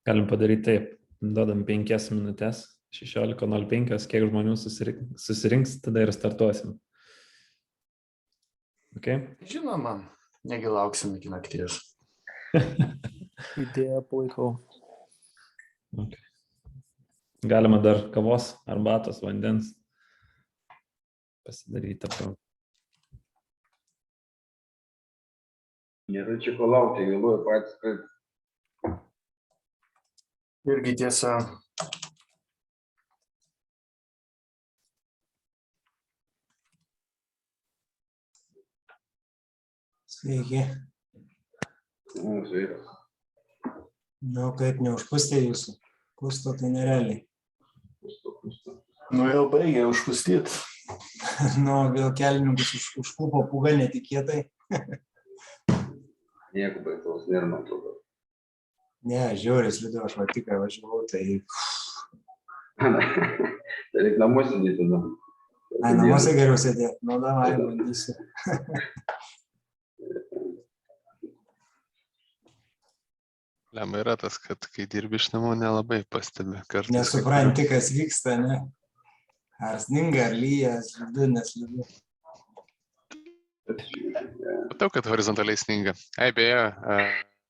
Galim padaryti taip. Duodam 5 minutės, 16:05, kiek žmonių susirinks, tada ir startuosim. Okay? Žinoma, negi lauksim iki nakties. Idėją palaikau. Okay. Galima dar kavos, arbatos, vandens pasidaryti. Nėra čia ko laukti, vėluoju patys, kad Irgi tiesa. Sveiki. sveikas. Nu, kaip neužpustė jūsų? Pusto tai nerealiai. Nu jau baigė užpustyti. Nu, vėl kelininkus užklupo pūga netikėtai. Nieko baitaus nėra, man atrodo. Ne, žiauriai slidu, aš va tik važiavau, tai... Tai reikia namuose dėti tada. Ai, namuose geriau sėdėti. Nu, davai, bandysiu. Lema yra tas, kad kai dirbi iš namų, nelabai pastebi kartais. Nesupranti, kas vyksta, ne? Ar sninga, ar lyja, slidu, neslidu. Matau, kad horizontaliai sninga. Ai, beje,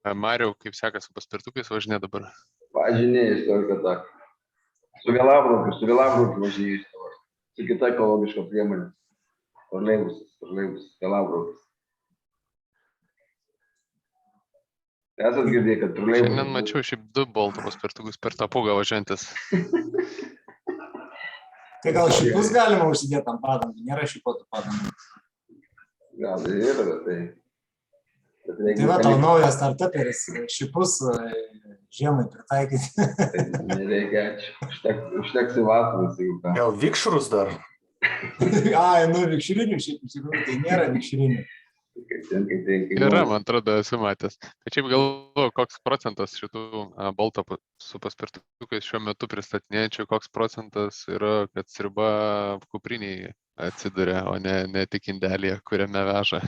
Mariau, kaip sekasi su paspirtukais važinė dabar? Važinėjus tokia tak. Su vėlavrukiu važinėjus. Su kita ekologiška priemonė. Troleibus, vėlavrukius. Esat girdėję, kad troleibus... Šiandien mačiau šiaip 2 bolto paspirtukus per tą pūgą važiantis. Tai gal šipus galima užsidėti ant padangų? Nėra šipotų padangų. Gal ir yra, tai... Tai va, tau naujas startuperis, šipus žiemai pritaikyti. Nereikia, užteks į vasaras, jeigu ką. Gal vikšrus dar? Ai, nu, vikšrinių šiaip, iš tikrųjų, tai nėra vikšrinių. Yra, man atrodo, esu matęs. Bet šiaip galvoju, koks procentas šitų bolto su paspirtukais šiuo metu pristatinėjančių, koks procentas yra, kad sriuba kupriniai atsiduria, o ne tik indelėje, kuriame veža.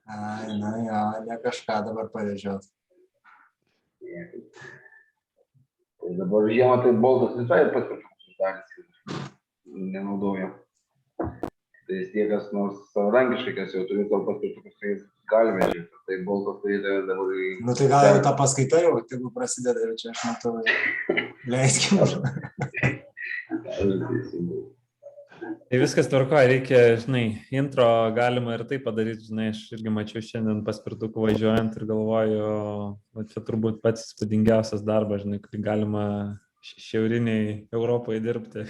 Ai, na jo, ne kažką dabar pavežiot. Tai dabar žiemą tai boltas visai paspirtukus uždarys, nenaudojam. Tai tie, kas nors savarankiškai, kas jau turi savo paspirtukus, tai gali vežyti. Tai boltas turėtų dabar... Nu tai gal jau tą paskaitą jau, tegu prasideda ir čia aš matau, leiskim. Tai viskas tvarkoja, reikia, žinai, intro galima ir tai padaryti, žinai, aš irgi mačiau šiandien paspirtukų važiuojant ir galvoju, čia turbūt pats įspūdingiausias darbas, žinai, kurį galima šiauriniai Europoje dirbti.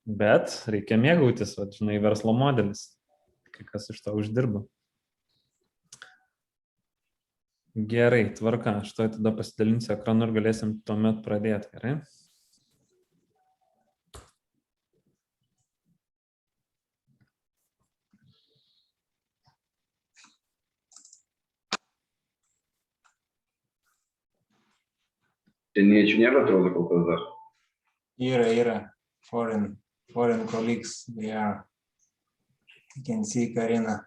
Bet reikia mėgautis, žinai, verslo modelis, kai kas iš to uždirba. Gerai, tvarka, aš to tada pasidalinsiu ekranu ir galėsim tuomet pradėti, gerai? Užsieniečių nėra, atrodo, kol kas dar. Yra. Foreign colleagues, they are. You can see Karina.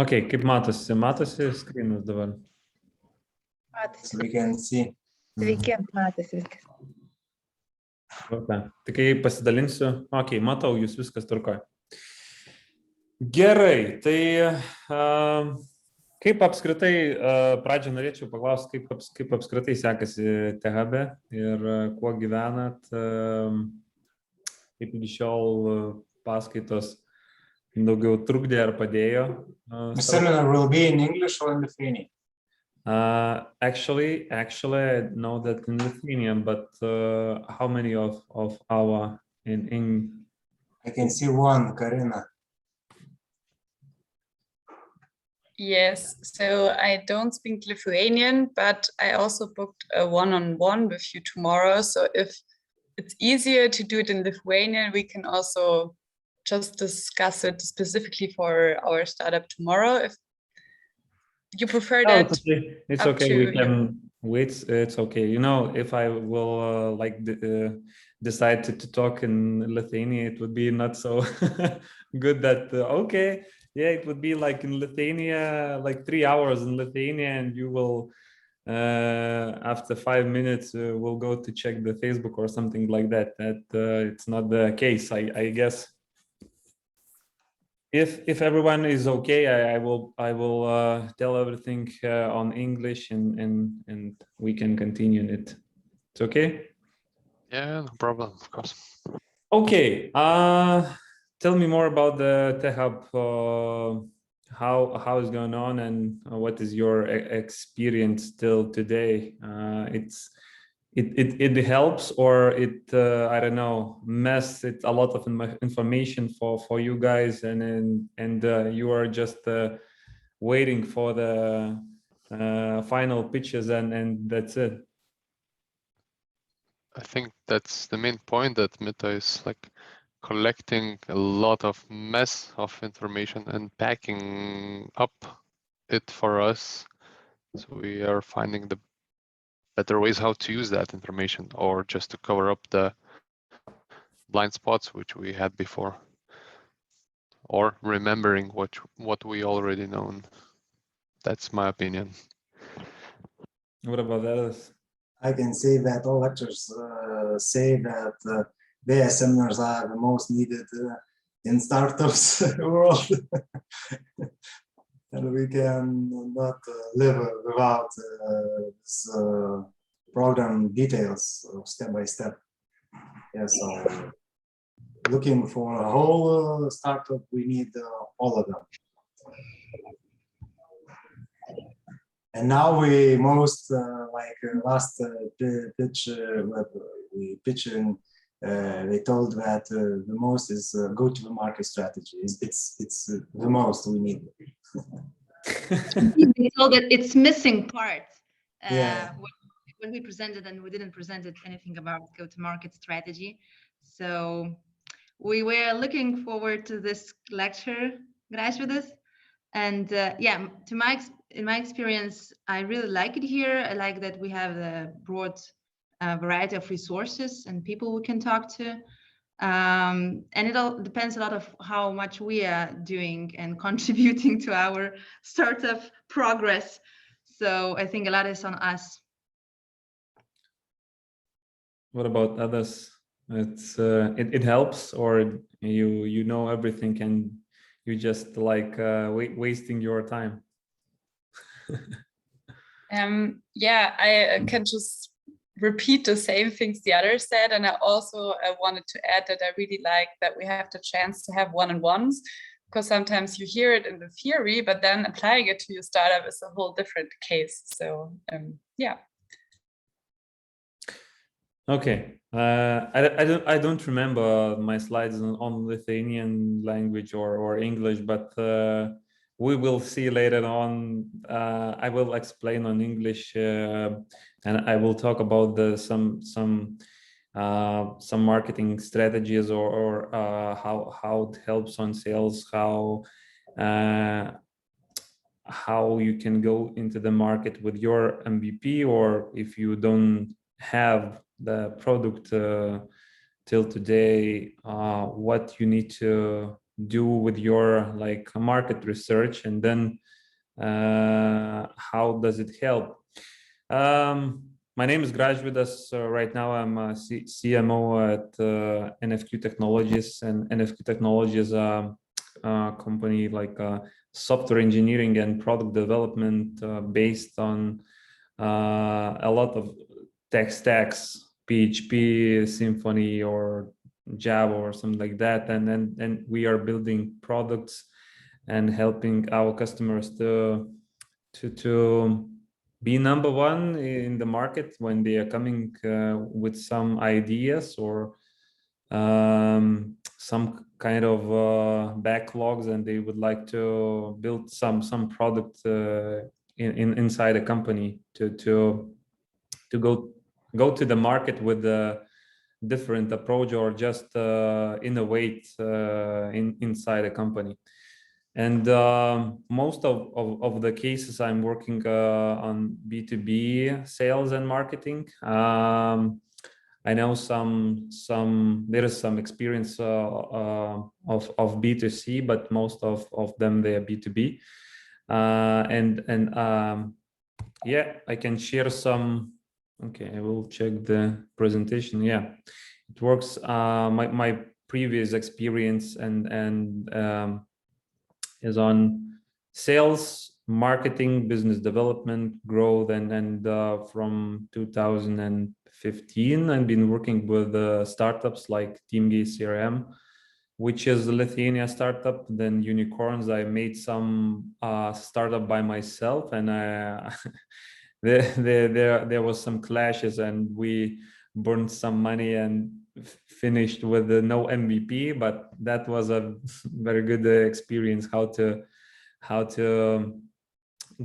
Ok, kaip matosi? Matosi skrynas dabar? Matosi. We can see. Sveiki, matosi viskas. Okay. Tai kai pasidalinsiu, ok, matau, jūs viskas tvarkoja. Gerai, tai kaip apskritai, pradžią norėčiau paklausti, kaip apskritai sekasi THB ir kuo gyvenat, kaip iki šiol paskaitos daugiau trukdė ar padėjo? The seminar will be in English or in Lithuanian? Actually, I know that in Lithuanian, but how many of our in I can see one, Karina. Yes, so I don't speak Lithuanian, but I also booked a one-on-one with you tomorrow. So if it's easier to do it in Lithuanian, we can also just discuss it specifically for our startup tomorrow. If you prefer that, it's okay. We can wait. It's okay. You know, if I will decide to talk in Lithuania, it would be not so good that, okay, yeah, it would be like in Lithuania, like 3 hours in Lithuania, and you will, after 5 minutes, we'll go to check the Facebook or something like that. That it's not the case, I guess. If everyone is okay, I will tell everything on English, and we can continue it. It's okay? Yeah, no problem, of course. Okay. Tell me more about the Tech Hub. How is going on, and what is your experience till today? It helps, or it I don't know, mess it a lot of information for you guys, and you are just waiting for the final pitches, and that's it. I think that's the main point, that Meta is like collecting a lot of mess of information and packing up it for us. So we are finding the better ways how to use that information, or just to cover up the blind spots which we had before, or remembering what we already known. That's my opinion. What about others? I can say that all lectures say that their seminars are the most needed in startups world. And we can not live without this program details step by step. Yeah, so looking for a whole startup, we need all of them. And now we most last pitch we pitching. They told that the most is go to the market strategy. It's the most we need. They told that it's missing part. Yeah. When we presented, and we didn't present anything about go-to-market strategy. So we were looking forward to this lecture, Gražvydas. And yeah, in my experience, I really like it here. I like that we have a broad variety of resources and people we can talk to. And it all depends a lot of how much we are doing and contributing to our startup progress. So I think a lot is on us. What about others? It helps, or you know everything and you just like wasting your time? Yeah, I can just repeat the same things the others said, and I also wanted to add that I really like that we have the chance to have one-on-ones, because sometimes you hear it in the theory, but then applying it to your startup is a whole different case. So yeah. Okay, I don't remember my slides on Lithuanian language or English, but we will see later on. I will explain on English, and I will talk about some marketing strategies, or how it helps on sales, how you can go into the market with your MVP, or if you don't have the product till today, what you need to do with your like market research, and then how does it help. My name is Gražvydas. Right now I'm a CMO at NFQ Technologies, and NFQ Technologies is a company like software engineering and product development based on a lot of tech stacks, PHP, Symfony, or Java, or something like that, and we are building products and helping our customers to be number one in the market when they are coming with some ideas, or some kind of backlogs, and they would like to build some product inside a company to go to the market with a different approach, or just innovate inside a company. And most of the cases I'm working on B2B sales and marketing. I know there is some experience of B2C, but most of them they are B2B. Yeah, I can share some. Okay, I will check the presentation. Yeah, it works. My previous experience and is on sales, marketing, business development, growth, and from 2015, I've been working with startups like TeamGate CRM, which is a Lithuania startup. Then Unicorns, I made some startup by myself, and there was some clashes, and we burned some money and finished with no MVP. But that was a very good experience how to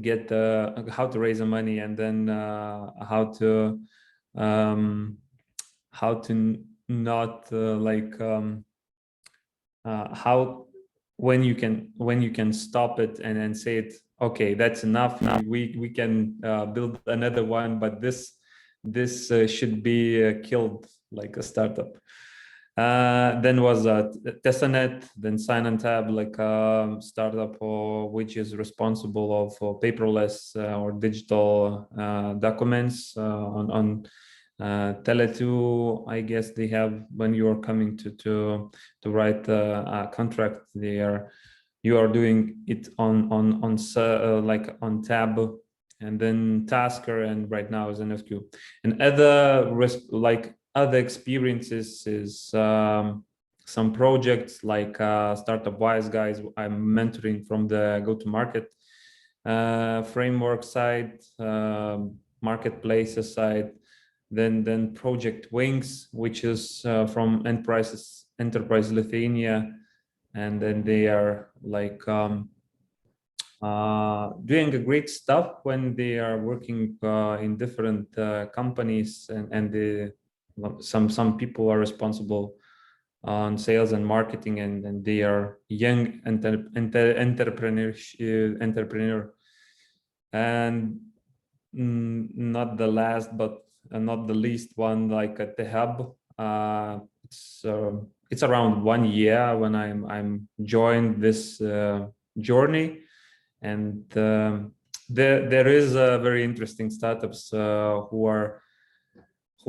get how to raise the money, and then how to not how when you can stop it and then say it, okay, that's enough, we can build another one, but this should be killed like a startup. Then was Testanet, then Sign-on-Tab, like a startup which is responsible for paperless or digital documents on Tele2. I guess they have, when you are coming to write a contract, you are doing it on like on Tab, and then Tasker, and right now is NFQ. And other experiences is some projects like Startup Wise guys I'm mentoring from the go-to-market framework side, marketplaces side, then Project Wings, which is from Enterprise Lithuania, and then they are like doing a great stuff when they are working in different companies, and some people are responsible on sales and marketing, and they are young entrepreneur, and not the last but not the least one, like at the hub. It's around 1 year when I'm joined this journey, and there is very interesting startups who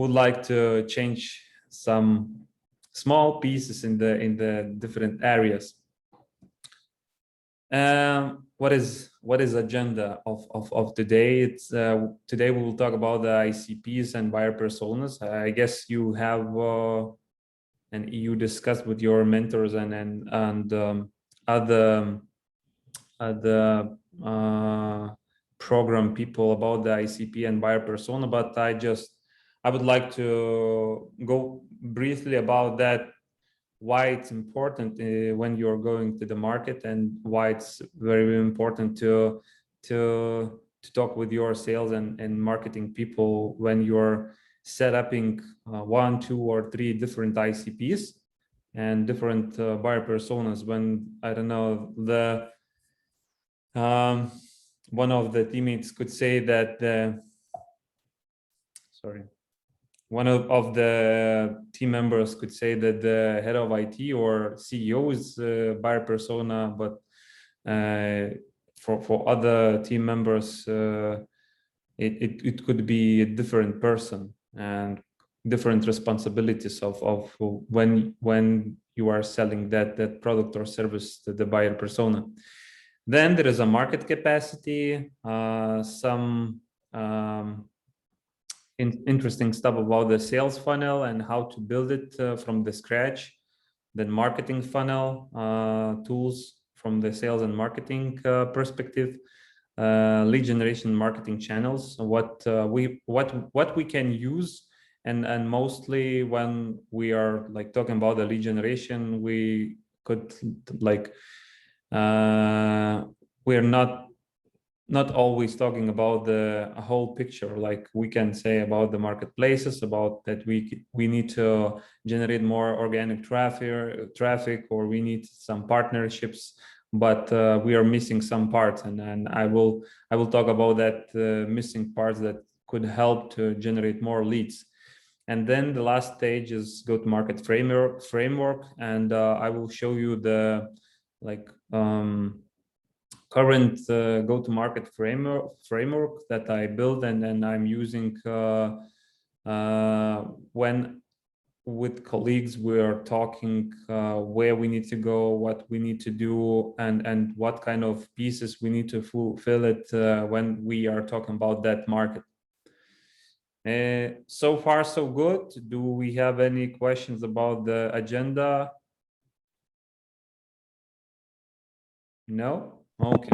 like to change some small pieces in the different areas. What is agenda of today? It's today we will talk about the ICPs and buyer personas. I guess you have and you discussed with your mentors and other program people about the ICP and buyer persona, but I would like to go briefly about that, why it's important when you're going to the market, and why it's very important to talk with your sales and marketing people when you're setting 1, 2, or 3 different ICPs and different buyer personas. When I don't know, one of the teammates could say that one of the team members could say that the head of IT or CEO is buyer persona, but for other team members, it could be a different person and different responsibilities of when you are selling that product or service to the buyer persona. Then there is a market capacity, some interesting stuff about the sales funnel and how to build it from the scratch. Then marketing funnel tools from the sales and marketing perspective, lead generation marketing channels, what we can use, and mostly when we are like talking about the lead generation, we could like we're not always talking about the whole picture. Like we can say about the marketplaces, about that we need to generate more organic traffic, or we need some partnerships, but we are missing some parts, and I will talk about that missing parts that could help to generate more leads. And then the last stage is go-to-market framework, and I will show you the current go-to-market framework that I built and I'm using when with colleagues we are talking where we need to go, what we need to do, and what kind of pieces we need to fulfill it when we are talking about that market. So far, so good. Do we have any questions about the agenda? No? Okay.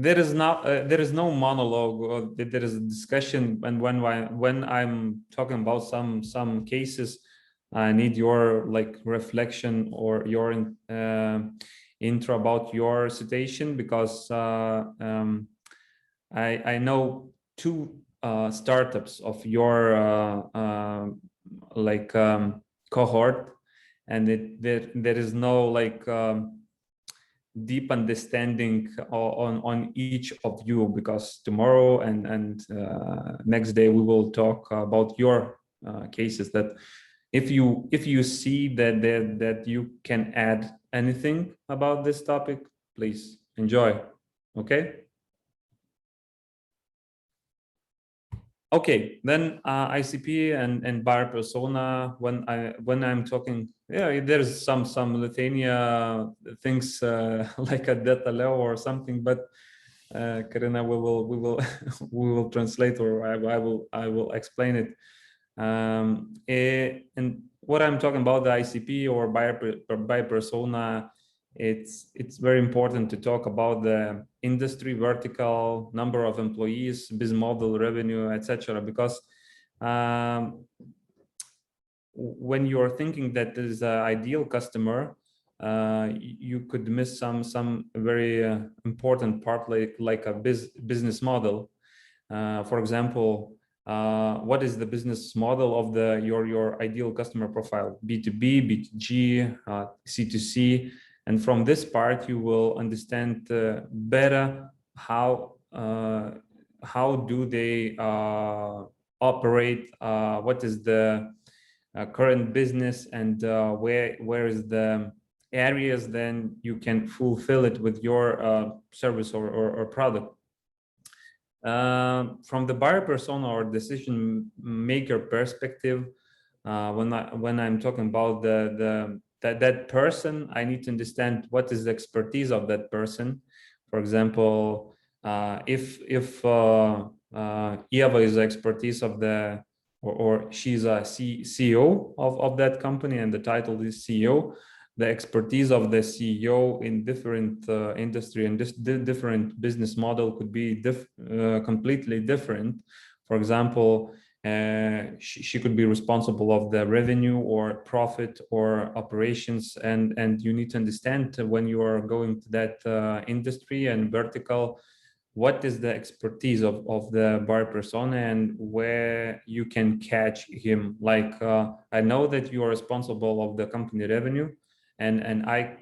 There is no monologue. There is a discussion, and when I'm talking about some cases, I need your reflection or your intro about your situation, because I know two startups of your cohort, and there is no deep understanding on each of you, because tomorrow and next day we will talk about your cases, that if you see that you can add anything about this topic, please enjoy. Okay. Okay, then ICP and buyer persona. When I'm talking, yeah, there's some Lithuania things like a detale or something, but Karina, we will we will translate, or I will explain it. And what I'm talking about, the ICP or buyer persona, it's very important to talk about the industry, vertical, number of employees, business model, revenue, etc. Because when you're thinking that there is an ideal customer, you could miss some very important part, like a business model. For example, what is the business model of your ideal customer profile? B2B, B2G, C2C. And from this part, you will understand better how do they operate, what is the current business, and where is the areas then you can fulfill it with your service or product. From the buyer persona or decision maker perspective, when I'm talking about that person, I need to understand what is the expertise of that person. For example, if Eva is the expertise of the or she's a CEO of that company and the title is CEO, the expertise of the CEO in different industry and different business model could be completely different. For example, she could be responsible of the revenue or profit or operations, and you need to understand when you are going to that industry and vertical, what is the expertise of the buyer persona and where you can catch him. Like I know that you are responsible of the company revenue, and I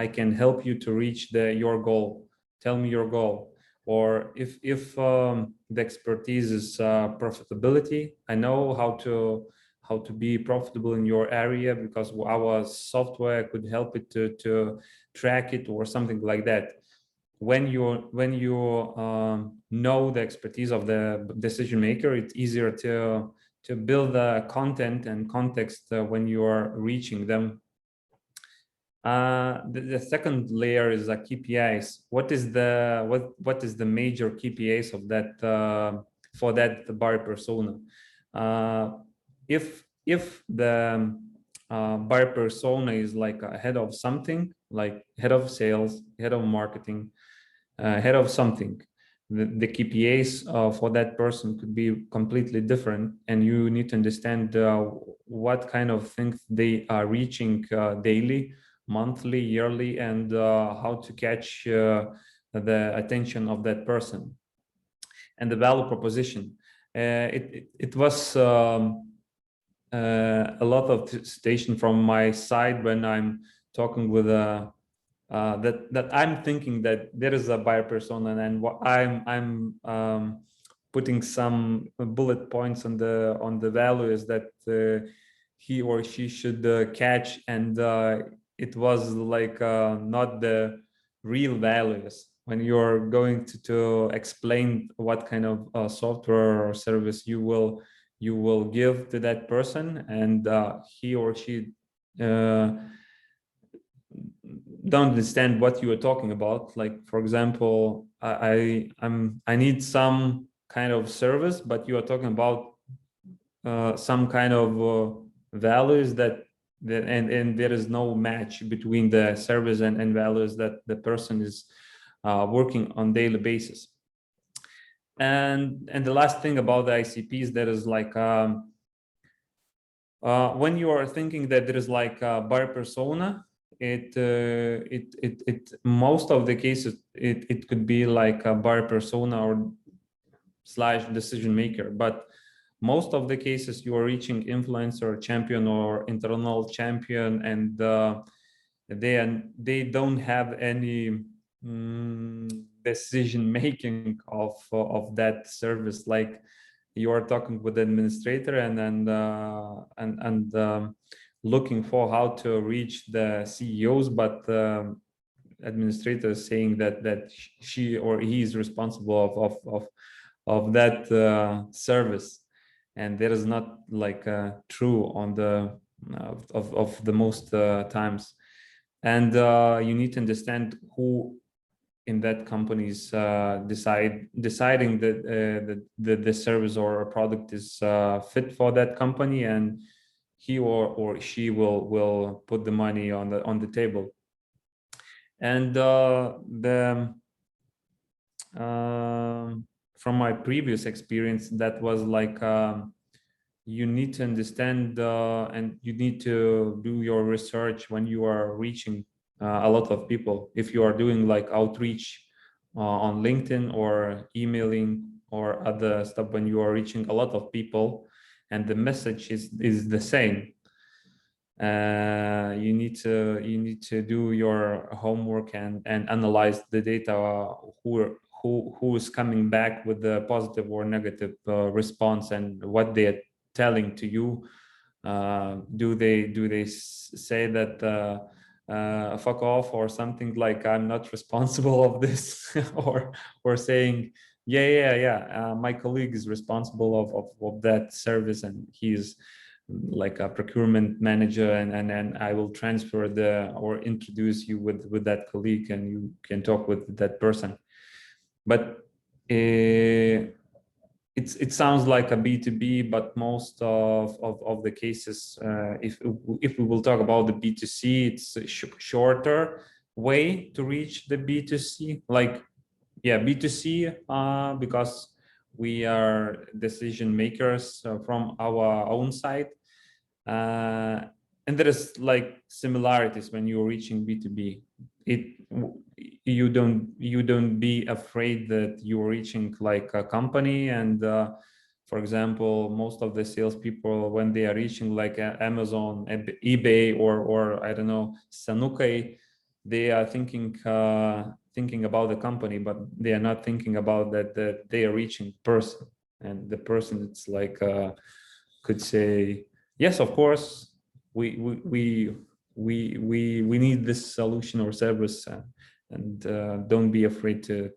can help you to reach your goal. Tell me your goal. Or if the expertise is profitability, I know how to be profitable in your area, because our software could help it to track it or something like that. When you know the expertise of the decision maker, it's easier to build the content and context when you are reaching them. The second layer is KPIs. What is the major KPIs of that for that buyer persona? If the buyer persona is like a head of something, like head of sales, head of marketing, head of something, the KPIs for that person could be completely different, and you need to understand what kind of things they are reaching daily, monthly, yearly, and how to catch the attention of that person. And the value proposition. It was a lot of station from my side when I'm talking with that I'm thinking that there is a buyer persona, and what I'm putting some bullet points on the values that he or she should catch, and it was like not the real values when you're going to explain what kind of software or service you will give to that person, and he or she don't understand what you are talking about. Like, for example, I need some kind of service, but you are talking about some kind of values that and there is no match between the service and values that the person is working on daily basis. And the last thing about the ICPs, that is like when you are thinking that there is like a buyer persona, it most of the cases it could be like a buyer persona or / decision maker, but most of the cases you are reaching influencer champion or internal champion, and they don't have any decision making of that service. Like, you are talking with the administrator and looking for how to reach the CEOs, but administrator is saying that she or he is responsible of that service, and there is not like true on the of the most times. And you need to understand who in that company's deciding that the service or product is fit for that company, and he or she will put the money on the table. And from my previous experience, that was like you need to understand and you need to do your research when you are reaching a lot of people. If you are doing like outreach on LinkedIn or emailing or other stuff, when you are reaching a lot of people and the message is the same, you need to do your homework and analyze the data, who is coming back with the positive or negative response, and what they are telling to you. Do they say that fuck off or something, like I'm not responsible of this, or saying yeah, my colleague is responsible of that service, and he's like a procurement manager, and I will transfer or introduce you with that colleague, and you can talk with that person. But it sounds like a B2B, but most of the cases, if we will talk about the B2C, it's a shorter way to reach the B2C. Like, yeah, B2C, because we are decision makers from our own side, and there is like similarities when you're reaching B2B. You don't be afraid that you're reaching like a company, and for example, most of the salespeople, when they are reaching like Amazon, eBay, or I don't know, Sanukai, they are thinking about the company, but they are not thinking about that they are reaching person, and the person, it's like could say, yes, of course, we need this solution or service, and don't be afraid to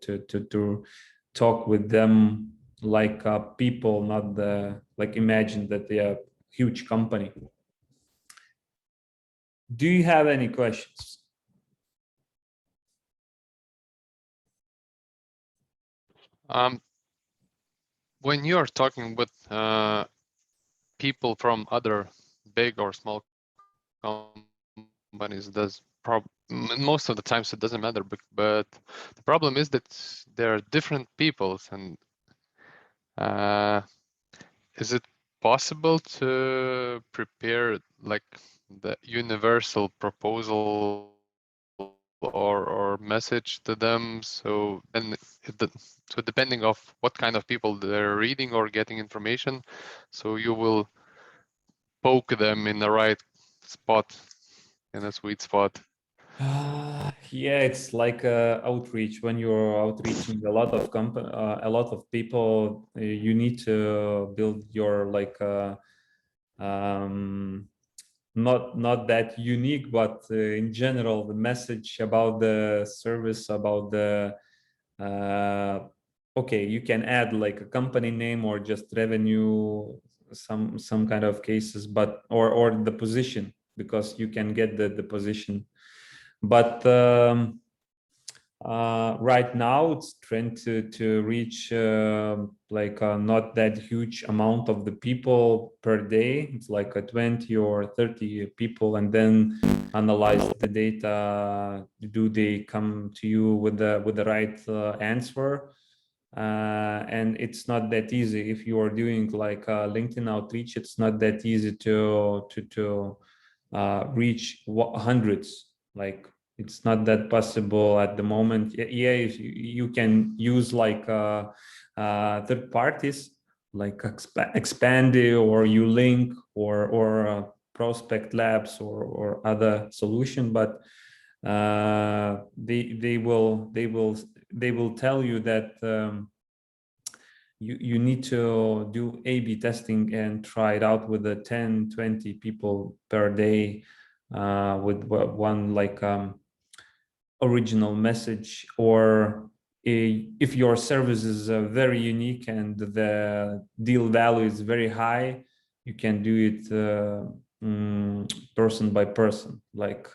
talk with them like people, not like imagine that they are huge company. Do you have any questions? When you're talking with people from other big or small companies, most of the times it doesn't matter, but the problem is that there are different peoples, and is it possible to prepare like the universal proposal or message to them, so then so depending of what kind of people they're reading or getting information, so you will poke them in the right spot, in a sweet spot? Yeah, it's like outreach. When you're outreaching a lot of a lot of people, you need to build your like not that unique, but in general, the message about the service, about the okay, you can add like a company name or just revenue, some kind of cases, but or the position, because you can get the position. But right now it's trying to reach like not that huge amount of the people per day. It's like a 20 or 30 people, and then analyze the data. Do they come to you with the right answer? And it's not that easy. If you are doing like LinkedIn outreach, it's not that easy to reach hundreds. Like it's not that possible at the moment. Yeah, if you can use like third parties like Expandy or Ulink or Prospect Labs or other solution, but they will tell you that you need to do A/B testing and try it out with the 10-20 people per day with one like original message, or if your service is very unique and the deal value is very high, you can do it person by person, like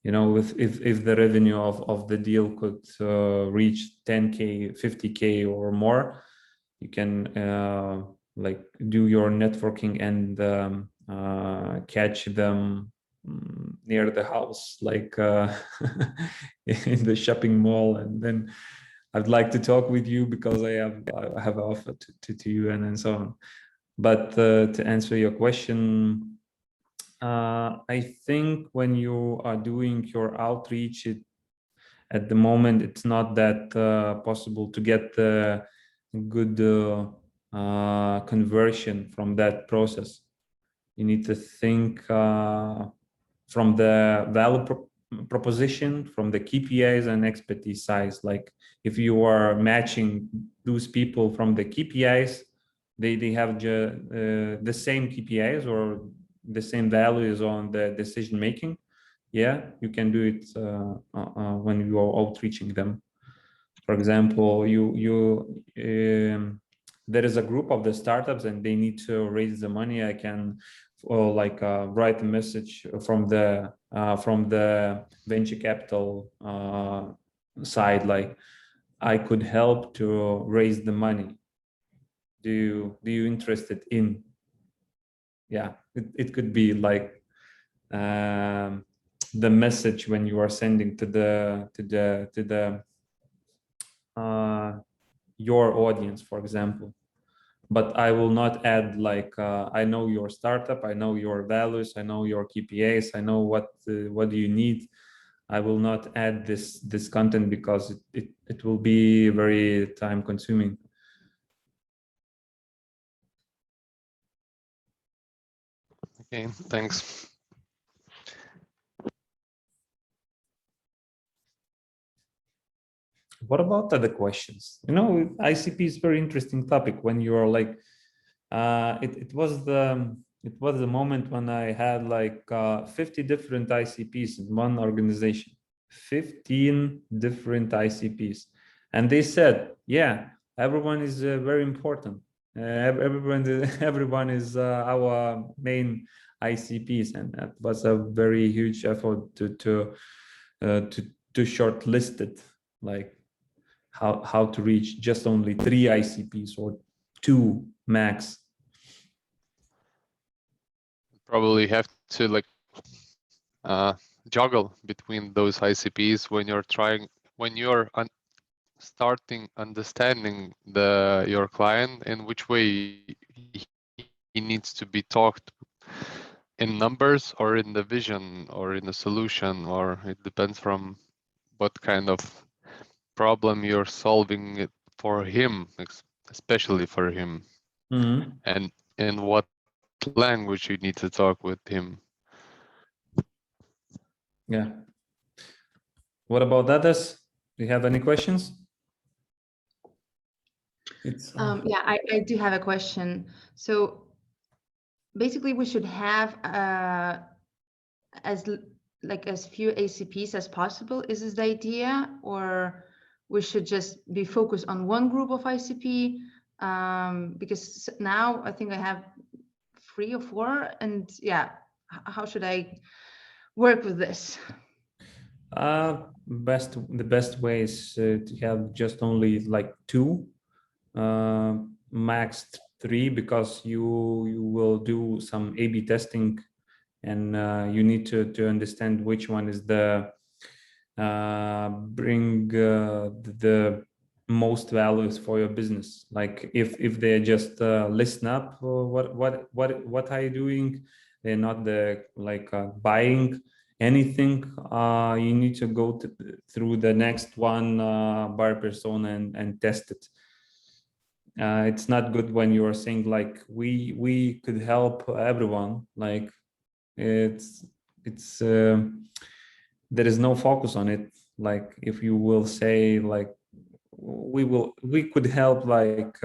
you know, if the revenue of the deal could reach 10K, 50K or more, you can like do your networking and catch them near the house, like in the shopping mall, and then I'd like to talk with you because I have an offer to you, and so on. But to answer your question, I think when you are doing your outreach, at the moment it's not that possible to get the good conversion from that process. You need to think from the value proposition, from the KPIs and expertise size. Like if you are matching those people from the KPIs, they have the same KPIs or the same values on the decision making. Yeah, you can do it when you are outreaching them. For example, there is a group of the startups and they need to raise the money. I can like write a message from the venture capital side, like I could help to raise the money. Do you interested in? Yeah, it could be like the message when you are sending to the your audience, for example. But I will not add like I know your startup, I know your values, I know your KPIs, I know what do you need. I will not add this content because it will be very time consuming. Okay, thanks. What about other questions? You know, ICP is very interesting topic. When you are like, it was the moment when I had like 50 different ICPs in one organization, 15 different ICPs, and they said, yeah, everyone is very important. Everyone is our main ICPs, and that was a very huge effort to shortlist it, like how to reach just only 3 ICPs or 2 max. Probably have to like juggle between those ICPs when you're starting understanding your client, in which way he needs to be talked, in numbers or in the vision or in the solution, or it depends from what kind of problem you're solving it for him, especially for him. Mm-hmm. And in what language you need to talk with him. Yeah, What about others? Do you have any questions? Yeah, I do have a question. So basically, we should have as few ACPs as possible. Is this the idea, or we should just be focused on one group of ICP? Because now I think I have 3 or 4, and yeah, how should I work with this? The best way is to have just only like 2, max 3, because you will do some A/B testing, and you need to understand which one is the bring the most values for your business. Like if they just listen up, what are you doing? They're not buying anything. You need to go through the next one buyer persona and test it. It's not good when you are saying like we could help everyone. Like it's there is no focus on it. Like if you will say like we could help like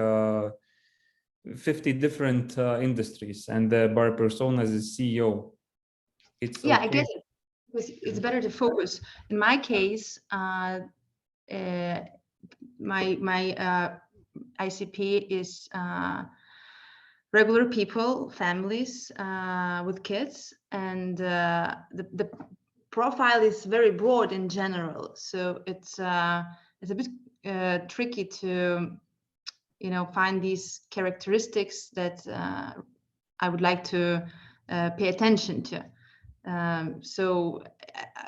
50 different industries, and the buyer persona is a CEO. It's Yeah, okay. I get it. It's better to focus. In my case, my ICP is regular people, families with kids, and the profile is very broad in general. So it's a bit tricky to find these characteristics that I would like to pay attention to. So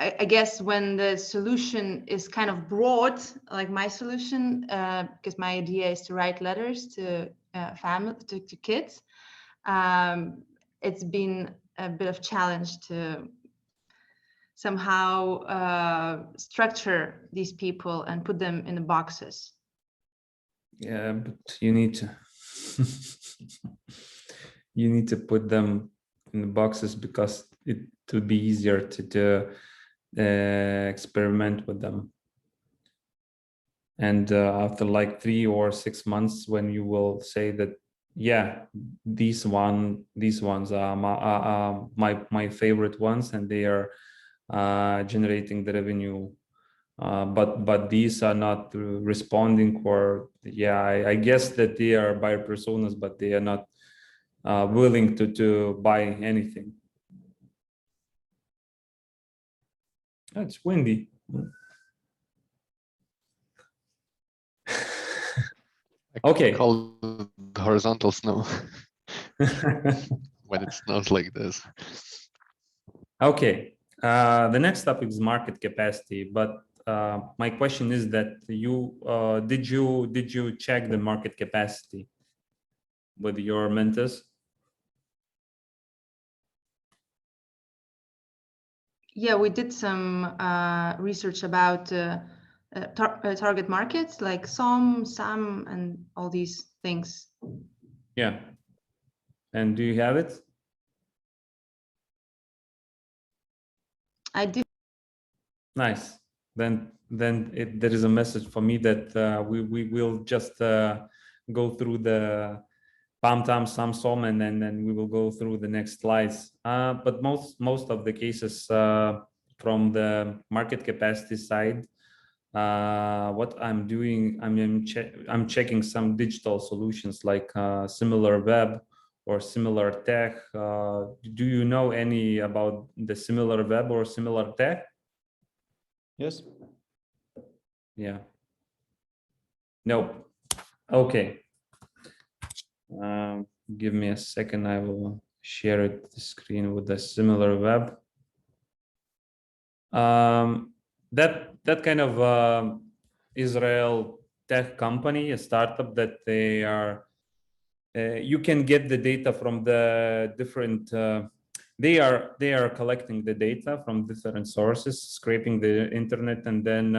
I guess when the solution is kind of broad, like my solution, because my idea is to write letters to family, to kids, it's been a bit of challenge to somehow structure these people and put them in the boxes. Yeah, but you need to you need to put them in the boxes because it would be easier to experiment with them. And after like 3 or 6 months, when you will say that, yeah, these ones are my favorite ones, and they are generating the revenue, but these are not responding, or yeah, I guess that they are buyer personas, but they are not willing to buy anything. Oh, it's windy. Okay. Call it horizontal snow when it snows like this. Okay. The next topic is market capacity, but my question is that did you check the market capacity with your mentors? Yeah, we did some research about target markets like SOM, SAM, and all these things. Yeah. And do you have it? I do. Nice. Then there is a message for me that we will just go through the PAM, SAM, SOM, and then we will go through the next slides. But most of the cases from the market capacity side, what I'm doing, I'm checking some digital solutions like Similar Web or Similar Tech. Do you know any about the Similar Web or Similar Tech? Yes. Yeah. No. Okay. Give me a second. I will share the screen with the Similar Web. That kind of Israel tech company, a startup that they are. You can get the data from the different. They are collecting the data from different sources, scraping the internet, and then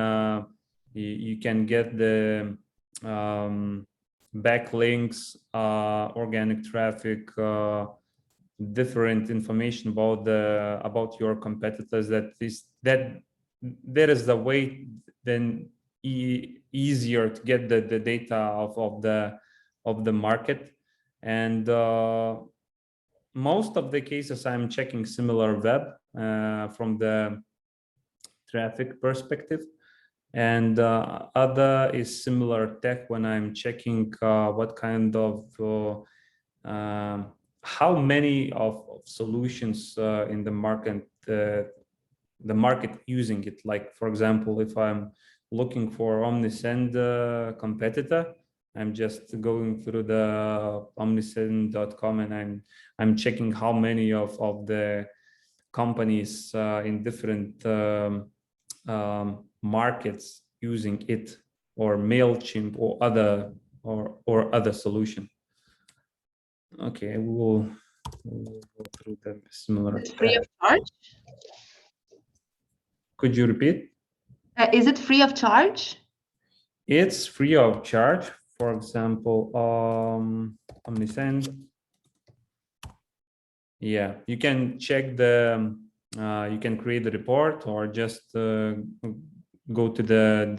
you can get the backlinks, organic traffic, different information about your competitors. That there is a way then easier to get the data of the market. And most of the cases I'm checking similar web from the traffic perspective, and other is similar tech when I'm checking what kind of how many of solutions in the market using it. Like, for example, if I'm looking for Omnisend competitor, I'm just going through the omnisend.com and I'm checking how many of the companies in different markets using it, or MailChimp, or other solution. Okay, we'll go through the similar. Is it free of charge? Could you repeat? Is it free of charge? It's free of charge. For example, Omnisend. Yeah, you can check the. You can create a report, or just go to the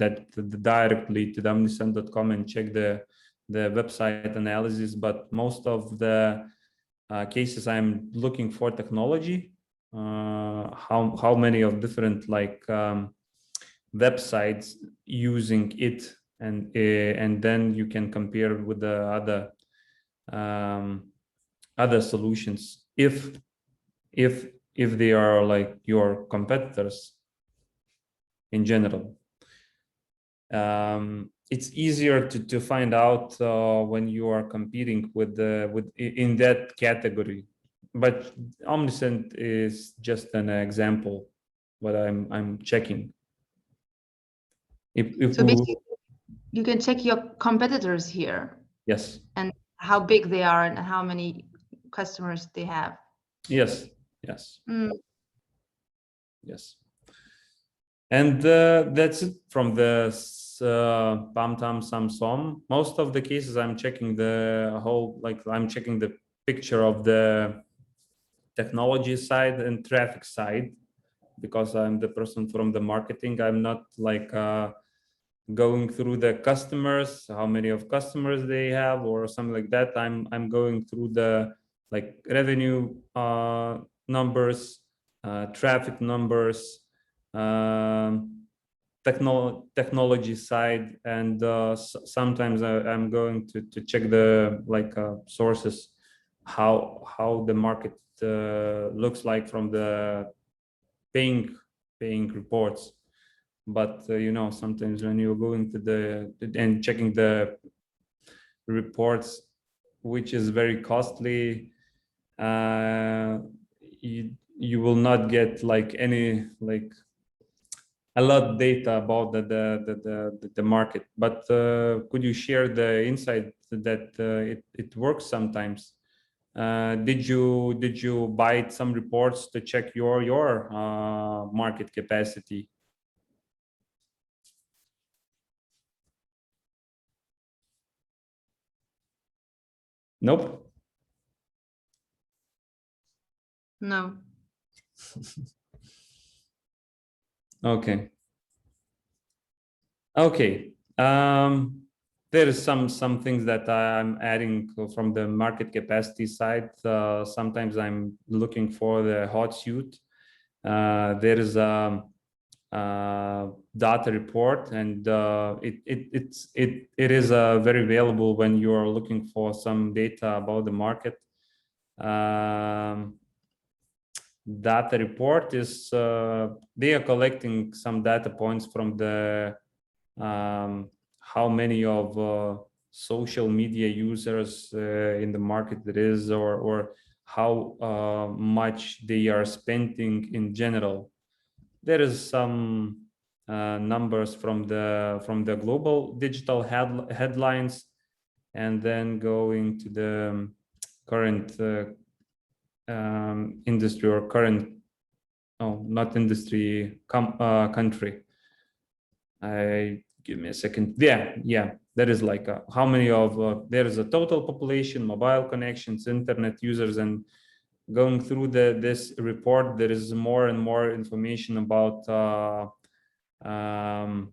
directly to the omnisend.com and check the website analysis. But most of the cases I'm looking for technology, how many of different like websites using it, and then you can compare with the other solutions if they are like your competitors in general. It's easier to find out when you are competing with in that category. But Omnisend is just an example what I'm checking. So basically, you can check your competitors here. Yes. And how big they are and how many customers they have. Yes. Yes. Mm. Yes. And that's it from the PAMTAM SAMSOM. Most of the cases I'm checking the whole, like I'm checking the picture of the technology side and traffic side, because I'm the person from the marketing. I'm not like going through the customers, how many of customers they have or something like that. I'm going through the like revenue numbers, traffic numbers, technology side, and sometimes I'm going to check the like sources, how the market looks like from the paying reports. But you know, sometimes when you're going to the and checking the reports, which is very costly, you will not get like any like a lot data about the market. But could you share the insight that it works sometimes? Did you buy some reports to check your market capacity? Nope. No. Okay. Okay. There is some things that I'm adding from the market capacity side. Sometimes I'm looking for the hot suit. There is a data report, and it is very valuable when you are looking for some data about the market. Data report is they are collecting some data points from the how many of social media users in the market there is, or how much they are spending in general. There is some numbers from the global digital headlines, and then going to the current industry or current, oh, not industry, country. Give me a second. Yeah. There is like how many of there is a total population, mobile connections, internet users, and going through this report, there is more and more information about about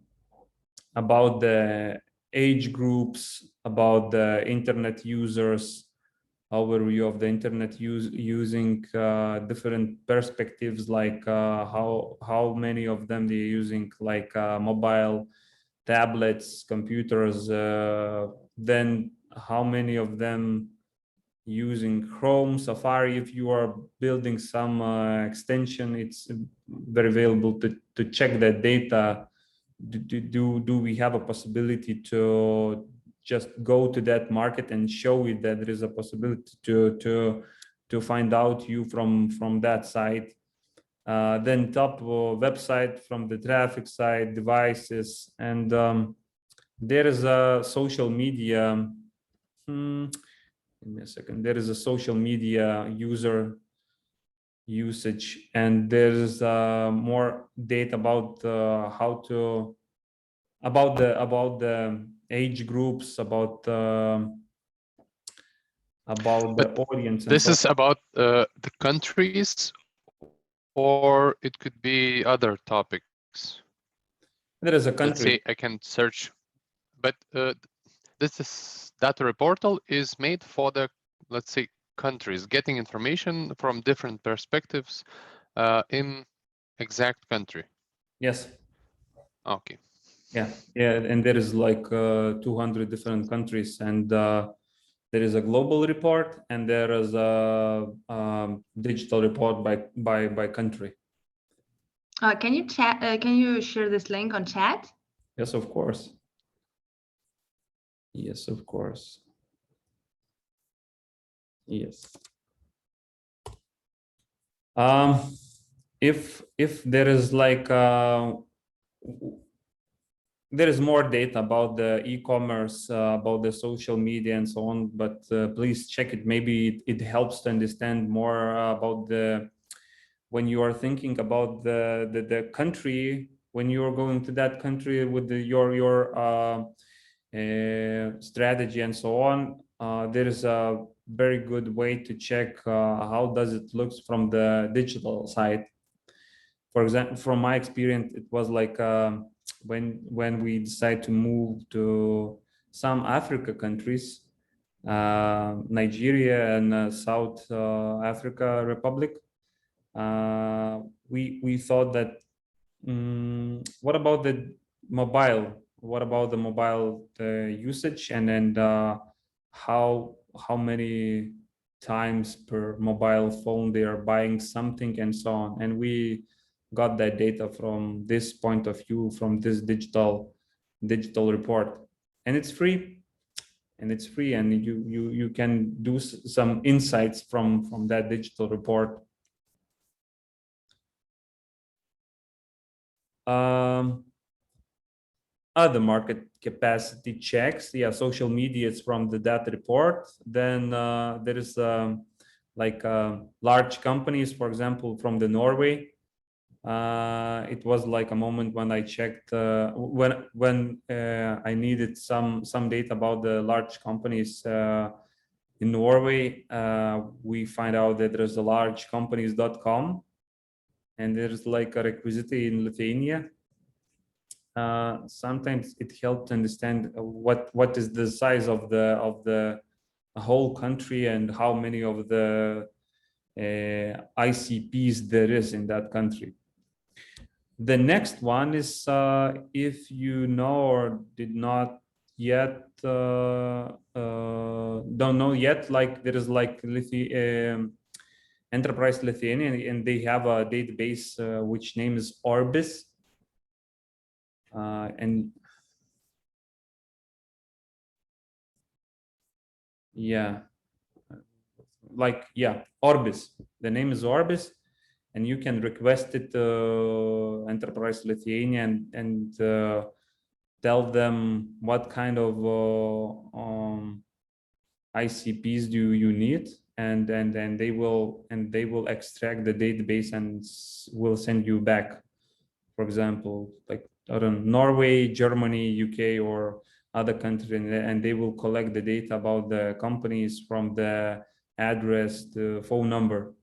the age groups, about the internet users, overview of the internet using different perspectives, like how many of them they're using, like mobile, tablets, computers, then how many of them using Chrome, Safari. If you are building some extension, it's very available to check that data. Do we have a possibility to just go to that market and show it that there is a possibility to find out you from that site? Then top website from the traffic side, devices, and there is a social media. Give me a second. There is a social media user usage, and there's more data about how to about the age groups, about the audience. And This so is about the countries, or it could be other topics. there is a Let's country. say I can search, but this data portal is made for the, let's say, countries, getting information from different perspectives in exact country. Yes. Okay. Yeah, and there is like 200 different countries, and there is a global report, and there is a digital report by country. Can you chat? Can you share this link on chat? Yes, of course. Yes, of course. Yes. If there is like there is more data about the e-commerce, about the social media and so on, but please check it. Maybe it helps to understand more about the, when you are thinking about the country, when you are going to that country with your strategy and so on. There is a very good way to check how does it looks from the digital side. For example, from my experience, it was like when we decided to move to some Africa countries, Nigeria and South Africa Republic, we thought that what about the mobile? What about the mobile usage, and then how many times per mobile phone they are buying something and so on? And we got that data from this point of view, from this digital report, and it's free. And you can do some insights from that digital report. Other market capacity checks, yeah, social media is from the data report. Then there is like large companies, for example, from the Norway. It was like a moment when I checked when I needed some data about the large companies in Norway. We find out that there's a largecompanies.com, and there's like a requisite in Lithuania. Sometimes it helps understand what is the size of the whole country and how many of the ICPs there is in that country. The next one is if you know or did not yet don't know yet, like there is like Enterprise Lithuania, and they have a database which name is Orbis. And yeah, like, yeah, Orbis. The name is Orbis, and you can request it to Enterprise Lithuania and tell them what kind of ICPs do you need, and then they will extract the database and will send you back. For example, like, I don't know, Norway, Germany, UK, or other country, and they will collect the data about the companies from the address, the phone number.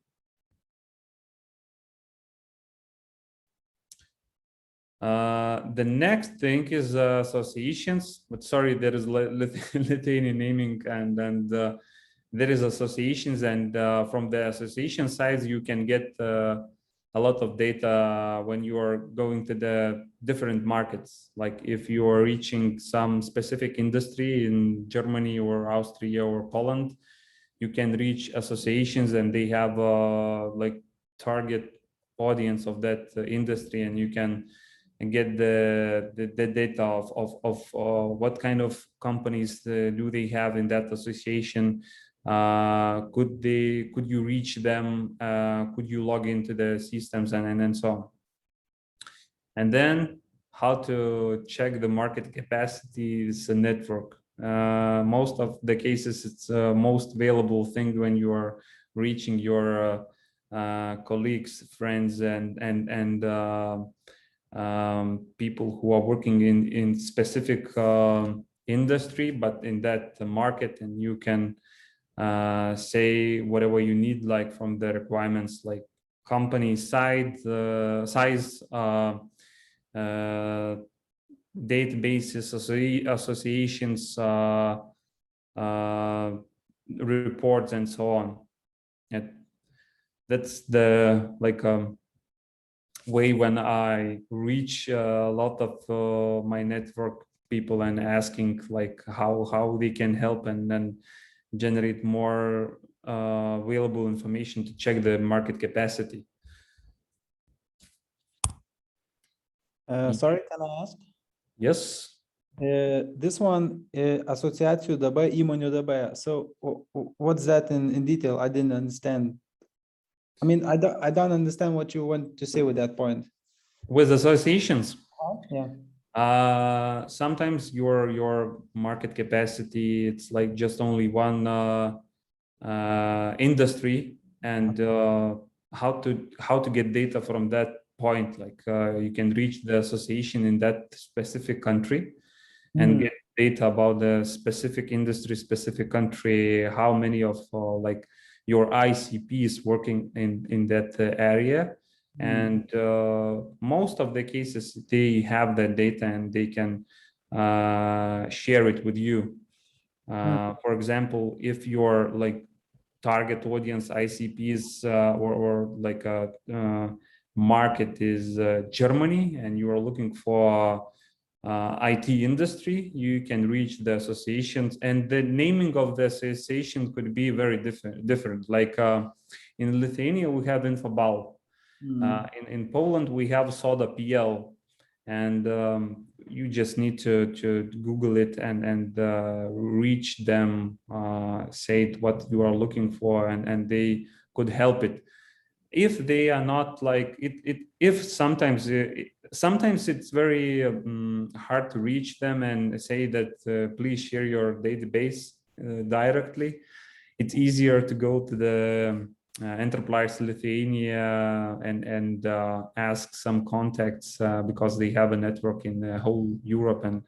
The next thing is associations, but sorry, there is Lithuanian naming, and there is associations, and from the association sides you can get a lot of data when you are going to the different markets. Like if you are reaching some specific industry in Germany or Austria or Poland, you can reach associations, and they have like target audience of that industry, and you can get the data of what kind of companies do they have in that association. Could you reach them? Could you log into the systems, and so on. And then how to check the market capacity is a network. Most of the cases, it's most valuable thing when you are reaching your colleagues, friends, and people who are working in specific industry, but in that market, and you can say whatever you need, like from the requirements, like company size, databases, associations, reports, and so on. That's the way when I reach a lot of my network people and asking like how they can help, and then generate more available information to check the market capacity. Sorry, can I ask? Yes. This one, asociacijų DB, įmonių DB. So what's that in detail? I didn't understand. I mean, I don't understand what you want to say with that point. With associations? Yeah. Sometimes your market capacity, it's like just only one industry, and how to get data from that point. Like you can reach the association in that specific country and get data about the specific industry, specific country, how many of like your ICPs working in that area. And most of the cases, they have that data and they can share it with you. For example, if your like target audience ICPs or like a market is Germany, and you are looking for IT industry, you can reach the associations, and the naming of the association could be very different. Like in Lithuania, we have Infobal. In Poland, we have Soda PL, and you just need to Google it and reach them, say what you are looking for, and they could help it. If they are not like if sometimes it's very hard to reach them and say that please share your database directly. It's easier to go to the Enterprise Lithuania and ask some contacts because they have a network in the whole Europe and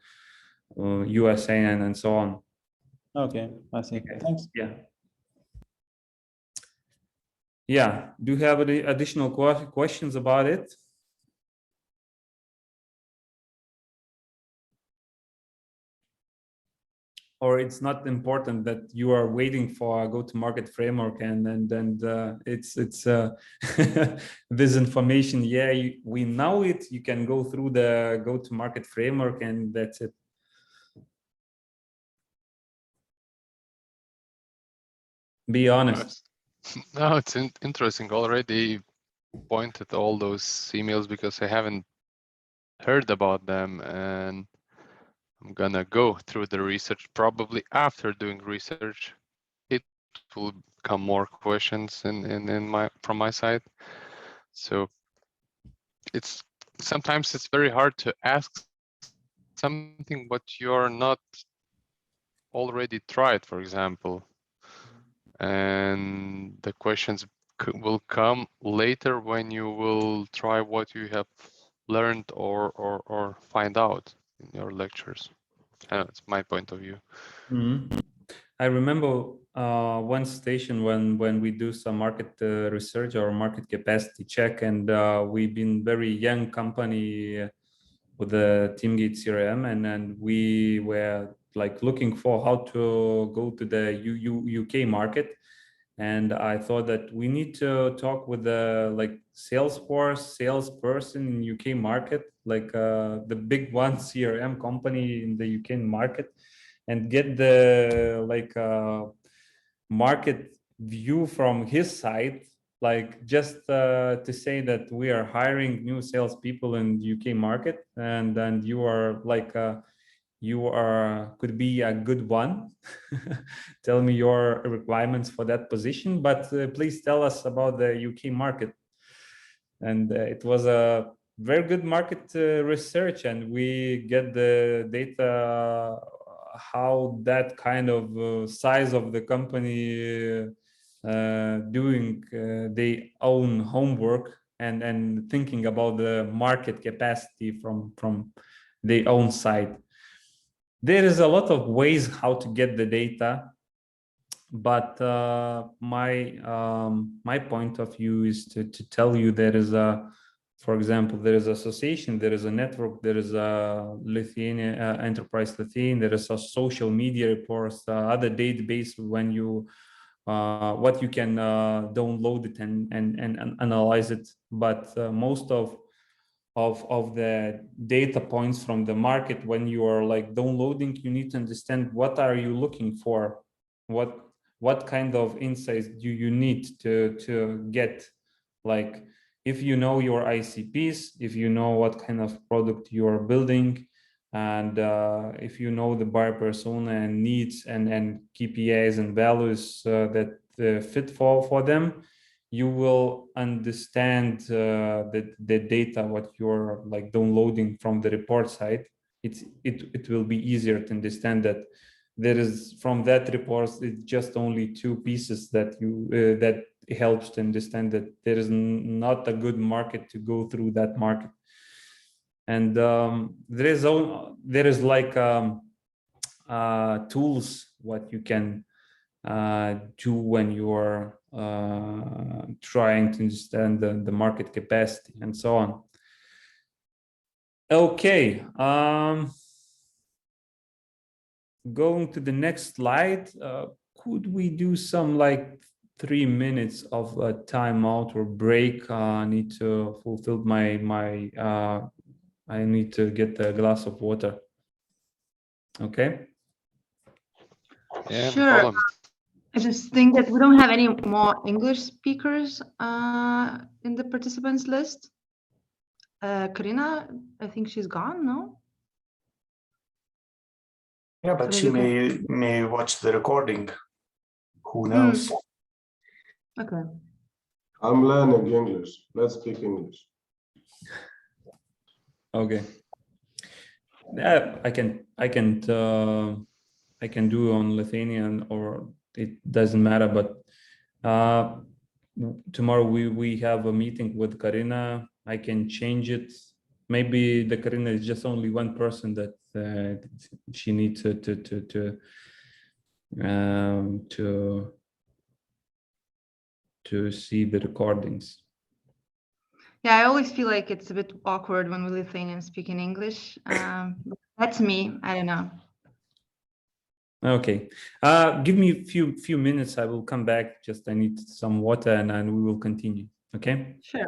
USA and so on. Okay, I see. Okay. Thanks. Yeah. Do you have any additional questions about it? Or it's not important that you are waiting for a go-to-market framework and it's this information. Yeah, we know it. You can go through the go-to-market framework and that's it. Be honest. No, it's interesting. Already pointed all those emails because I haven't heard about them, and I'm gonna go through the research. Probably after doing research, it will come more questions from my side. So it's sometimes it's very hard to ask something what you're not already tried, for example, and the questions will come later when you will try what you have learned or find out in your lectures. It's my point of view. I remember one station when we do some market research or market capacity check, and we've been very young company with the Teamgate CRM, and then we were like looking for how to go to the UK market. And I thought that we need to talk with the like Salesforce salesperson in UK market, like the big one CRM company in the UK market, and get the like market view from his side, like just to say that we are hiring new salespeople in the UK market, and then you are like you are could be a good one. Tell me your requirements for that position, but please tell us about the UK market. And it was a very good market research, and we get the data how that kind of size of the company doing their own homework and thinking about the market capacity from their own side. There is a lot of ways how to get the data, but my point of view is to tell you there is a, for example, there is association, there is a network, there is a Lithuania Enterprise Lithuania, there is a social media reports, other database when you what you can download it and analyze it. But most of the data points from the market, when you are like downloading, you need to understand what are you looking for, what kind of insights do you need to get. Like if you know your ICPs, if you know what kind of product you are building, and if you know the buyer persona and needs and KPIs and values that fit for them, you will understand the data what you're like downloading from the report side. It will be easier to understand that there is from that report it's just only two pieces that you that helps to understand that there is not a good market to go through that market. And there is like tools what you can do when you are trying to understand the market capacity and so on. Okay, going to the next slide. Could we do some like 3 minutes of a timeout or break? I need to fulfill my I need to get a glass of water. Okay. Yeah, no Sure. problem. I just think that we don't have any more English speakers in the participants list. Karina, I think she's gone, no? Yeah, but So she maybe may watch the recording. Who knows? okay. I'm learning English. Let's speak English. Okay. Yeah, I can do on Lithuanian, or it doesn't matter. But tomorrow we have a meeting with Karina. I can change it. Maybe the Karina is just only one person that she needs to see the recordings. Yeah, I always feel like it's a bit awkward when we Lithuanians speak in English. But that's me. I don't know. Okay, give me a few minutes. I will come back. Just I need some water, and we will continue. Okay. Sure.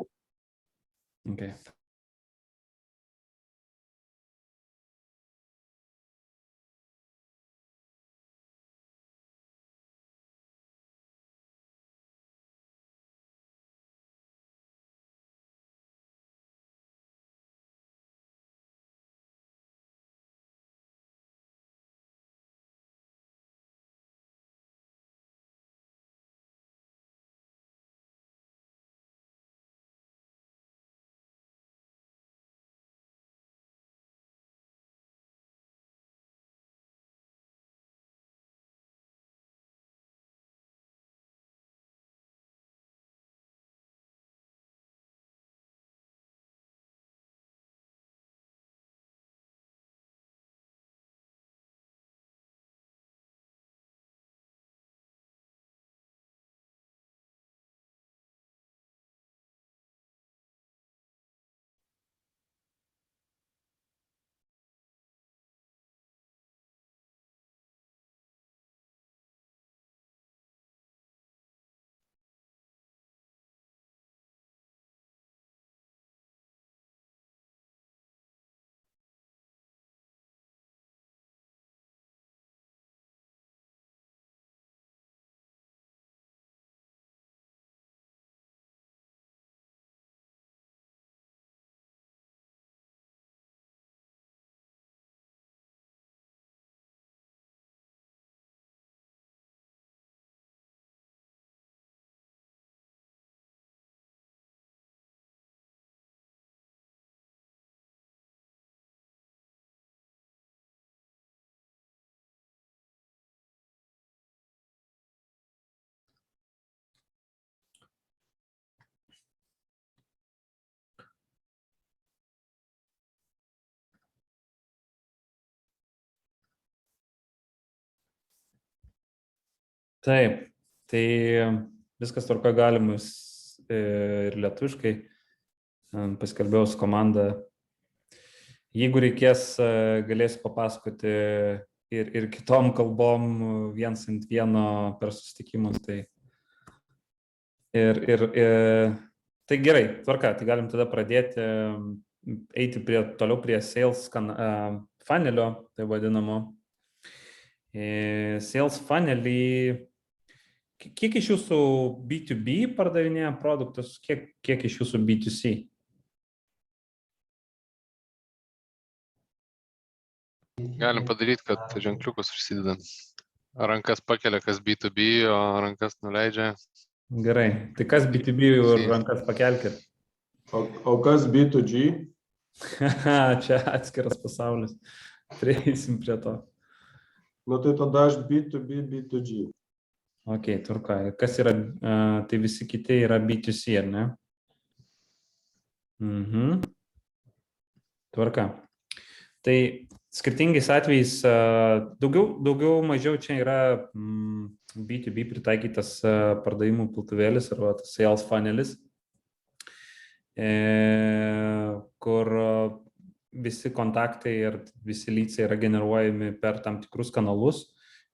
Okay. Taip, tai viskas tvarka galimus ir lietuviškai. Paskelbėjau su komanda. Jeigu reikės, galėsiu papasakoti ir kitom kalbom viens ant vieno per susitikimus. Tai tai gerai, tvarka, tai galim tada pradėti eiti toliau prie sales funnelio, tai vadinamo. Sales funnelį, kiek iš jūsų B2B pardavinėja produktus, kiek iš jūsų B2C? Galim padaryti, kad ženkliukus užsidedam. Rankas pakelia, kas B2B, o rankas nuleidžia. Gerai, tai kas B2B ir rankas pakelkit? O kas B2G? Čia atskiras pasaulis. Prieisim prie to. Nu tai tada aš B2B, B2G. Ok, tvarka. Kas yra, tai visi kiti yra B2C, ar ne? Tvarka. Tai skirtingais atvejais daugiau mažiau čia yra B2B pritaikytas pardavimų piltuvėlis arba sales funnelis, kur visi kontaktai ir visi lydsai yra generuojami per tam tikrus kanalus.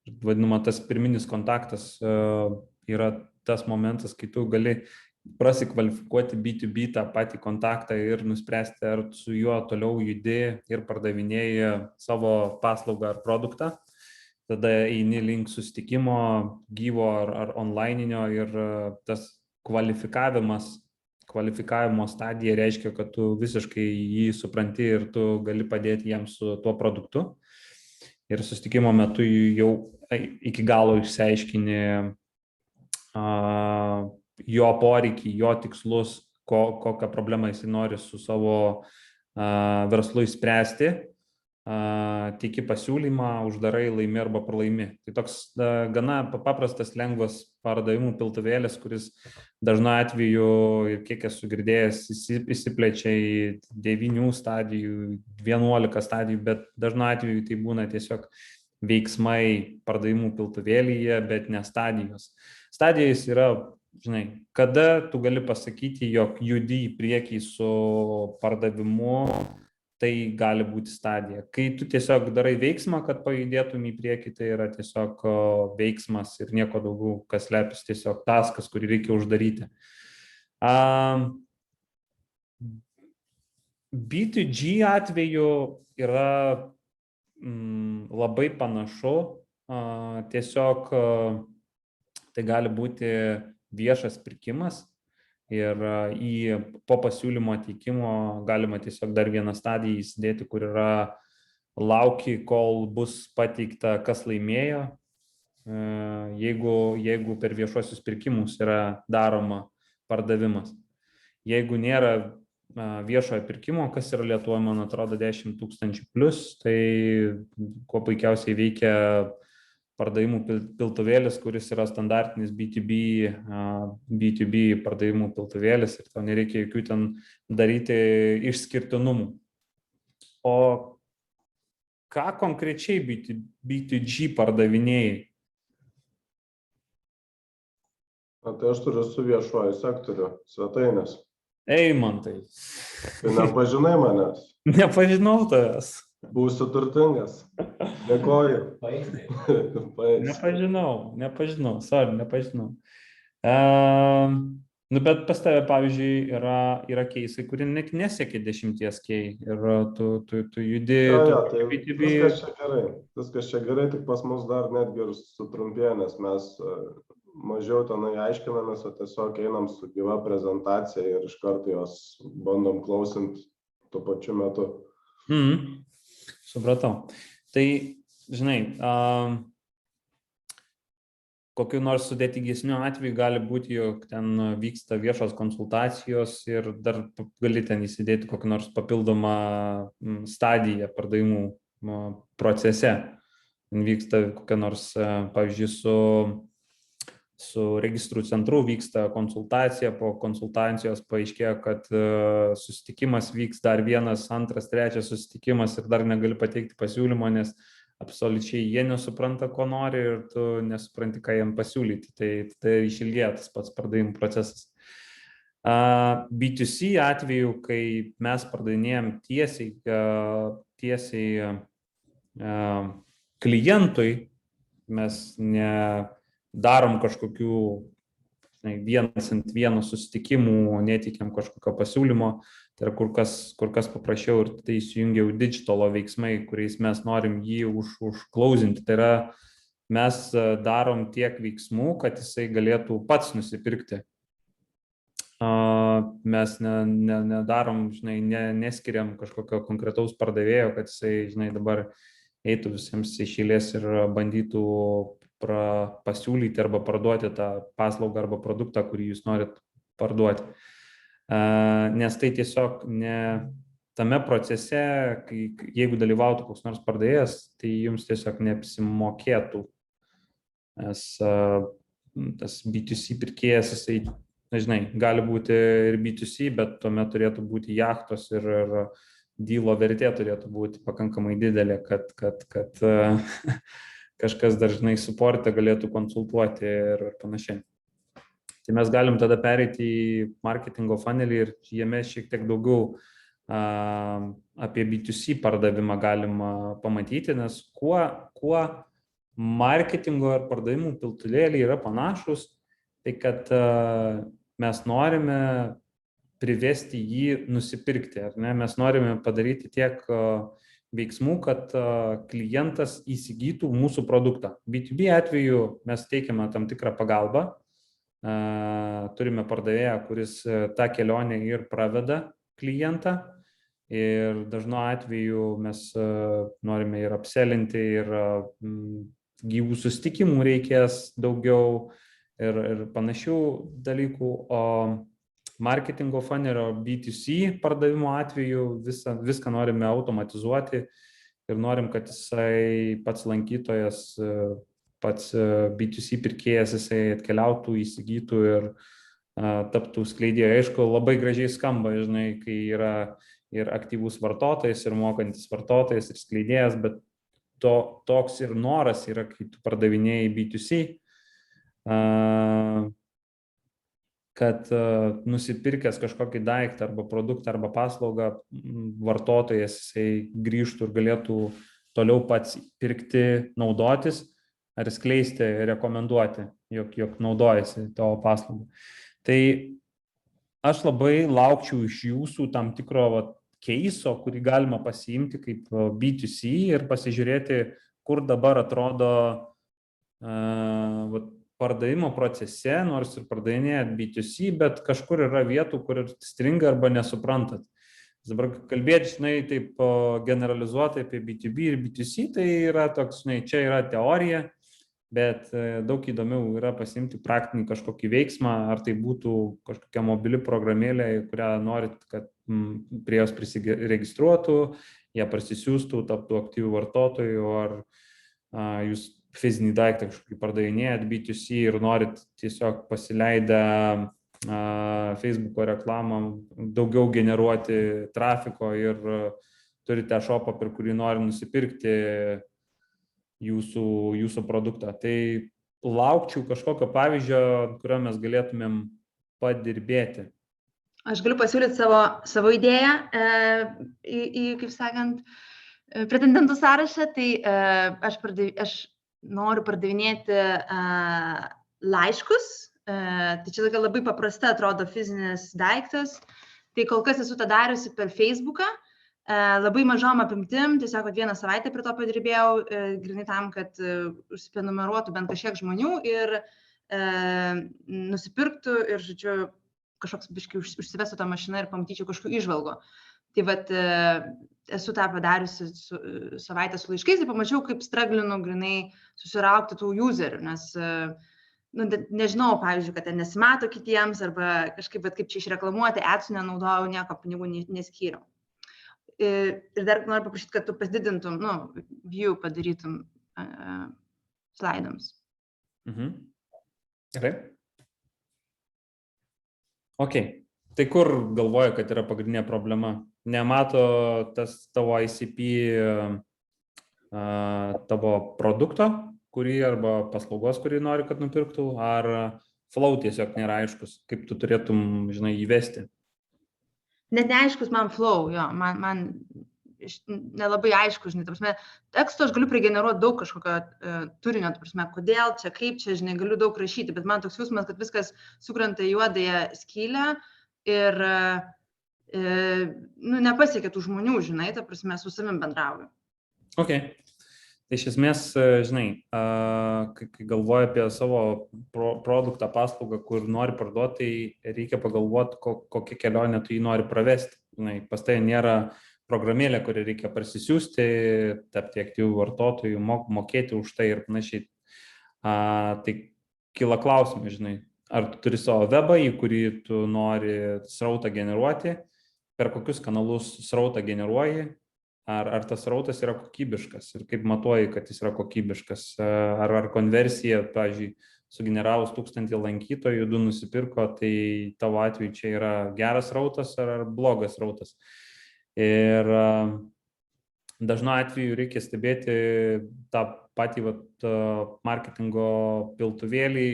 Vadinama, tas pirminis kontaktas yra tas momentas, kai tu gali prasikvalifikuoti B2B tą patį kontaktą ir nuspręsti, ar su juo toliau judi ir pardavinėji savo paslaugą ar produktą. Tada eini link susitikimo, gyvo ar onlininio, ir tas kvalifikavimo stadija reiškia, kad tu visiškai jį supranti ir tu gali padėti jam su tuo produktu. Ir susitikimo metu jau iki galo išsiaiškini jo poreikį, jo tikslus, kokią problemą jis nori su savo verslu išspręsti, teiki pasiūlymą, uždarai, laimi arba pralaimi. Tai toks gana paprastas, lengvas pardavimų piltuvėlis, kuris dažnu atveju, ir kiek esu girdėjęs, įsiplečia į 9 stadijų, 11 stadijų, bet dažnu atveju tai būna tiesiog veiksmai pardavimų piltuvėlyje, bet ne stadijos. Stadijos yra, žinai, kada tu gali pasakyti, jog judi į priekį su pardavimu, tai gali būti stadija. Kai tu tiesiog darai veiksmą, kad pajudėtum į priekį, tai yra tiesiog veiksmas ir nieko daugiau, kas lepias, tiesiog taskas, kurį reikia uždaryti. B2G atveju yra labai panašu, tiesiog tai gali būti viešas pirkimas ir po pasiūlymo teikimo galima tiesiog dar vieną stadiją įsidėti, kur yra lauki, kol bus pateikta, kas laimėjo, jeigu per viešuosius pirkimus yra daroma pardavimas. Jeigu nėra viešojo pirkimo, kas yra Lietuvoje, man atrodo, 10 000 plus, tai kuo puikiausiai veikia pardavimų piltuvėlis, kuris yra standartinis B2B pardavimų piltuvėlis, ir tau nereikia jokių ten daryti išskirtinumų. O ką konkrečiai B2G pardavinėjai? Tai aš turiu su viešuoju sektoriu, svetainės. Eimantai. Tai nepažinai manęs. Nepažinau tavęs. Būsiu turtingas. Dėkoju. Nepažinau. Sorry, nepažinau. Bet pas tave, pavyzdžiui, yra keisai, kurie nesiekia 10K ir tu judi. Tai viskas čia gerai, tik pas mus dar netgi ir sutrumpėjo, nes mes mažiau tenai aiškinamės, o tiesiog einam su gyva prezentacija ir iš karto jos bandom klausinti tuo pačiu metu. Supratau. Tai, žinai, kokiu nors sudėtingesniu atveju gali būti, jog ten vyksta viešos konsultacijos ir dar gali ten įsidėti kokią nors papildomą stadiją pardavimų procese. Vyksta kokia nors, pavyzdžiui, su registrų centru vyksta konsultacija, po konsultacijos paaiškėjo, kad susitikimas vyks dar vienas, antras, trečias susitikimas ir dar negali pateikti pasiūlymo, nes absoliučiai jie nesupranta, ko nori ir tu nesupranti, ką jiem pasiūlyti. Tai išilgėja tas pats pardavimų procesas. B2C atveju, kai mes pardavinėjom tiesiai klientui, mes nedarom kažkokių vienas ant vieno susitikimų, neteikiam kažkokio pasiūlymo, tai yra kur kas paprasčiau ir tai įsijungia jau digitalo veiksmai, kuriais mes norim jį užklausinti. Tai yra mes darom tiek veiksmų, kad jisai galėtų pats nusipirkti. Mes nedarom, neskiriam kažkokio konkretaus pardavėjo, kad jisai, dabar eitų visiems iš eilės ir bandytų pasiūlyti arba parduoti tą paslaugą arba produktą, kurį jūs norit parduoti. Nes tai tiesiog tame procese, jeigu dalyvautų koks nors pardavėjas, tai jums tiesiog neapsimokėtų. Nes tas B2C pirkėjas, jisai, gali būti ir B2C, bet tuomet turėtų būti jachtos ir dylo vertė turėtų būti pakankamai didelė, kad kažkas dažnai suporte galėtų konsultuoti ir panašiai. Tai mes galim tada pereiti į marketingo funnelį ir jame šiek tiek daugiau apie B2C pardavimą galima pamatyti, nes kuo marketingo ir pardavimų piltuvėliai yra panašus, tai kad mes norime privesti jį nusipirkti, ar ne? Mes norime padaryti tiek veiksmų, kad klientas įsigytų mūsų produktą. B2B atveju mes teikiame tam tikrą pagalbą. Turime pardavėją, kuris tą kelionę ir praveda klientą. Ir dažnu atveju mes norime ir apselinti, ir gyvų susitikimų reikės daugiau ir panašių dalykų. O marketingo funnelio B2C pardavimo atveju viską norime automatizuoti ir norim, kad jisai pats lankytojas, pats B2C pirkėjas, jisai atkeliautų, įsigytų ir taptų skleidėju. Aišku, labai gražiai skamba, kai yra ir aktyvus vartotojas, ir mokantis vartotojas, ir skleidėjas, bet toks ir noras yra, kai tu pardavinėjai B2C, kad nusipirkęs kažkokį daiktą arba produktą arba paslaugą, vartotojas jisai grįžtų ir galėtų toliau pats pirkti, naudotis ar skleisti, rekomenduoti, jog naudojasi tavo paslaugą. Tai aš labai laukčiau iš jūsų tam tikro keiso, kurį galima pasiimti kaip B2C ir pasižiūrėti, kur dabar atrodo pardavimo procese, nors ir pardavinėjat B2C, bet kažkur yra vietų, kur stringa arba nesuprantat. Dabar kalbėti, taip generalizuotai apie B2B ir B2C, tai yra toks, čia yra teorija, bet daug įdomiau yra pasiimti praktinį kažkokį veiksmą, ar tai būtų kažkokia mobili programėlė, kurią norit, kad prie jos prisiregistruotų, ją parsisiųstų, taptų aktyvių vartotojų, ar jūs fizinį daiktą kažkokį pardavinėjat B2C ir norit tiesiog pasileidę Facebooko reklamą daugiau generuoti trafiko ir turite shopą, per kurį nori nusipirkti jūsų produktą. Tai laukčiau kažkokio pavyzdžio, kurio mes galėtumėm padirbėti. Aš galiu pasiūlyti savo idėją į, kaip sakant, pretendentų sąrašą. Tai aš noriu pardavinėti laiškus. Tai čia tokia labai paprasta atrodo fizinis daiktas. Tai kol kas esu tą dariusi per Facebooką. Labai mažom apimtim, tiesiog vieną savaitę prie to padirbėjau, grinai tam, kad užsiprenumeruotų bent kažkiek žmonių ir nusipirktų ir, žodžiu, kažkoks biškai užsivestų tą mašiną ir pamatyčiau kažkokių įžvalgų. Tai vat esu tą padariusi savaitę su laiškais ir pamačiau, kaip straglinu grinai susiraukti tų userių, nes nežinau, pavyzdžiui, kad ten nesimato kitiems arba kažkaip, bet kaip čia išreklamuoti, adsų nenaudojau, nieko pinigų neskyriau. Ir dar noriu paprašyti, kad tu pasididintum, view padarytum slaidams. Gerai. Ok. Tai kur galvoju, kad yra pagrindinė problema? Nemato tas tavo ICP tavo produkto, kurį arba paslaugos, kurį nori, kad nupirktų, ar flow tiesiog nėra aiškus, kaip tu turėtum, žinai, įvesti. Net neaiškus man flow, jo, man nelabai aišku, žinai, ta prasme, teksto aš galiu prigeneruoti daug kažkokio turinio, ta prasme, kodėl čia, kaip čia, žinai, galiu daug rašyti, bet man toks jausmas, kad viskas sukrenta į juodąją skylę ir nepasiekia tų žmonių, žinai, ta prasme, su savim bendrauju. Ok. Tai iš esmės, žinai, kai galvoji apie savo produktą, paslaugą, kur nori parduoti, tai reikia pagalvoti, kokią kelionę tu jį nori pravesti. Žinai, pas tai nėra programėlė, kurią reikia parsisiųsti, tapti aktyvių vartotojų, mokėti už tai ir panašiai. Tai kyla klausimai, žinai, ar tu turi savo webą, į kurį tu nori srautą generuoti, per kokius kanalus srautą generuoji, ar tas srautas yra kokybiškas ir kaip matuoji, kad jis yra kokybiškas, ar konversija, pavyzdžiui, sugeneravus 1000 lankytojų, 2 nusipirko, tai tavo atveju čia yra geras srautas ar blogas srautas. Ir dažnu atveju reikia stebėti tą patį marketingo piltuvėlį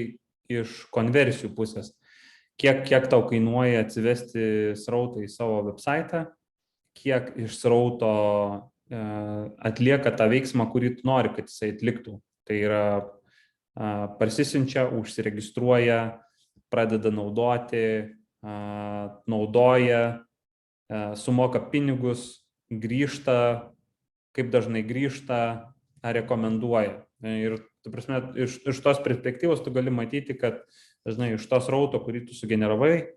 iš konversijų pusės. Kiek tau kainuoja atsivesti srautą į savo website, kiek iš srauto atlieka tą veiksmą, kurį tu nori, kad jisai atliktų. Tai yra parsisiunčia, užsiregistruoja, pradeda naudoti, naudoja, sumoka pinigus, grįžta, kaip dažnai grįžta, ar rekomenduoja. Ir, ta prasme, iš tos perspektyvos tu gali matyti, kad dažnai iš tos srauto, kurį tu sugeneravai,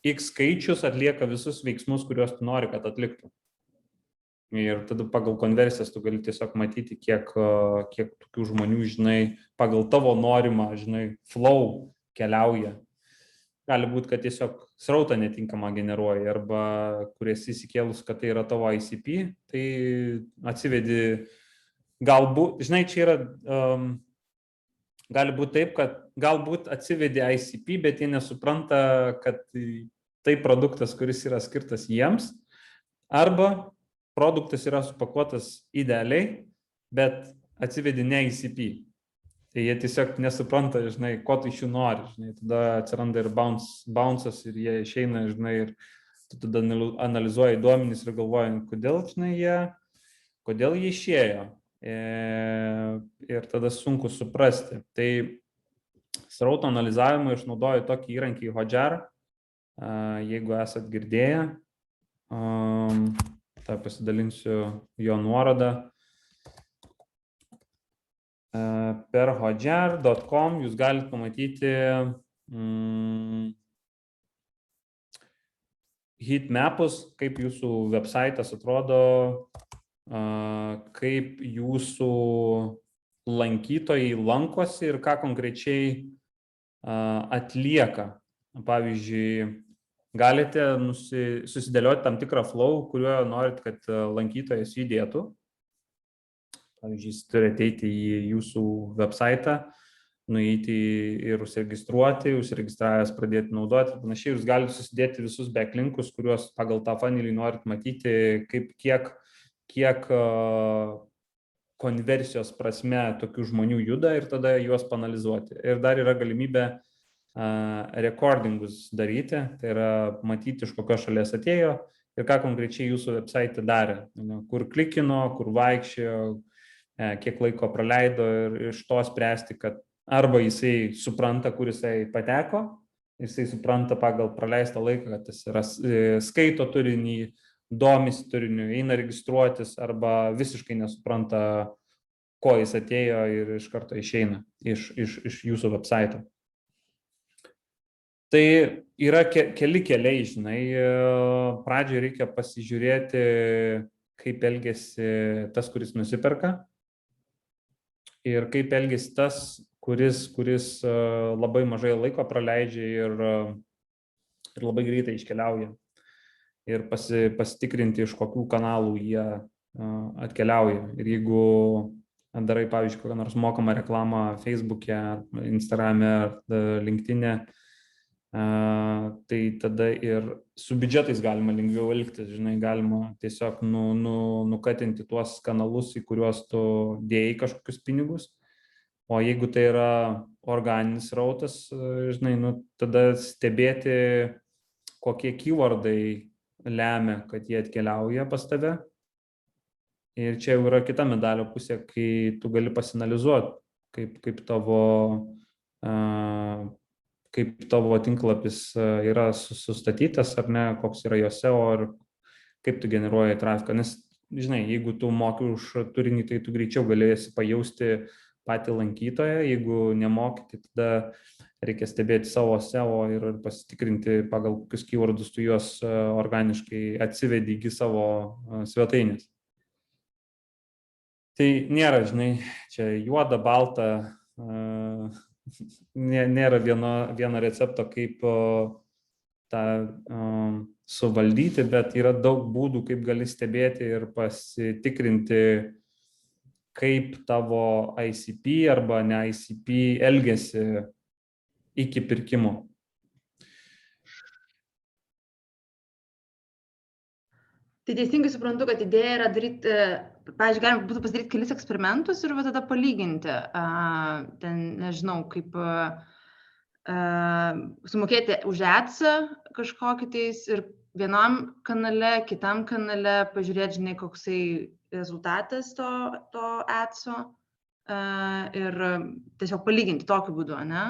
X skaičius atlieka visus veiksmus, kuriuos tu nori, kad atliktų. Ir tada pagal konversijas tu gali tiesiog matyti, kiek tokių žmonių, žinai, pagal tavo norimą, žinai, flow keliauja. Gali būti, kad tiesiog srautą netinkamą generuoji, arba kuris įsikėlus, kad tai yra tavo ICP, tai atsivedi, galbūt, žinai, čia yra, gali būti taip, kad galbūt atsivedi ICP, bet jie nesupranta, kad tai produktas, kuris yra skirtas jiems, arba produktas yra supakuotas idealiai, bet atsivedi ne ICP. Tai jie tiesiog nesupranta, žinai, ko tu iš jų nori, žinai, tada atsiranda ir bounce'as ir jie išeina, žinai, ir tu tada analizuoji duomenys ir galvoji, kodėl, žinai, kodėl jie išėjo. Ir tada sunku suprasti. Tai srauto analizavimui aš naudoju tokį įrankį Hotjar, jeigu esat girdėję, tai pasidalinsiu jo nuorodą. Per hotjar.com jūs galite pamatyti heatmapus, kaip jūsų website'as atrodo, kaip jūsų lankytojai lankosi ir ką konkrečiai atlieka. Pavyzdžiui, galite susidėlioti tam tikrą flow, kuriuo norit, kad lankytojas judėtų. Pavyzdžiui, jis turi ateiti į jūsų website, nueiti ir užsiregistravęs pradėti naudoti ir panašiai. Jūs galite susidėti visus backlinkus, kuriuos pagal tą funnelį norit matyti, kiek konversijos prasme tokių žmonių juda ir tada juos panalizuoti. Ir dar yra galimybė recordingus daryti, tai yra matyti, iš kokios šalies atėjo ir ką konkrečiai jūsų website darė, kur klikino, kur vaikščiojo, kiek laiko praleido ir iš to spręsti, kad arba jisai supranta, kur jisai pateko, jisai supranta pagal praleistą laiką, kad jis yra skaito turinį, domisi turiniu, eina registruotis, arba visiškai nesupranta, ko jis atėjo ir iš karto išeina iš jūsų website. Tai yra keli keliai, žinai, pradžioje reikia pasižiūrėti, kaip elgesi tas, kuris nusiperka ir kaip elgesi tas, kuris labai mažai laiko praleidžia ir labai greitai iškeliauja. Ir pasitikrinti, iš kokių kanalų jie atkeliauja. Ir jeigu darai, pavyzdžiui, kokią nors mokamą reklamą Facebook'e, Instagram'e, LinkedIn'e, Tai tada ir su biudžetais galima lengviau elgtis, žinai, galima tiesiog nukatinti tuos kanalus, į kuriuos tu dėjai kažkokius pinigus. O jeigu tai yra organinis rautas, žinai, tada stebėti, kokie keywordai lemia, kad jie atkeliauja pas tave. Ir čia jau yra kita medalio pusė, kai tu gali pasinalizuoti, kaip tavo tinklapis yra sustatytas ar ne, koks yra jo SEO ir kaip tu generuoji trafiką. Nes, žinai, jeigu tu moki už turinį, tai tu greičiau galėsi pajausti patį lankytoją, jeigu nemoki, tai tada reikia stebėti savo SEO ir pasitikrinti, pagal kokius keywordus tu juos organiškai atsivedi iki savo svetainės. Tai nėra, žinai, čia juoda, balta, nėra vieno recepto, kaip tą suvaldyti, bet yra daug būdų, kaip gali stebėti ir pasitikrinti, kaip tavo ICP arba ne ICP elgiasi iki pirkimo. Tai teisingai suprantu, kad idėja yra daryti, pavyzdžiui, galima būtų pasidaryti kelis eksperimentus ir tada palyginti, ten, nežinau, kaip sumokėti už adsą kažkokį tais ir vienam kanale, kitam kanale, pažiūrėti, žinai, koksai rezultatas to adso ir tiesiog palyginti tokiu būdu, ne?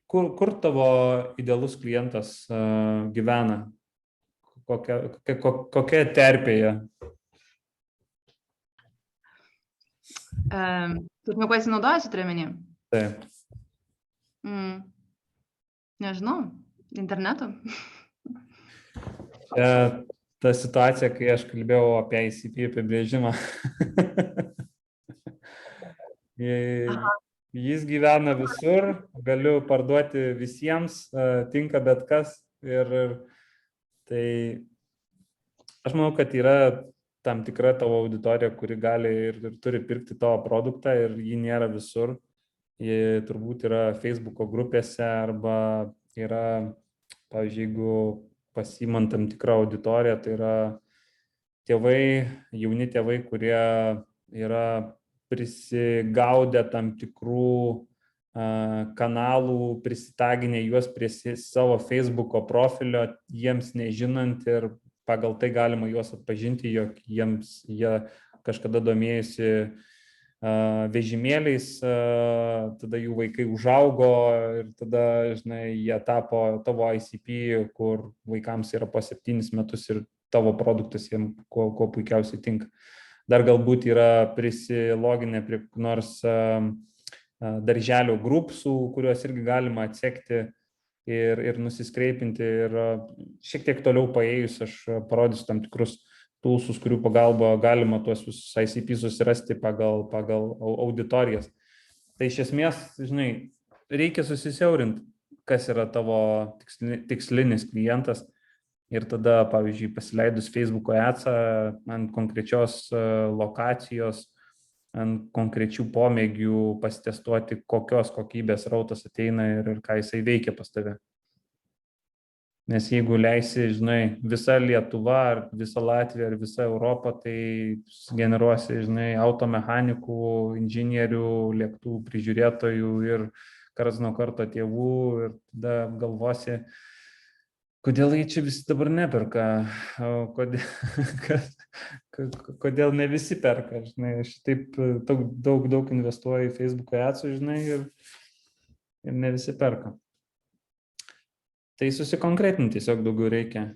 Kur tavo idealus klientas gyvena? Kokia terpėje? Kaip nuo ko jis naudojasi, turiu omeny? Taip. Nežinau, internetu. Ta situacija, kai aš kalbėjau apie ICP apibrėžimą. Jis gyvena visur, galiu parduoti visiems, tinka bet kas. Ir tai aš manau, kad yra tam tikra tavo auditorija, kuri gali ir turi pirkti tavo produktą ir jį nėra visur. Jie turbūt yra Facebooko grupėse arba yra, pavyzdžiui, jeigu pasiimant tam tikrą auditoriją, tai yra tėvai, jauni tėvai, kurie yra prisigaudę tam tikrų kanalų, prisitaginę juos prie savo Facebooko profilio, jiems nežinant ir pagal tai galima juos atpažinti, jog jie kažkada domėjosi vežimėliais, tada jų vaikai užaugo ir tada, žinai, jie tapo tavo ICP, kur vaikams yra po 7 metus ir tavo produktas jiems kuo puikiausiai tinka. Dar galbūt yra prisiloginę prie nors darželio grupsų, kuriuos irgi galima atsekti ir nusiskreipinti. Ir šiek tiek toliau paėjus aš parodysiu tam tikrus toolsus, kurių pagalba galima tuos visus ICP susirasti pagal auditorijas. Tai iš esmės, žinai, reikia susisiaurinti, kas yra tavo tikslinis klientas. Ir tada, pavyzdžiui, pasileidus Facebooko adsą ant konkrečios lokacijos, ant konkrečių pomėgių pasitestuoti, kokios kokybės rautas ateina ir ką jisai veikia pas tave. Nes jeigu leisi, žinai, visa Lietuva, ar visa Latvija, ar visa Europa, tai generuosi, žinai, automechanikų, inžinierių, lėktuvų prižiūrėtojų ir karts nuo karto tėvų ir tada galvosi, kodėl jie čia visi dabar neperka, kodėl ne visi perka, žinai, aš taip daug investuoju į Facebooko adsų, žinai, ir ne visi perka. Tai susikonkretinti tiesiog daugiau reikia.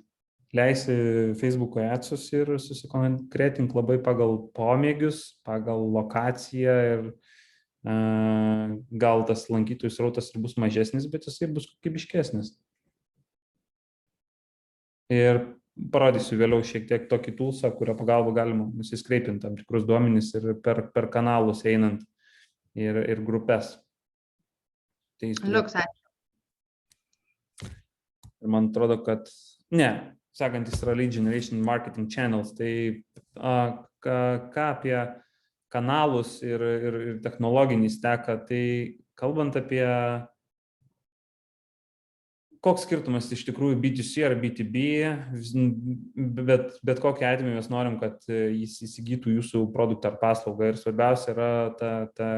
Leisi Facebooko adsus ir susikonkretink labai pagal pomėgius, pagal lokaciją ir gal tas lankytojų srautas ir bus mažesnis, bet jisai bus kokybiškesnis. Ir parodysiu vėliau šiek tiek tokį toolsą, kurio pagalba galima nusiskreipinti tam tikrus duomenis ir per kanalus einant ir grupės. Liuks, ačiū. Ir man atrodo, kad sekantis yra lead generation marketing channels. Tai ką apie kanalus ir technologinį steką, tai kalbant apie koks skirtumas iš tikrųjų B2C ar B2B, bet kokiu atveju mes norim, kad jis įsigytų jūsų produktą ar paslaugą. Ir svarbiausia yra ta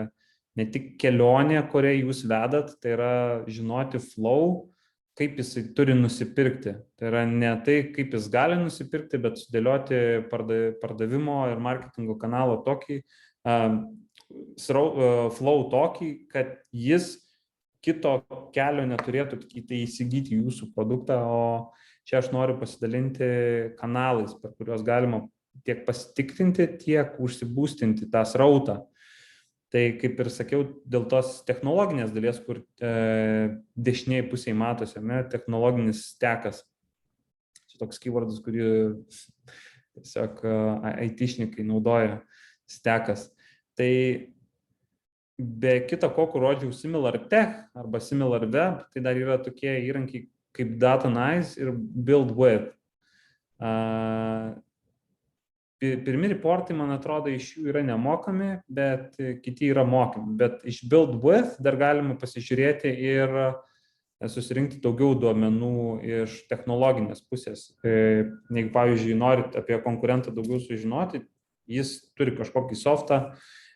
ne tik kelionė, kurią jūs vedat, tai yra žinoti flow, kaip jisai turi nusipirkti. Tai yra ne tai, kaip jis gali nusipirkti, bet sudėlioti pardavimo ir marketingo kanalo tokį, flow tokį, kad jis kito kelio neturėtų įsigyti jūsų produktą, o čia aš noriu pasidalinti kanalais, per kuriuos galima tiek pasitikrinti, tiek užsibūstinti tą srautą. Tai kaip ir sakiau, dėl tos technologinės dalies, kur dešiniai pusėje matosi, technologinis stekas. Čia toks keywordas, kurį tiesiog IT-šnikai naudoja, stekas. Tai be kita ko, kur rodžiau Similar Tech arba Similar Web, tai dar yra tokie įrankiai kaip Data Nice ir Build With. Pirmi reportai, man atrodo, iš jų yra nemokami, bet kiti yra mokami. Bet iš Build With dar galima pasižiūrėti ir susirinkti daugiau duomenų iš technologinės pusės. Jeigu, pavyzdžiui, norit apie konkurentą daugiau sužinoti, jis turi kažkokį softą,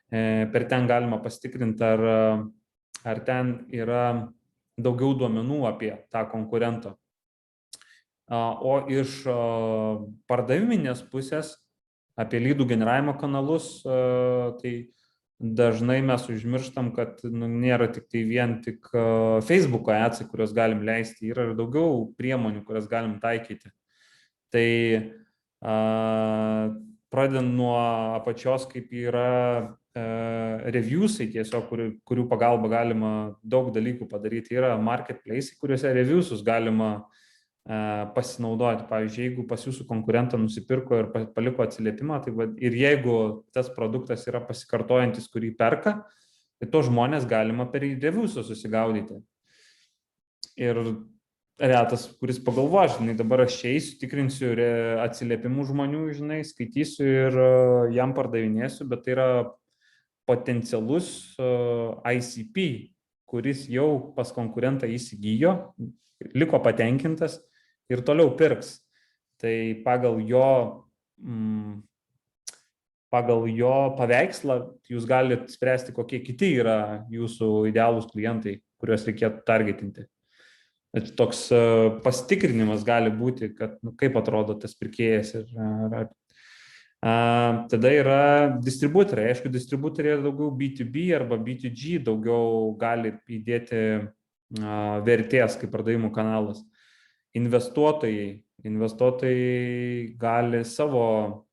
per ten galima pasitikrinti, ar ten yra daugiau duomenų apie tą konkurentą. O iš pardaviminės pusės, apie lydų generavimo kanalus, tai dažnai mes užmirštam, kad nėra tik tai vien tik Facebook'o adsai, kurios galim leisti, yra ir daugiau priemonių, kurias galim taikyti. Tai pradedant nuo apačios, kaip yra reviewsai tiesiog, kurių pagalba galima daug dalykų padaryti. Yra marketplace'ai, kuriuose reviewsus galima pasinaudoti. Pavyzdžiui, jeigu pas jūsų konkurentą nusipirko ir paliko atsiliepimą, tai ir jeigu tas produktas yra pasikartojantis, kurį perka, tai to žmonės galima per reviewsus susigaudyti. Ir retas, kuris pagalvoja, žinai, dabar aš čia eisiu, tikrinsiu atsiliepimų žmonių, žinai, skaitysiu ir jam pardavinėsiu, bet tai yra potencialus ICP, kuris jau pas konkurentą įsigijo, liko patenkintas ir toliau pirks. Tai pagal jo paveikslą jūs galite spręsti, kokie kiti yra jūsų idealūs klientai, kuriuos reikėtų targetinti. Toks pasitikrinimas gali būti, kad kaip atrodo tas pirkėjas. Tada yra distributoriai. Aišku, distributoriai yra daugiau B2B arba B2G, daugiau gali įdėti vertės kaip pardavimų kanalas. Investuotojai gali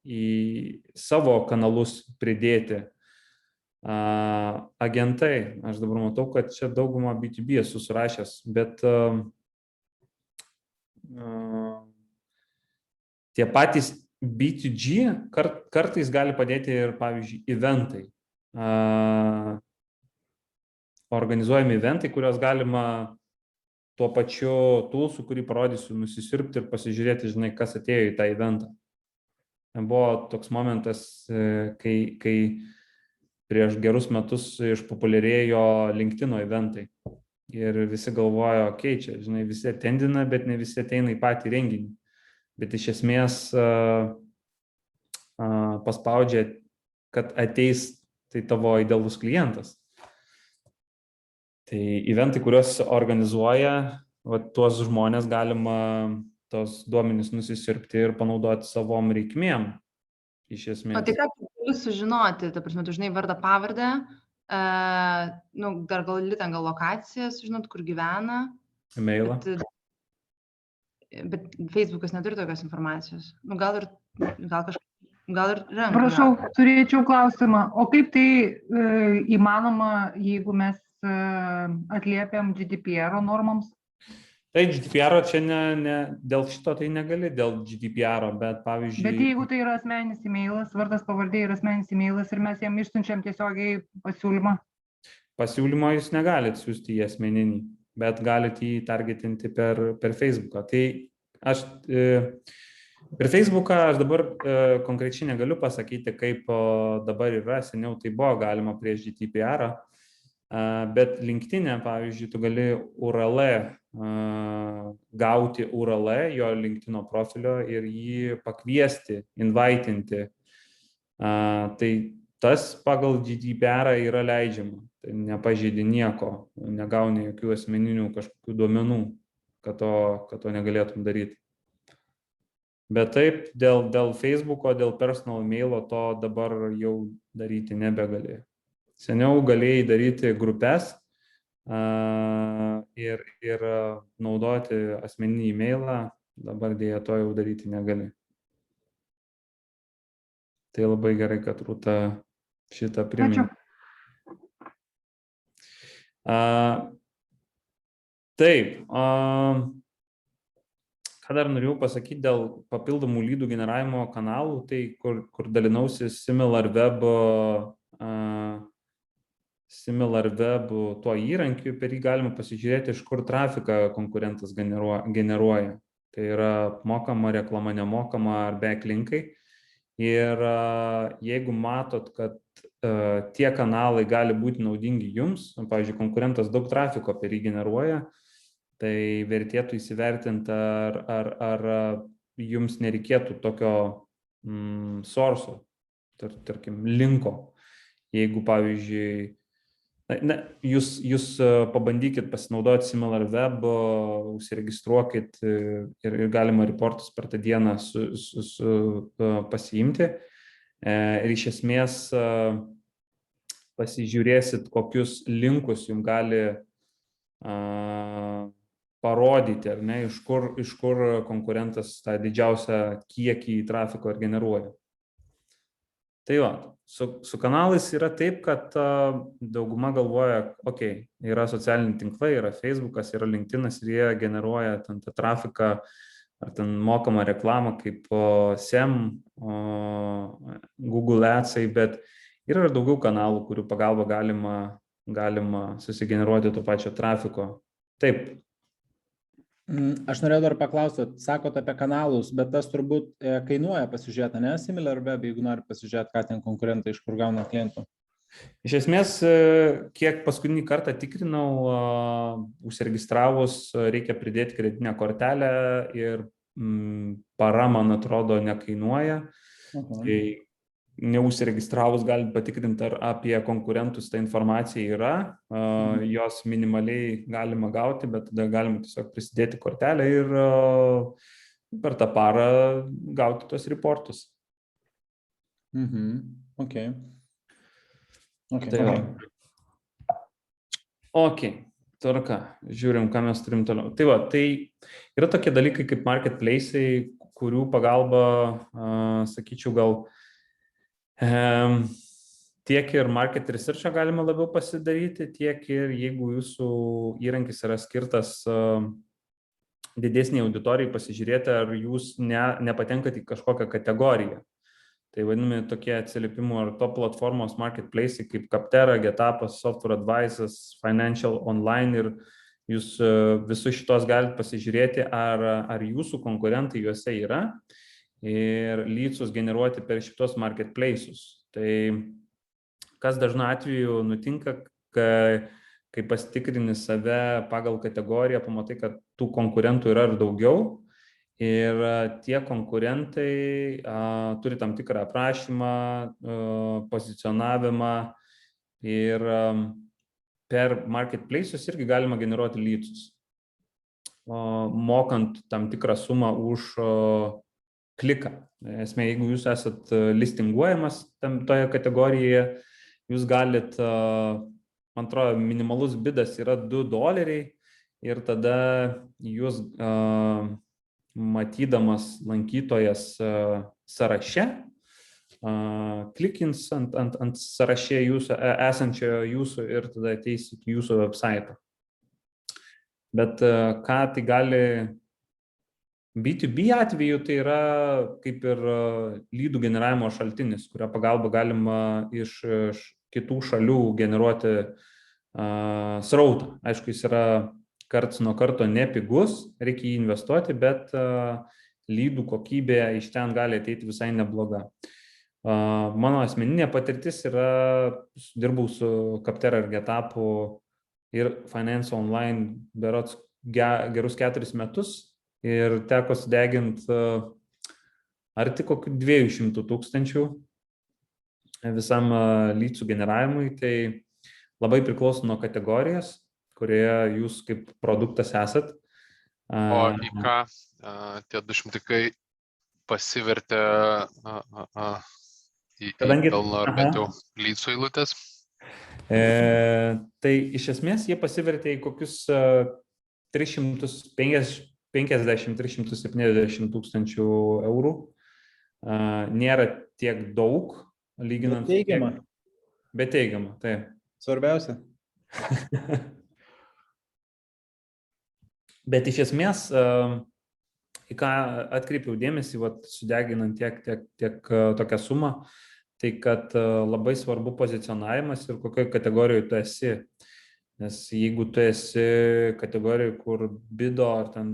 į savo kanalus pridėti. Agentai, aš dabar matau, kad čia daugumą B2B esu surašęs, bet tie patys B2G kartais gali padėti ir, pavyzdžiui, eventai. Organizuojami eventai, kuriuos galima tuo pačiu toolsu, kurį parodysiu, nusisirpti ir pasižiūrėti, žinai, kas atėjo į tą eventą. Buvo toks momentas, kai prieš gerus metus išpopuliarėjo LinkedIn'o eventai. Ir visi galvojo, čia, žinai, visi attendina, bet ne visi ateina į patį renginį. Bet iš esmės paspaudžia, kad ateis tai tavo idealus klientas. Tai eventai, kuriuos organizuoja, tuos žmonės galima tos duomenys nusisirpti ir panaudoti savom reikmėm. Iš esmės. O tai ką tu gali sužinoti, ta prasme, tu žinai vardą pavardę, dar gal lokaciją sužinot, kur gyvena. E-mailą. Bet Facebookas neturi tokios informacijos. Gal ir renka. Prašau, turėčiau klausimą. O kaip tai įmanoma, jeigu mes atliepiam GDPR normoms? Tai GDPR čia dėl šito tai negali, dėl GDPR, bet pavyzdžiui... Bet jeigu tai yra asmeninis e-mailas, vardas pavardė yra asmeninis e-mailas ir mes jam išsiunčiam tiesiogiai pasiūlymą? Pasiūlymą jūs negalite siūsti į asmeninį, bet galite jį targetinti per Facebooką. Tai aš per Facebooką aš dabar konkrečiai negaliu pasakyti, kaip dabar yra, seniau tai buvo galima prieš GDPR. Bet LinkedIn'e, pavyzdžiui, tu gali URL, gauti URL jo LinkedIn'o profilio ir jį pakviesti, invitinti. Tai tas pagal GDPR yra leidžiama. Tai nepažeidi nieko, negauni jokių asmeninių kažkokių duomenų, kad to negalėtum daryti. Bet taip, dėl Facebook'o, dėl personal mailo to dabar jau daryti nebegali. Seniau galėjai daryti grupės ir naudoti asmeninį e-mailą, dabar dėja to jau daryti negali. Tai labai gerai, kad Rūta šitą priminė. Taip, ką dar norėjau pasakyti dėl papildomų lydų generavimo kanalų, tai kur dalinausi SimilarWeb tuo įrankiu, per jį galima pasižiūrėti, iš kur trafiką konkurentas generuoja. Tai yra mokama reklama, nemokama ar backlinkai. Ir jeigu matot, kad tie kanalai gali būti naudingi jums, pavyzdžiui, konkurentas daug trafiko per jį generuoja, tai vertėtų įsivertinti, ar jums nereikėtų tokio source'o, tarkim, linko. Jeigu, pavyzdžiui, jūs pabandykit pasinaudoti SimilarWeb, užsiregistruokit ir galima reportus per tą dieną pasiimti. Ir iš esmės pasižiūrėsit, kokius linkus jums gali parodyti, ar ne, iš kur konkurentas tą didžiausią kiekį trafiko ir generuoja. Tai va, su kanalais yra taip, kad dauguma galvoja, yra socialiniai tinklai, yra Facebookas, yra LinkedInas ir jie generuoja ten tą trafiką ar ten mokamą reklamą kaip SEM, Google Adsai, bet yra daugiau kanalų, kurių pagalba galima susigeneruoti to pačio trafiko. Taip. Aš norėjau dar paklausti, sakot apie kanalus, bet tas turbūt kainuoja pasižiūrėti, ne? SimilarWeb, jeigu nori pasižiūrėti, ką ten konkurentai iš kur gauna klientų. Iš esmės, kiek paskutinį kartą tikrinau, užsiregistravus reikia pridėti kreditinę kortelę ir para, man atrodo, nekainuoja. Tai neužsiregistravus galit patikrinti, ar apie konkurentus ta informacija yra. Jos minimaliai galima gauti, bet tada galima tiesiog prisidėti kortelę ir per tą parą gauti tos reportus. Tvarka, žiūrim, ką mes turim toliau. Tai va, tai yra tokie dalykai kaip marketplace'ai, kurių pagalba, sakyčiau, gal tiek ir market research'ą galima labiau pasidaryti, tiek ir jeigu jūsų įrankis yra skirtas didesniai auditorijai pasižiūrėti, ar jūs nepatenkat į kažkokią kategoriją. Tai vadinami tokie atsiliepimų ar top platformos marketplace'ai kaip Captera, Getapas, Software Advices, Financial Online ir jūs visus šitos galite pasižiūrėti, ar jūsų konkurentai juose yra ir lydsus generuoti per šitos marketplace'us. Tai kas dažnu atveju nutinka, kai pasitikrini save pagal kategoriją, pamatai, kad tų konkurentų yra ir daugiau ir tie konkurentai turi tam tikrą aprašymą, pozicionavimą ir per marketplace'us irgi galima generuoti lydsus, mokant tam tikrą sumą už kliką. Esmė, jeigu jūs esat listinguojamas toje kategorijoje, jūs galit, man atrodo, minimalus bidas yra $2 ir tada jūs matydamas lankytojas sąraše, klikins ant sąraše esančio jūsų ir tada ateis iki jūsų website. Bet ką tai gali B2B atveju, tai yra kaip ir lydų generavimo šaltinis, kurio pagalba galima iš kitų šalių generuoti srautą. Aišku, jis yra karts nuo karto nepigus, reikia jį investuoti, bet lydų kokybė iš ten gali ateiti visai nebloga. Mano asmeninė patirtis yra, dirbau su Captera ir Getapu ir Finance Online berods gerus 4 metus ir teko sudeginti arti kokių 200 000 visam lydsų generavimui. Tai labai priklauso nuo kategorijos, kurioje jūs kaip produktas esat. O į ką tie 200 pasivertė į pelno ar bent jau lydsų eilutės? Tai iš esmės jie pasivertė į kokius 350-370 tūkstančių eurų. Nėra tiek daug, lyginant. Teigiama. Bet teigiama, taip. Svarbiausia. Bet iš esmės, į ką atkreipiau dėmesį, sudeginant tiek tokią sumą, tai kad labai svarbu pozicionavimas ir kokioje kategorijoje tu esi. Nes jeigu tu esi kategorijoje, kur bido ar ten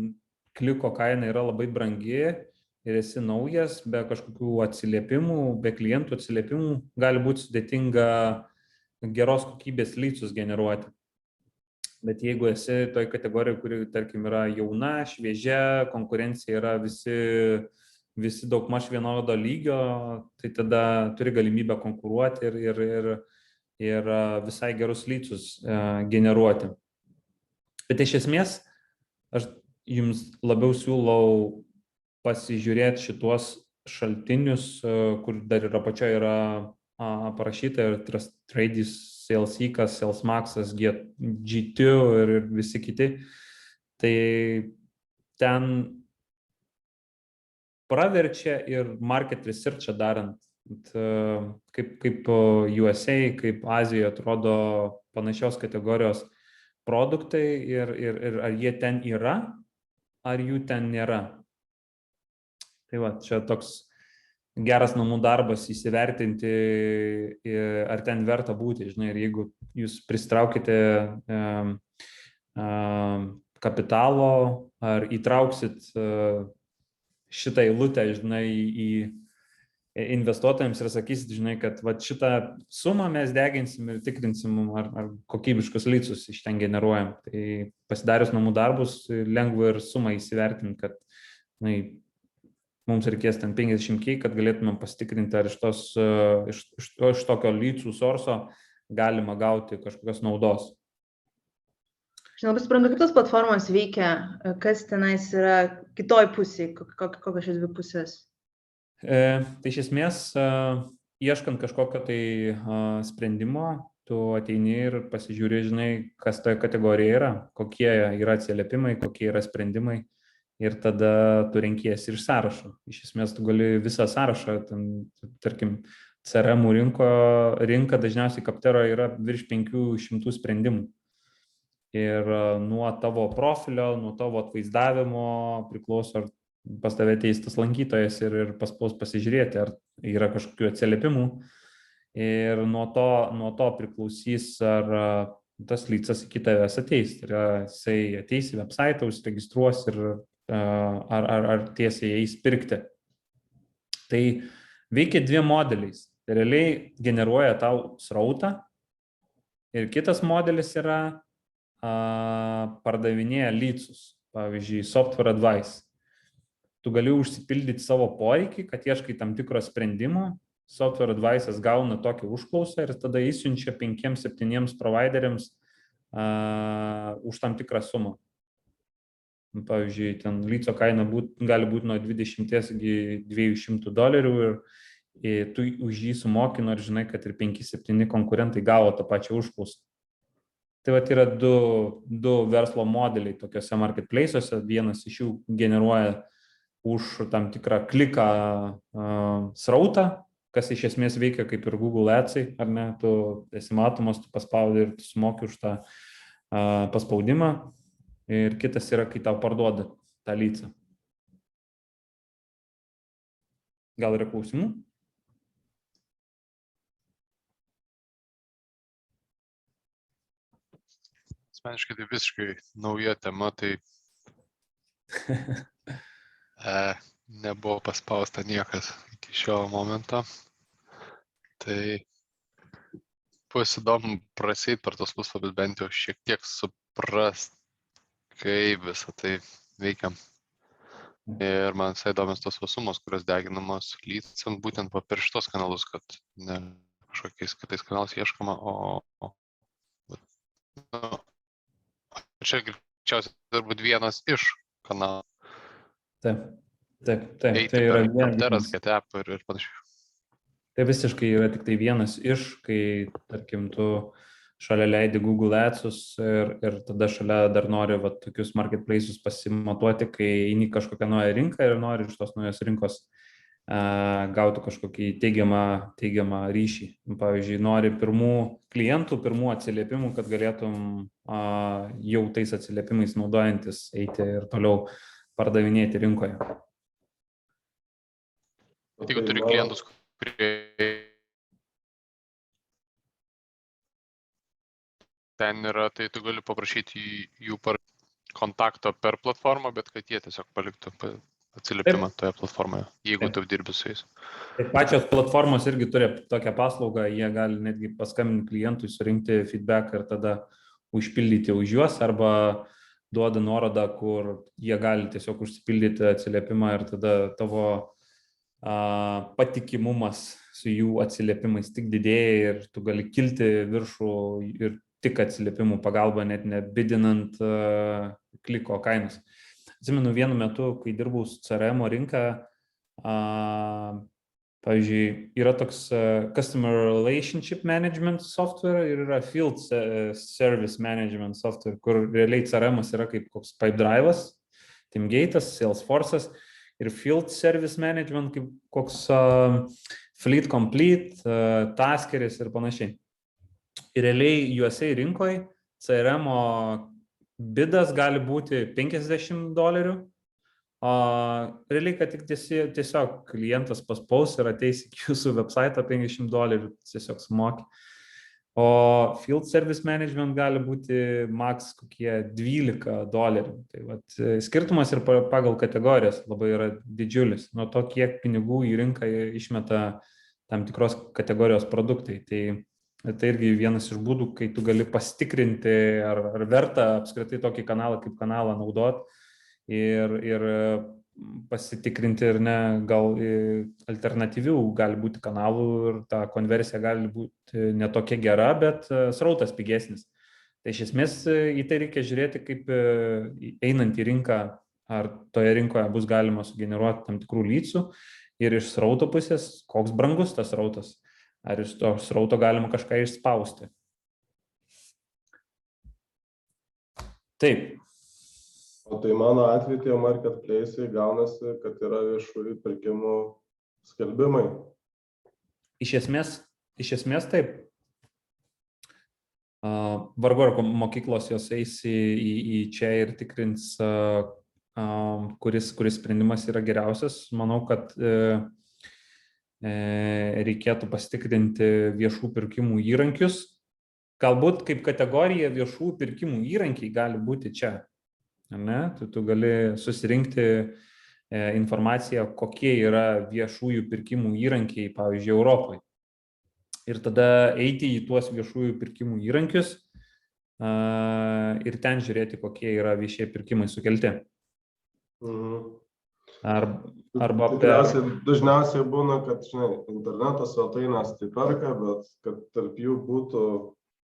kliko kaina yra labai brangi ir esi naujas, be kažkokių atsiliepimų, be klientų atsiliepimų, gali būti sudėtinga geros kokybės lydsus generuoti. Bet jeigu esi toj kategorijoje, kuri, tarkim, yra jauna, šviežia, konkurencija yra visi daugmaž vienodo lygio, tai tada turi galimybę konkuruoti ir visai gerus lydsus generuoti. Bet iš esmės, aš jums labiau siūlau pasižiūrėti šituos šaltinius, kur dar ir apačioje yra parašyta ir Tradis, SalesX, SalesMax'as, G2 ir visi kiti. Tai ten praverčia ir market research'ą darant, kaip USA, kaip Azijoje atrodo panašios kategorijos produktai ir ar jie ten yra, ar jų ten nėra. Tai čia toks geras namų darbas įsivertinti, ar ten verta būti, žinai, ir jeigu jūs pristraukite kapitalo, ar įtrauksit šitą eilutę, žinai, į investuotojams ir sakysit, žinai, kad šitą sumą mes deginsim ir tikrinsim, ar kokybiškus lydsus iš ten generuojam. Tai pasidarius namų darbus, lengva ir sumą įsivertinti, kad, žinai, mums reikės ten 50K, kad galėtumėm pasitikrinti, ar iš tokio lydsų sorso galima gauti kažkokios naudos. Žinau, suprantu, kaip tos platformos veikia, kas tenais yra kitoj pusėje, kokios šios dvi pusės? Tai iš esmės, ieškant kažkokio tai sprendimo, tu ateini ir pasižiūri, žinai, kas toje kategorijoje yra, kokie yra atsiliepimai, kokie yra sprendimai. Ir tada tu renkiesi iš sąrašo. Iš esmės, tu gali visą sąrašą, tarkim, CRM rinka dažniausiai Captera yra virš 500 sprendimų. Ir nuo tavo profilio, nuo tavo atvaizdavimo priklauso, ar pas tave ateis tas lankytojas ir paspaus pasižiūrėti, ar yra kažkokių atsiliepimų. Ir nuo to priklausys, ar tas lydsas iki tavęs ateis. Tai yra, jisai ateis į website, užsiregistruos ir ar tiesiai eis pirkti. Tai veikia dviem modeliais. Tai realiai generuoja tau srautą ir kitas modelis yra pardavinėja lydsus, pavyzdžiui, software advice. Tu gali užsipildyti savo poreikį, kad ieškai tam tikro sprendimo, software advice'as gauna tokią užklausą ir tada įsiunčia 5-7 provideriams už tam tikrą sumą. Pavyzdžiui, ten lydso kaina gali būti nuo 20 iki $200 ir tu už jį sumoki, nors žinai, kad ir 5-7 konkurentai gavo tą pačią užklausą. Tai yra du verslo modeliai tokiuose marketplace'uose. Vienas iš jų generuoja už tam tikrą kliką srautą, kas iš esmės veikia kaip ir Google Ads'ai, ar ne? Tu esi matomas, tu paspaudi ir tu sumoki už tą paspaudimą. Ir kitas yra, kai tau parduoda tą lydsą. Gal yra klausimų? Asmeniškai tai visiškai nauja tema, tai nebuvo paspausta niekas iki šio momento. Tai bus įdomu praseit per tos puslapius, bent jau šiek tiek suprast, kaip visą tai veikia. Ir man visai įdomios tos sumos, kurios deginamos lydsam būtent per šitos kanalus, kad ne kažkokiais kitais kanalais ieškoma, čia greičiausiai turbūt vienas iš kanalų. Taip. Tai Eiti yra per Panteras, vienas. Ketep ir panašiai. Tai visiškai yra tik tai vienas iš, kai, tarkim, tu šalia leidi Google Adsus ir tada šalia dar nori tokius marketplace'us pasimatuoti, kai eini kažkokią naują rinką ir nori iš tos naujos rinkos gauti kažkokį teigiamą ryšį. Pavyzdžiui, nori pirmų klientų, pirmų atsiliepimų, kad galėtum jau tais atsiliepimais naudojantis eiti ir toliau pardavinėti rinkoje. Jeigu turi klientus, kurie ten yra, tai tu gali paprašyti jų kontakto per platformą, bet kad jie tiesiog paliktų atsiliepimą toje platformoje, jeigu tu dirbi su jais. Tai pačios platformos irgi turi tokią paslaugą, jie gali netgi paskambinti klientui, surinkti feedback ir tada užpildyti už juos, arba duoda nuorodą, kur jie gali tiesiog užsipildyti atsiliepimą ir tada tavo patikimumas su jų atsiliepimais tik didėja ir tu gali kilti viršų ir tik atsiliepimų pagalba, net nebidinant kliko kainos. Atsimenu, vienu metu, kai dirbau su CRM rinka, pavyzdžiui, yra toks Customer Relationship Management software ir yra Field Service Management software, kur realiai CRM'as yra kaip koks Pipedrive'as, Teamgate'as, Salesforce'as ir Field Service Management kaip koks Fleet Complete, Taskeris ir panašiai. Ir realiai juose rinkoje CRM'o bidas gali būti $50, realiai, kad tik tiesiog klientas paspaus ir ateis iki jūsų website $50 tiesiog sumoki. O Field Service Management gali būti max kokie $12. Tai skirtumas ir pagal kategorijas labai yra didžiulis. Nuo to, kiek pinigų į rinką išmeta tam tikros kategorijos produktai. Tai irgi vienas iš būdų, kai tu gali pasitikrinti, ar verta apskritai tokį kanalą kaip kanalą naudot ir pasitikrinti ir ne, gal alternatyvių gali būti kanalų ir ta konversija gali būti netokia gera, bet srautas pigesnis. Tai iš esmės į tai reikia žiūrėti, kaip einant į rinką, ar toje rinkoje bus galima sugeneruoti tam tikrų lydsų ir iš srauto pusės, koks brangus tas srautas, ar iš to srauto galima kažką išspausti. Taip. O tai mano atveju tie marketplace'ai gaunasi, kad yra viešųjų pirkimų skelbimai. Iš esmės taip. Vargu ar mokyklos jos eis į čia ir tikrins, kuris sprendimas yra geriausias. Manau, kad reikėtų pasitikrinti viešų pirkimų įrankius. Galbūt kaip kategorija viešų pirkimų įrankiai gali būti čia. Ne? Tu gali susirinkti informaciją, kokie yra viešųjų pirkimų įrankiai, pavyzdžiui, Europoje. Ir tada eiti į tuos viešųjų pirkimų įrankius ir ten žiūrėti, kokie yra viešieji pirkimai sukelti. Arba dažniausiai būna, kad interneto svetainės tai perka, bet kad tarp jų būtų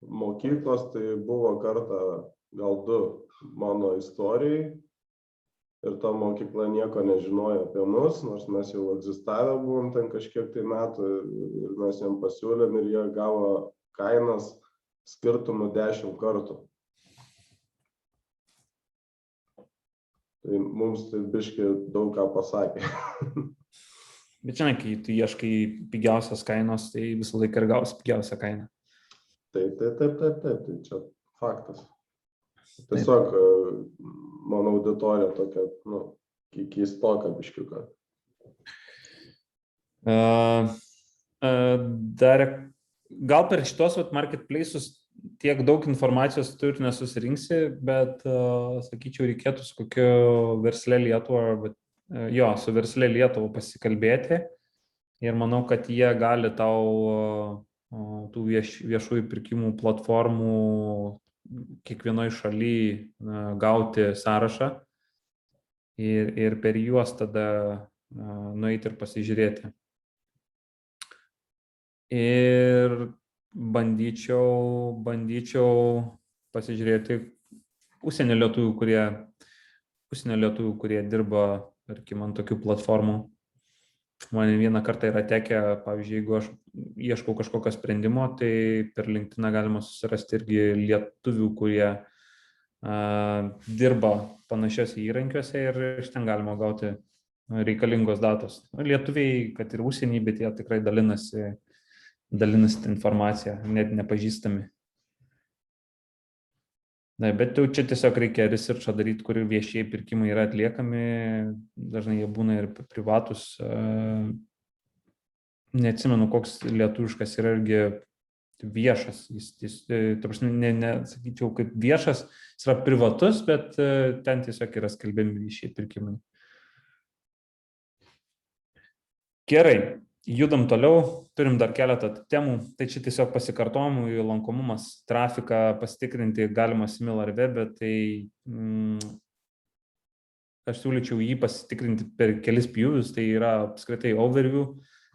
mokyklos, tai buvo kartą gal 2 mano istorijai ir ta mokykla nieko nežinojo apie mus, nors mes jau egzistavę buvom ten kažkiek tai metų ir mes jam pasiūlėm ir jie gavo kainas skirtumų 10 kartų. Tai mums tai biškį daug ką pasakė. Bet žinai, kai tu ieškai pigiausios kainos, tai visą laiką ir gausi pigiausią kainą. Taip, tai čia faktas. Tiesiog mano auditorija tokia, keistoka biškiuka. Dar gal per šitos marketplace'us tiek daug informacijos tu ir nesusirinksi, bet, sakyčiau, reikėtų su kokiu Versle Lietuva, su Versle Lietuva pasikalbėti ir manau, kad jie gali tau tų viešųjų pirkimų platformų kiekvienoje šalyje gauti sąrašą ir per juos tada nueiti ir pasižiūrėti. Ir bandyčiau pasižiūrėti užsienio lietuvių, kurie dirba, tarkim, ant tokių platformų. Man vieną kartą yra tekę, pavyzdžiui, jeigu aš ieškau kažkokio sprendimo, tai per LinkedIn galima susirasti irgi lietuvių, kurie dirba panašiose įrankiuose ir iš ten galima gauti reikalingos datos. Lietuviai, kad ir užsienį, bet jie tikrai dalinasi informaciją, net nepažįstami. Na, bet jau čia tiesiog reikia researchą daryti, kur viešieji pirkimai yra atliekami, dažnai jie būna ir privatus. Neatsimenu, koks lietuviškas yra irgi viešas. Jis sakyčiau, kaip viešas, jis yra privatus, bet ten tiesiog yra skelbiami viešieji pirkimai. Gerai. Judam toliau, turim dar keletą temų, tai čia tiesiog pasikartojimų, lankomumas, trafiką pasitikrinti galima SimilarWeb, tai aš siūlyčiau jį pasitikrinti per kelis pjūvius, tai yra apskritai overview,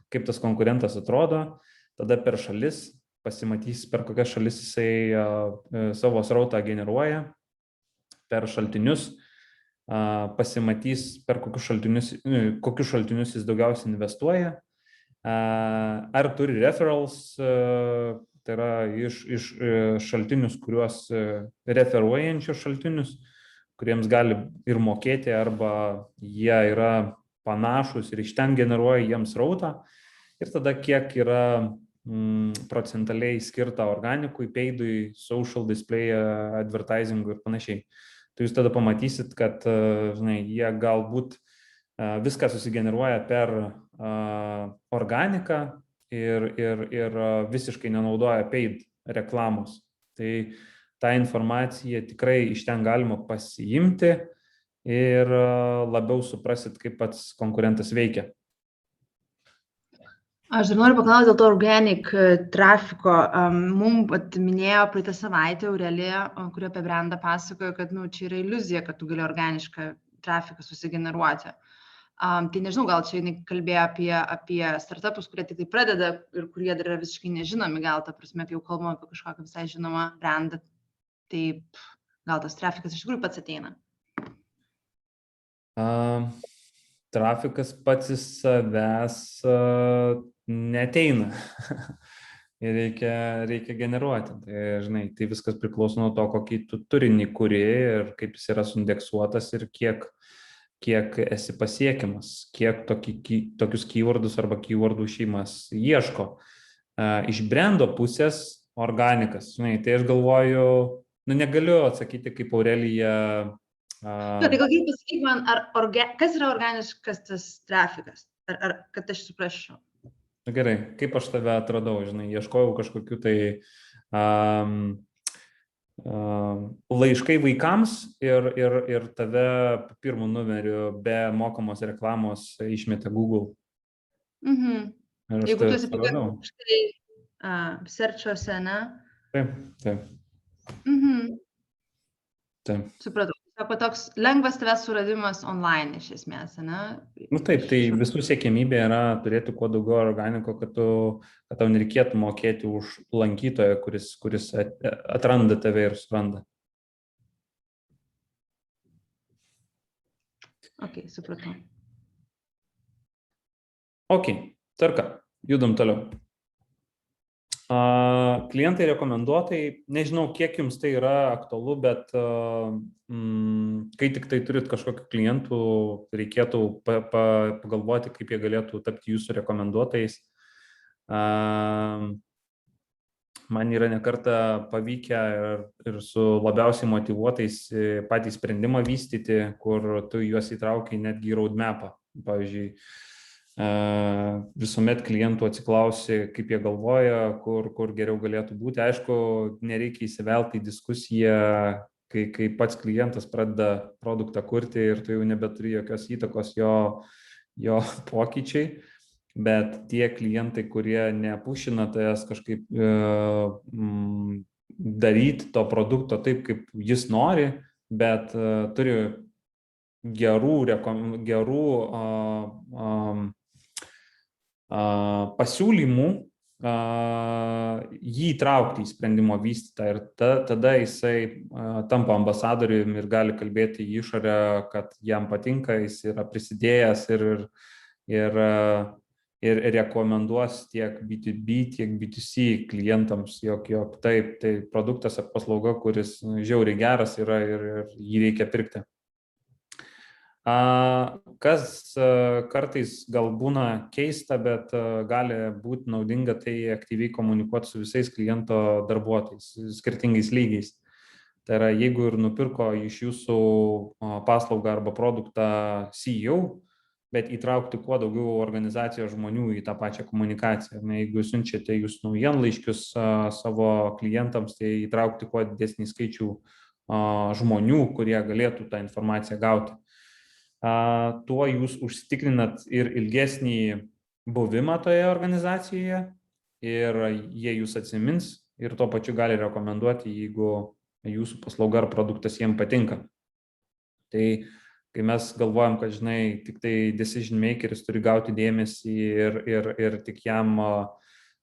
kaip tas konkurentas atrodo, tada per šalis, pasimatys per kokias šalis jisai savo srautą generuoja, per šaltinius, pasimatys per kokius šaltinius jis daugiausiai investuoja, ar turi referrals, tai yra iš šaltinius, kuriuos referuojančius šaltinius, kuriems gali ir mokėti, arba jie yra panašus ir iš ten generuoja jiems srautą, ir tada kiek yra procentaliai skirta organikui, paidui, social display, advertisingui ir panašiai. Tai jūs tada pamatysit, kad jie galbūt viską susigeneruoja per organiką ir visiškai nenaudoja paid reklamos. Tai tą informaciją tikrai iš ten galima pasiimti ir labiau suprasit, kaip pats konkurentas veikia. Aš dar noriu paklausti dėl to organic trafiko. Mums minėjo praeitą savaitę Aurelija, kuri apie brandą pasakojo, kad čia yra iliuzija, kad tu gali organišką trafiką susigeneruoti. Tai nežinau, gal čia jinai kalbėjo apie startupus, kurie tik tai pradeda ir kurie dar yra visiškai nežinomi, gal ta prasme, kai jau kalbame apie kažkokią visai žinomą brandą, tai gal tas trafikas iš tikrųjų pats ateina. Trafikas pats į savęs neteina. Ir reikia generuoti. Tai, žinai, tai viskas priklauso nuo to, kokį tu turinį kuri ir kaip jis yra suindeksuotas ir kiek esi pasiekiamas, kiek tokius keywordus arba keywordų šeimas ieško. Iš brando pusės organikas. Žinai, tai aš galvoju, negaliu atsakyti kaip Aurelija. Tai gal pasakyk man, kas yra organiškas tas trafikas? Ar kad aš suprasčiau? Gerai, kaip aš tave atradau, žinai, ieškojau kažkokiu tai laiškai vaikams ir tave pirmų numerių be mokamos reklamos išmetė Google. Jeigu tu esi štai searchuose, ne? Taip. Taip. Supratau. Sako, toks lengvas tavęs suradimas online iš esmės, ne? Taip, tai visų siekėmybė yra turėti kuo daugiau organiko, kad tau nereikėtų mokėti už lankytoją, kuris atranda tave ir suranda. Ok, supratau. Ok, tvarka, judam toliau. Klientai rekomenduotojai, nežinau, kiek jums tai yra aktualu, bet kai tik tai turit kažkokių klientų, reikėtų pagalvoti, kaip jie galėtų tapti jūsų rekomenduotojais. Man yra nekartą pavykę ir su labiausiai motyvuotais patį sprendimą vystyti, kur tu juos įtraukai netgi į roadmapą. Pavyzdžiui, visuomet klientų atsiklausi, kaip jie galvoja, kur geriau galėtų būti. Aišku, nereikia įsivelti į diskusiją, kai pats klientas pradeda produktą kurti ir tu jau nebeturi jokios įtakos jo pokyčiai. bet tie klientai, kurie nepušina, tai jas kažkaip daryti to produkto taip, kaip jis nori, bet turi gerų pasiūlymų jį įtraukti į sprendimo vystytą ir tada jisai tampa ambasadoriumi ir gali kalbėti į išorę, kad jam patinka, jis yra prisidėjęs ir rekomenduos tiek B2B, tiek B2C klientams, jog taip, tai produktas ar paslauga, kuris žiauriai geras yra ir jį reikia pirkti. Kas kartais gal būna keista, bet gali būti naudinga, tai aktyviai komunikuoti su visais kliento darbuotojais, skirtingais lygiais. Tai yra, jeigu ir nupirko iš jūsų paslaugą arba produktą CEO, bet įtraukti kuo daugiau organizacijos žmonių į tą pačią komunikaciją. Jeigu siunčiate jūs naujienlaiškius savo klientams, tai įtraukti kuo didesnį skaičių žmonių, kurie galėtų tą informaciją gauti. Tuo jūs užsitikrinat ir ilgesnį buvimą toje organizacijoje ir jie jūs atsimins ir tuo pačiu gali rekomenduoti, jeigu jūsų paslauga ar produktas jiems patinka. Tai kai mes galvojam, kad, žinai, tik tai decision makeris turi gauti dėmesį ir tik jam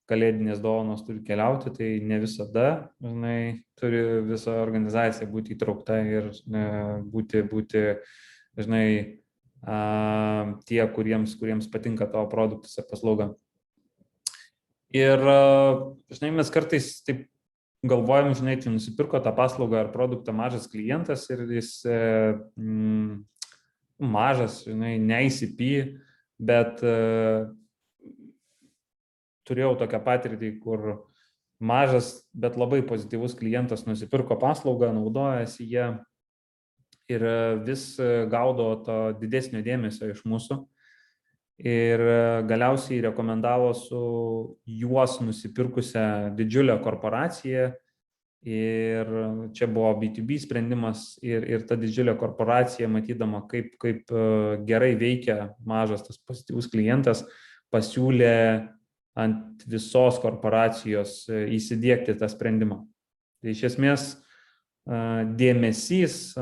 kalėdinės dovanos turi keliauti, tai ne visada, žinai, turi visa organizacija būti įtraukta ir būti žinai, tie, kuriems patinka tavo produktas ar paslauga. Ir, žinai, mes kartais taip galvojam, žinai, tai nusipirko tą paslaugą ar produktą mažas klientas ir jis mažas, žinai, ne ICP, bet turėjau tokią patirtį, kur mažas, bet labai pozityvus klientas nusipirko paslaugą, naudojasi ją ir vis gaudo to didesnio dėmesio iš mūsų. Ir galiausiai rekomendavo su juos nusipirkusią didžiulę korporaciją. Ir čia buvo B2B sprendimas ir ta didžiulė korporacija, matydama, kaip gerai veikia mažas tas pozityvus klientas, pasiūlė ant visos korporacijos įsidiegti tą sprendimą. Tai iš esmės dėmesys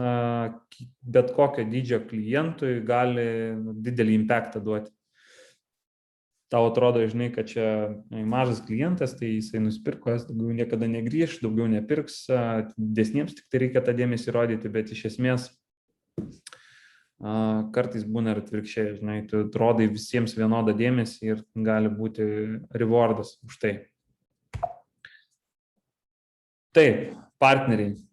bet kokio dydžio klientui gali didelį impactą duoti. Tau atrodo, žinai, kad čia mažas klientas, tai jisai nusipirko, jis daugiau niekada negrįš, daugiau nepirks, didesniems tik tai reikia tą dėmesį rodyti, bet iš esmės kartais būna ir atvirkščiai, žinai, tu rodai visiems vienodą dėmesį ir gali būti rewardas už tai. Taip, partneriai.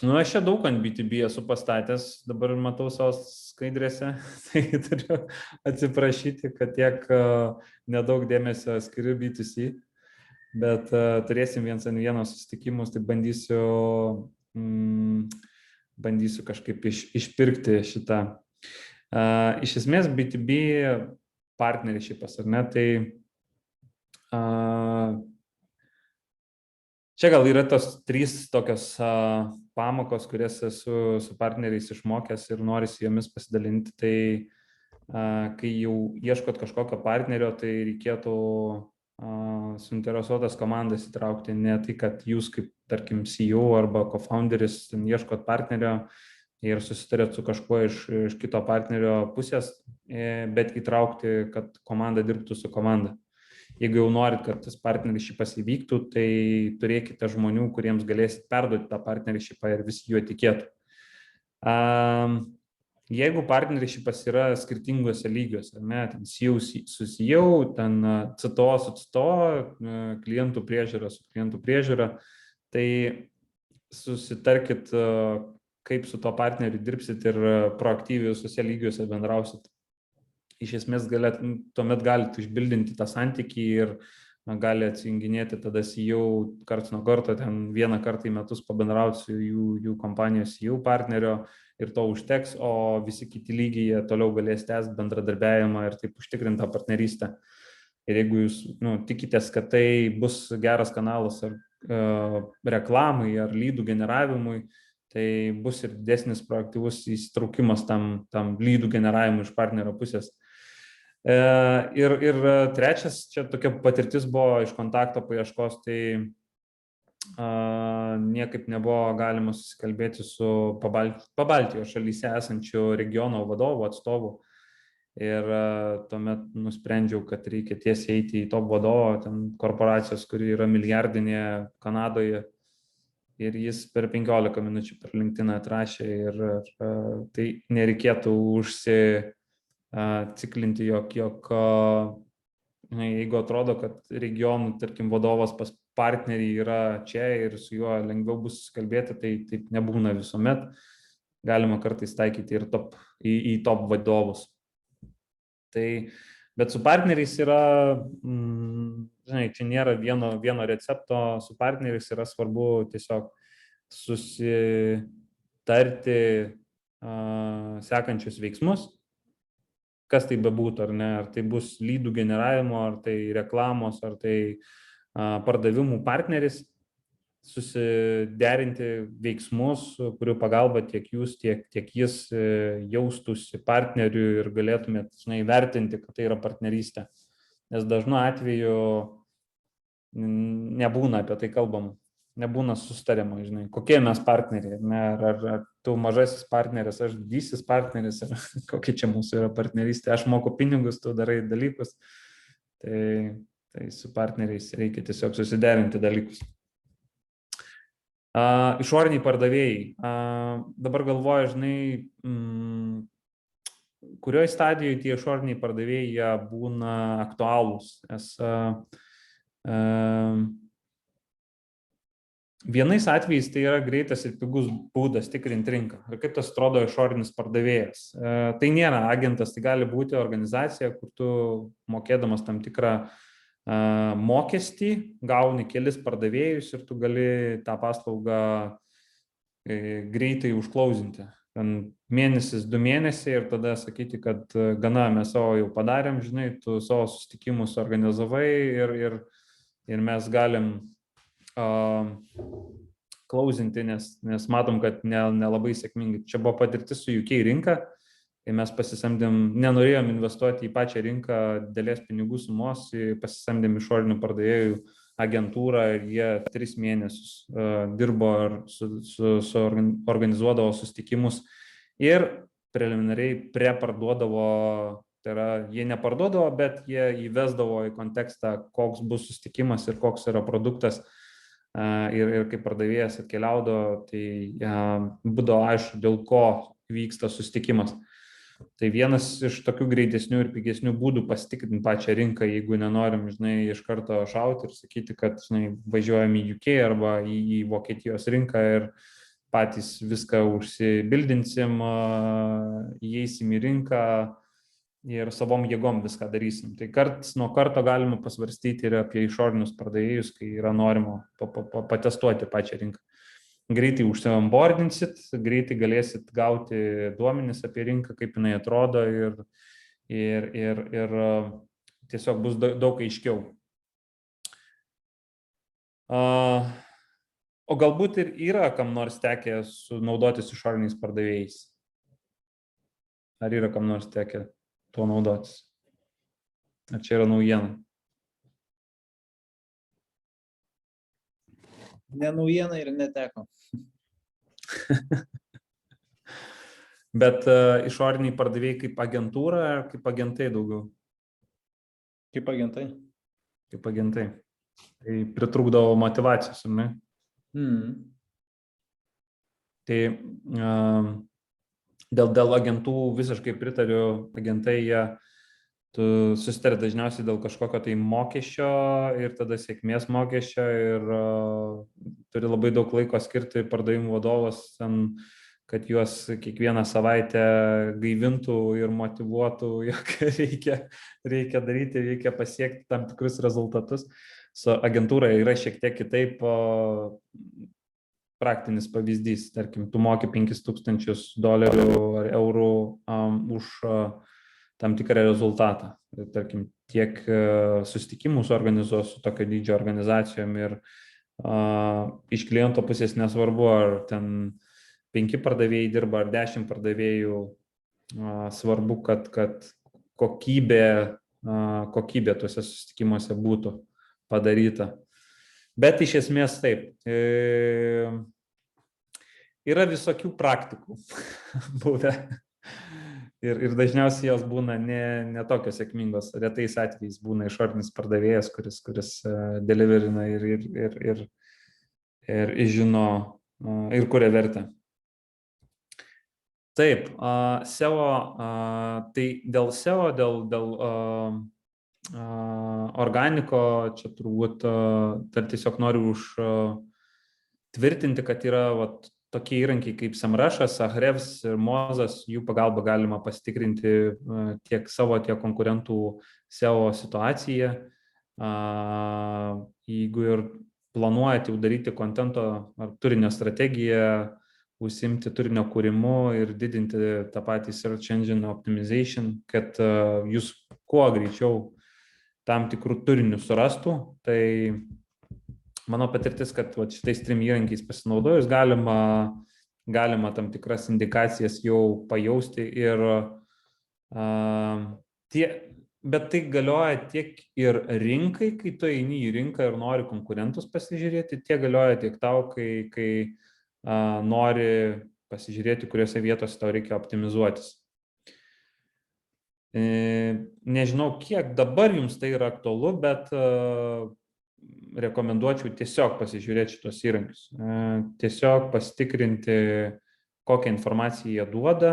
Aš čia daug ant B2B esu pastatęs, dabar matau savo skaidrėse, tai turiu atsiprašyti, kad tiek nedaug dėmesio skiriu B2C, bet turėsim 1-1 susitikimus, tai bandysiu kažkaip išpirkti šitą. Iš esmės B2B partnershipas, ar ne, tai čia gal yra tos 3 tokios pamokos, kurias esu su partneriais išmokęs ir norisi jomis pasidalinti. Tai kai jau ieškot kažkokio partnerio, tai reikėtų suinteresuotas komandas įtraukti, ne tai, kad jūs kaip, tarkim, CEO arba co-founderis ieškot partnerio ir susitarėt su kažkuo iš kito partnerio pusės, bet įtraukti, kad komanda dirbtų su komanda. Jeigu jau norit, kad tas partnership'as įvyktų, tai turėkite žmonių, kuriems galėsit perduoti tą partnership'ą ir visi juo tikėtų. Jeigu partnership'as yra skirtinguose lygiuose, ne, ten CEO su CEO, ten CTO su CTO, klientų priežiūra su klientų priežiūra, tai susitarkit, kaip su to partneriu dirbsit ir proaktyviai visose lygiuose bendrausit. Iš esmės tuomet galite išbildinti tą santykį ir gali atsijunginėti tada CEO karts nuo karto, ten 1 kartą į metus pabendrauti su jų kompanijos CEO partnerio ir to užteks, o visi kiti lygiai toliau galės tęsti bendradarbiavimą ir taip užtikrintą partnerystę. Ir jeigu jūs tikitės, kad tai bus geras kanalas ar reklamai ar lydų generavimui, tai bus ir didesnis proaktyvus įsitraukimas tam lydų generavimui iš partnerio pusės. Ir trečias, čia tokia patirtis buvo iš kontakto paieškos, tai niekaip nebuvo galima susikalbėti su Pabaltijos šalyse esančių regiono vadovų, atstovų. Ir tuomet nusprendžiau, kad reikia tiesiai eiti į top vadovo, ten korporacijos, kuri yra milijardinė Kanadoje. Ir jis per 15 minučių per LinkedIn atrašė ir tai nereikėtų užsiciklinti, jog jeigu atrodo, kad regionų, tarkim, vadovas pas partnerį yra čia ir su juo lengviau bus kalbėti, tai taip nebūna visuomet. Galima kartais taikyti ir į top vadovus. Bet su partneriais yra, žinai, čia nėra vieno recepto, su partneriais yra svarbu tiesiog susitarti sekančius veiksmus, kas tai bebūtų, ar ne, ar tai bus lydų generavimo, ar tai reklamos, ar tai pardavimų partneris, susiderinti veiksmus, kurių pagalba tiek jūs, tiek jis jaustųsi partneriu ir galėtumėt, žinai, vertinti, kad tai yra partnerystė. Nes dažnu atveju nebūna apie tai kalbama, nebūna susitarimo, žinai, kokie mes partneriai, ne, ar tu mažasis partneris, aš didysis partneris, ar kokia čia mūsų yra partnerystė, aš moku pinigus, tu darai dalykus, tai su partneriais reikia tiesiog susiderinti dalykus. Išoriniai pardavėjai. Dabar galvoju, žinai, kurioje stadijoje tie išoriniai pardavėjai būna aktualūs. Nes vienais atvejais tai yra greitas ir pigus būdas tikrinti rinką. Ir kaip tas atrodo išorinis pardavėjas. Tai nėra agentas, tai gali būti organizacija, kur tu mokėdamas tam tikrą mokestį, gauni kelis pardavėjus ir tu gali tą paslaugą greitai užklausinti. Mėnesis, 2 mėnesiai ir tada sakyti, kad gana mes savo jau padarėm, žinai, tu savo susitikimus organizavai ir mes galim klausinti, nes matom, kad nelabai sėkmingai. Čia buvo patirtis su UK rinka. Kai mes pasisamdėm, nenorėjom investuoti į pačią rinką didelės pinigų sumos, pasisamdėm išorinių pardavėjų agentūrą ir jie 3 mėnesius dirbo ir organizuodavo susitikimus ir preliminariai preparduodavo, tai yra, jie neparduodavo, bet jie įvesdavo į kontekstą, koks bus susitikimas ir koks yra produktas ir kaip pardavėjas atkeliaudavo, tai būdavo aišku, dėl ko vyksta susitikimas. Tai vienas iš tokių greitesnių ir pigesnių būdų pasitikrinti pačią rinką, jeigu nenorim, žinai, iš karto šauti ir sakyti, kad, žinai, važiuojam į UK arba į Vokietijos rinką ir patys viską užsibildinsim, įeisim į rinką ir savom jėgom viską darysim. Tai karts nuo karto galima pasvarstyti ir apie išorinius pardavėjus, kai yra norima patestuoti pačią rinką. Greitai užsiambordinsit, greitai galėsit gauti duomenis apie rinką, kaip jinai atrodo ir tiesiog bus daug aiškiau. O galbūt ir yra kam nors tekę naudotis išoriniais pardavėjais? Ar yra kam nors tekę tuo naudotis? Ar čia yra naujiena? Ne naujiena ir neteko. Bet išoriniai pardavėjai kaip agentūra ar kaip agentai daugiau? Kaip agentai. Kaip agentai. Tai pritrūkdavo motyvacijos, ar ne? Tai dėl agentų visiškai pritariu, agentai tu susitari dažniausiai dėl kažkokio tai mokesčio ir tada sėkmės mokesčio ir turi labai daug laiko skirti pardavimų vadovas, kad juos kiekvieną savaitę gaivintų ir motyvuotų, jog reikia daryti, reikia pasiekti tam tikrus rezultatus. Su agentūra yra šiek tiek kitaip. Praktinis pavyzdys, tarkim, tu moki $5,000 ar eurų už tam tikrą rezultatą. Tarkim, tiek susitikimų suorganizuos su tokio dydžio organizacijom ir iš kliento pusės nesvarbu, ar ten 5 pardavėjai dirba ar 10 pardavėjų, svarbu, kad kokybė tuose susitikimuose būtų padaryta. Bet iš esmės taip. Yra visokių praktikų buvę. Ir dažniausiai jos būna ne tokios sėkmingos. Retais atvejais būna išorinis pardavėjas, kuris deliverina ir žino ir kuria vertę. Taip, SEO, tai dėl SEO, dėl organiko, čia turbūt dar tiesiog noriu užtvirtinti, kad yra tokie įrankiai kaip SEMrush'as, Ahrefs ir Mozas, jų pagalba galima pasitikrinti tiek savo, tiek konkurentų SEO situaciją. Jeigu ir planuojate jau daryti kontento ar turinio strategiją, užsimti turinio kūrimu ir didinti tą patį search engine optimization, kad jūs kuo greičiau tam tikrų turinių surastų. Tai mano patirtis, kad šitais 3 įrankiais pasinaudojus galima tam tikras indikacijas jau pajausti bet tai galioja tiek ir rinkai, kai tu eini į rinką ir nori konkurentus pasižiūrėti, tiek galioja tiek tau, kai nori pasižiūrėti, kuriuose vietose tau reikia optimizuotis. Nežinau, kiek dabar jums tai yra aktualu, bet rekomenduočiau tiesiog pasižiūrėti šitos įrankius. Tiesiog pasitikrinti, kokią informaciją jie duoda,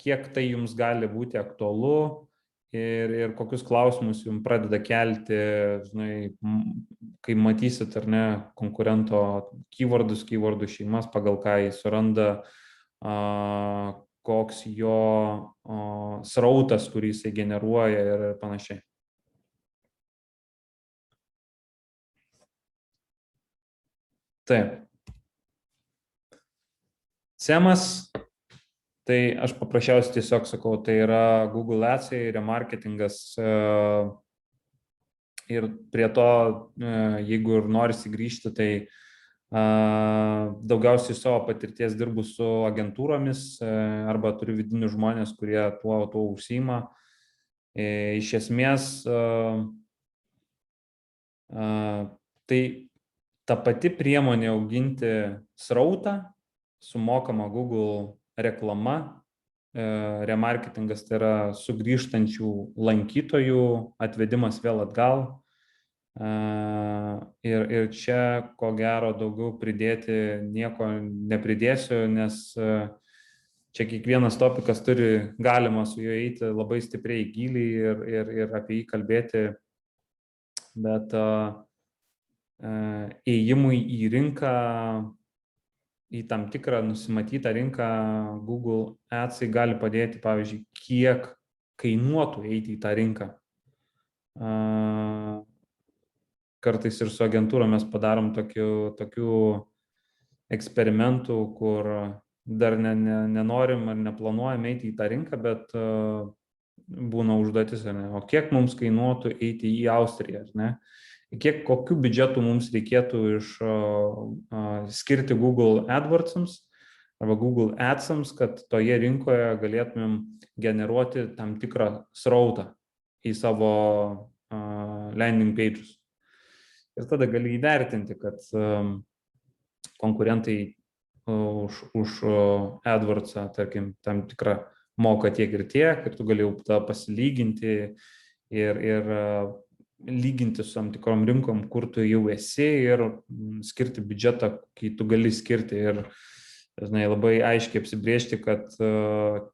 kiek tai jums gali būti aktualu ir kokius klausimus jums pradeda kelti, žinai, kai matysit ar ne konkurento keywordų šeimas, pagal ką jis suranda, koks jo srautas, kurį jisai generuoja ir panašiai. Taip. SEMas, tai aš paprasčiausiai tiesiog sakau, tai yra Google Adsai, remarketingas ir prie to, jeigu ir norisi grįžti, tai daugiausiai savo patirties dirbu su agentūromis arba turiu vidinius žmonės, kurie tuo užsiima. Iš esmės, tai ta pati priemonė auginti srautą, sumokama Google reklama, remarketingas tai yra sugrįžtančių lankytojų atvedimas vėl atgal. Ir čia, ko gero, daugiau pridėti nieko nepridėsiu, nes čia kiekvienas topikas galima su juo eiti labai stipriai į gilį ir apie jį kalbėti, bet ėjimui į rinką, į tam tikrą nusimatytą rinką, Google Adsai gali padėti, pavyzdžiui, kiek kainuotų eiti į tą rinką. Kartais ir su agentūra mes padarom tokių eksperimentų, kur dar nenorim ar neplanuojam eiti į tą rinką, bet būna užduotis, o kiek mums kainuotų eiti į Austriją, ar ne? Kokių biudžetų mums reikėtų skirti Google AdWords'ams arba Google Ads'ams, kad toje rinkoje galėtumėm generuoti tam tikrą srautą į savo landing pages. Ir tada gali įvertinti, kad konkurentai už AdWords'ą, tarkim, tam tikrą moka tiek ir tu gali jau pasilyginti ir lyginti su tam tikrom rinkom, kur tu jau esi ir skirti biudžetą, kai tu gali skirti ir labai aiškiai apsibrėžti, kad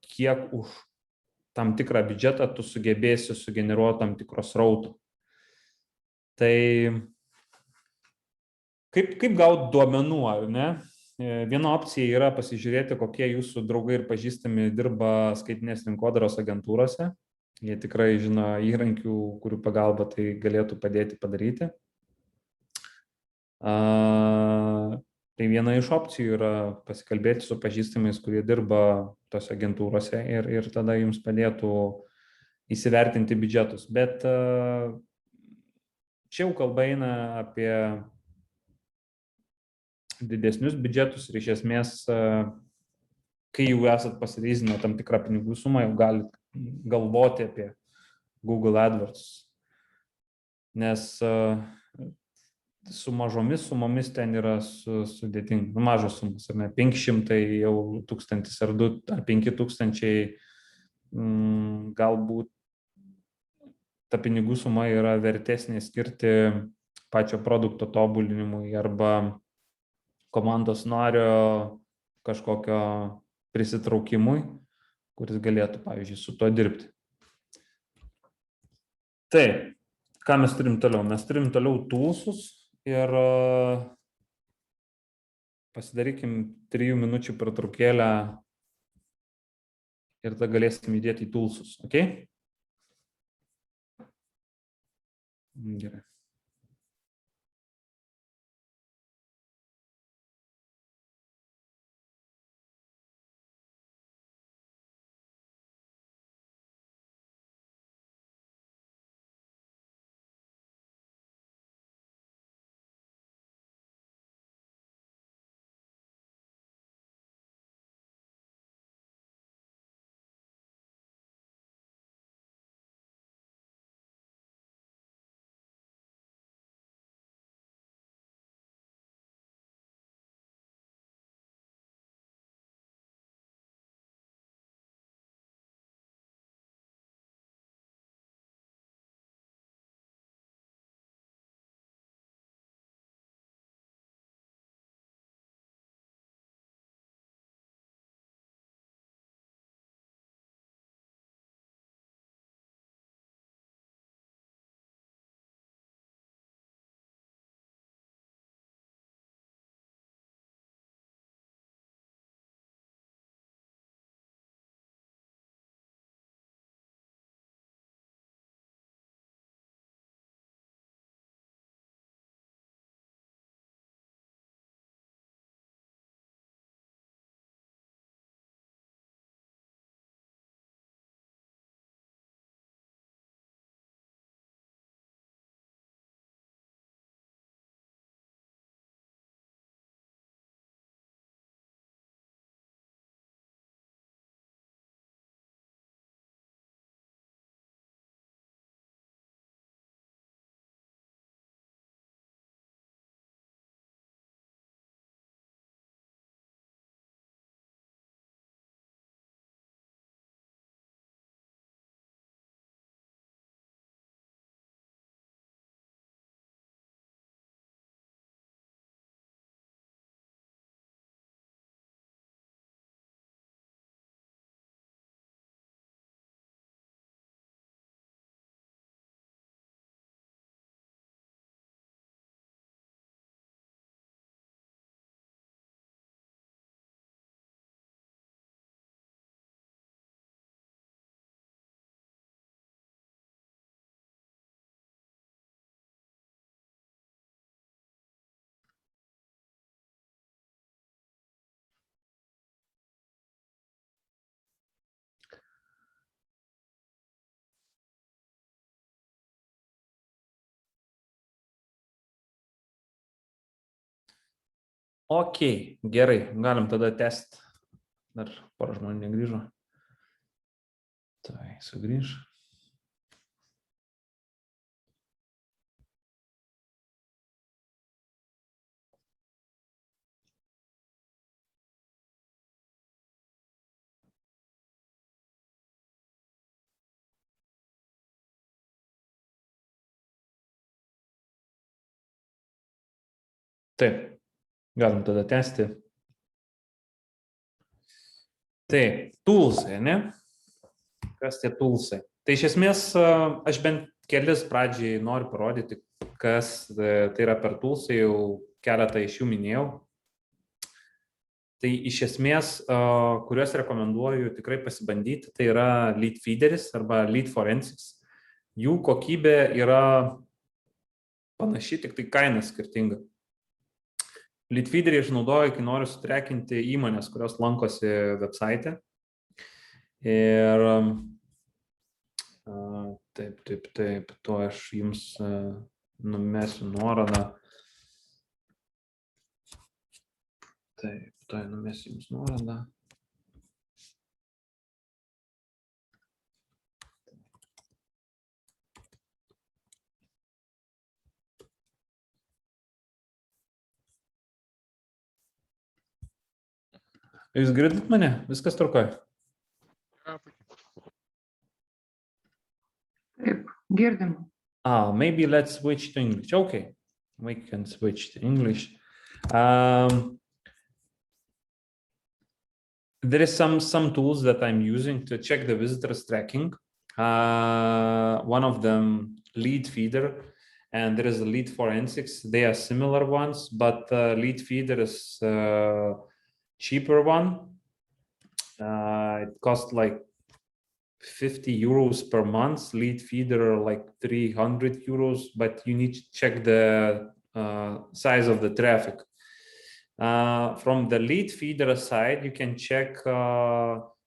kiek už tam tikrą biudžetą tu sugebėsi sugeneruoti tam tikros srautų. Tai kaip gauti duomenų, ar ne? Viena opcija yra pasižiūrėti, kokie jūsų draugai ir pažįstami dirba skaitinės rinkodaros agentūrose. Jie tikrai žino įrankių, kurių pagalba tai galėtų padėti padaryti. Tai viena iš opcijų yra pasikalbėti su pažįstamais, kurie dirba tose agentūrose ir tada jums padėtų įsivertinti biudžetus. Bet čia jau kalba eina apie didesnius biudžetus ir iš esmės kai jau esat pasireizinę tam tikrą pinigų sumą, jau galite galvoti apie Google AdWords. Nes su mažomis sumomis ten yra sudėtinga, mažos sumas, ar ne, 500 jau 1000 ar 2 ar 5000, galbūt ta pinigų suma yra vertesnė skirti pačio produkto tobulinimui arba komandos nario kažkokio prisitraukimui, kuris galėtų, pavyzdžiui, su tuo dirbti. Tai, ką mes turim toliau? Mes turim toliau toolsus ir pasidarykim 3 minučių pertraukėlę ir tada galėsim įdėti į toolsus, ok? Gerai. Ok, gerai, galim tada tęsti. Dar porą žmonių negrįžo. Tai sugrįž. Taip, galim tada tęsti. Tai, toolsai, ne? Kas tie toolsai? Tai iš esmės, aš bent kelis pradžiai noriu parodyti, kas tai yra per toolsai, jau keletą iš jų minėjau. Tai iš esmės, kuriuos rekomenduoju tikrai pasibandyti, tai yra lead feederis arba lead forensics. Jų kokybė yra panaši, tik tai kaina skirtinga. Lead feederį aš naudoju, kai noriu sutrekinti įmonės, kurios lankosi website. Ir taip, to aš jums numesiu nuorodą. Taip, to numesiu jums nuorodą. Jūs girdit mane? Viskas tvarkoj. Taip, girdim. Maybe let's switch to English. Okay, we can switch to English. There is some tools that I'm using to check the visitors tracking. One of them, Lead Feeder, and there is a Lead Forensics. They are similar ones, but Lead Feeder is cheaper one. It costs like 50 euros per month. Lead Feeder like 300 euros, but you need to check the size of the traffic. From the Lead Feeder side, you can check,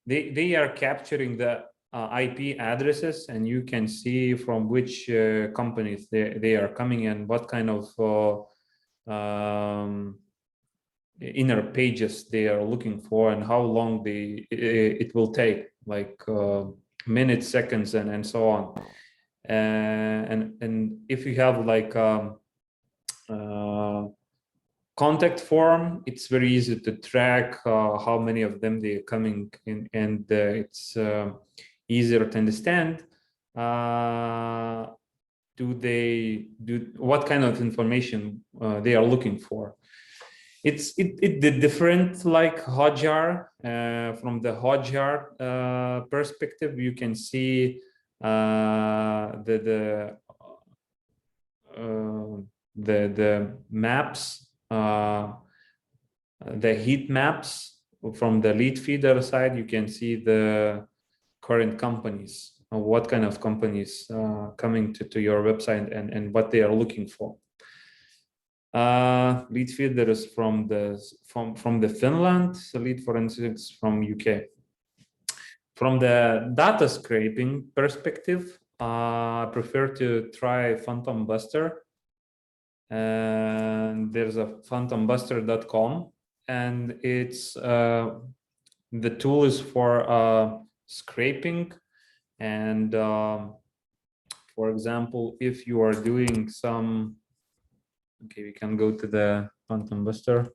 they are capturing the IP addresses, and you can see from which companies they are coming and what kind of inner pages they are looking for and how long it will take, like minutes, seconds, and so on. And if you have like contact form, it's very easy to track how many of them they are coming in, and it's easier to understand. What kind of information they are looking for? It different like Hotjar. From the Hotjar perspective, you can see the maps, the heat maps. From the Lead Feeder side, you can see the current companies, what kind of companies coming to your website and what they are looking for. Lead Feeder is from the Finland, Lead Forensics from UK. From the data scraping perspective, I prefer to try Phantom Buster. And there's a phantombuster.com, and it's the tool is for scraping. And for example, if you are doing some, okay, we can go to the Phantom Buster.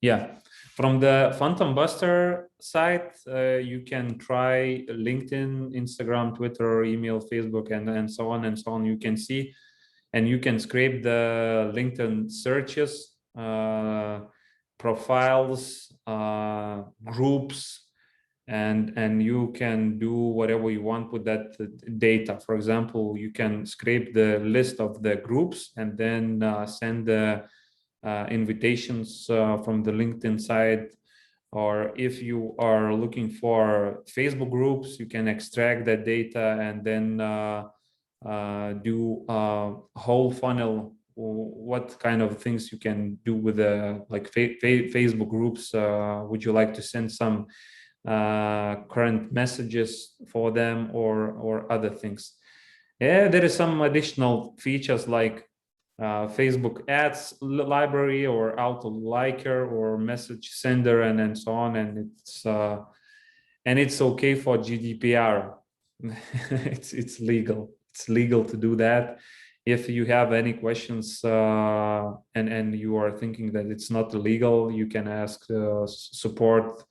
Yeah, from the Phantom Buster site, you can try LinkedIn, Instagram, Twitter, email, Facebook, and so on and so on. You can see, and you can scrape the LinkedIn searches, profiles, groups, and you can do whatever you want with that data. For example, you can scrape the list of the groups and then send the invitations from the LinkedIn side. Or if you are looking for Facebook groups, you can extract that data and then do a whole funnel. What kind of things you can do with the like Facebook groups? Would you like to send some current messages for them or other things? Yeah, there is some additional features like Facebook ads library or auto liker or message sender and so on, and it's okay for GDPR. it's legal. It's legal to do that. If you have any questions and you are thinking that it's not illegal, you can ask support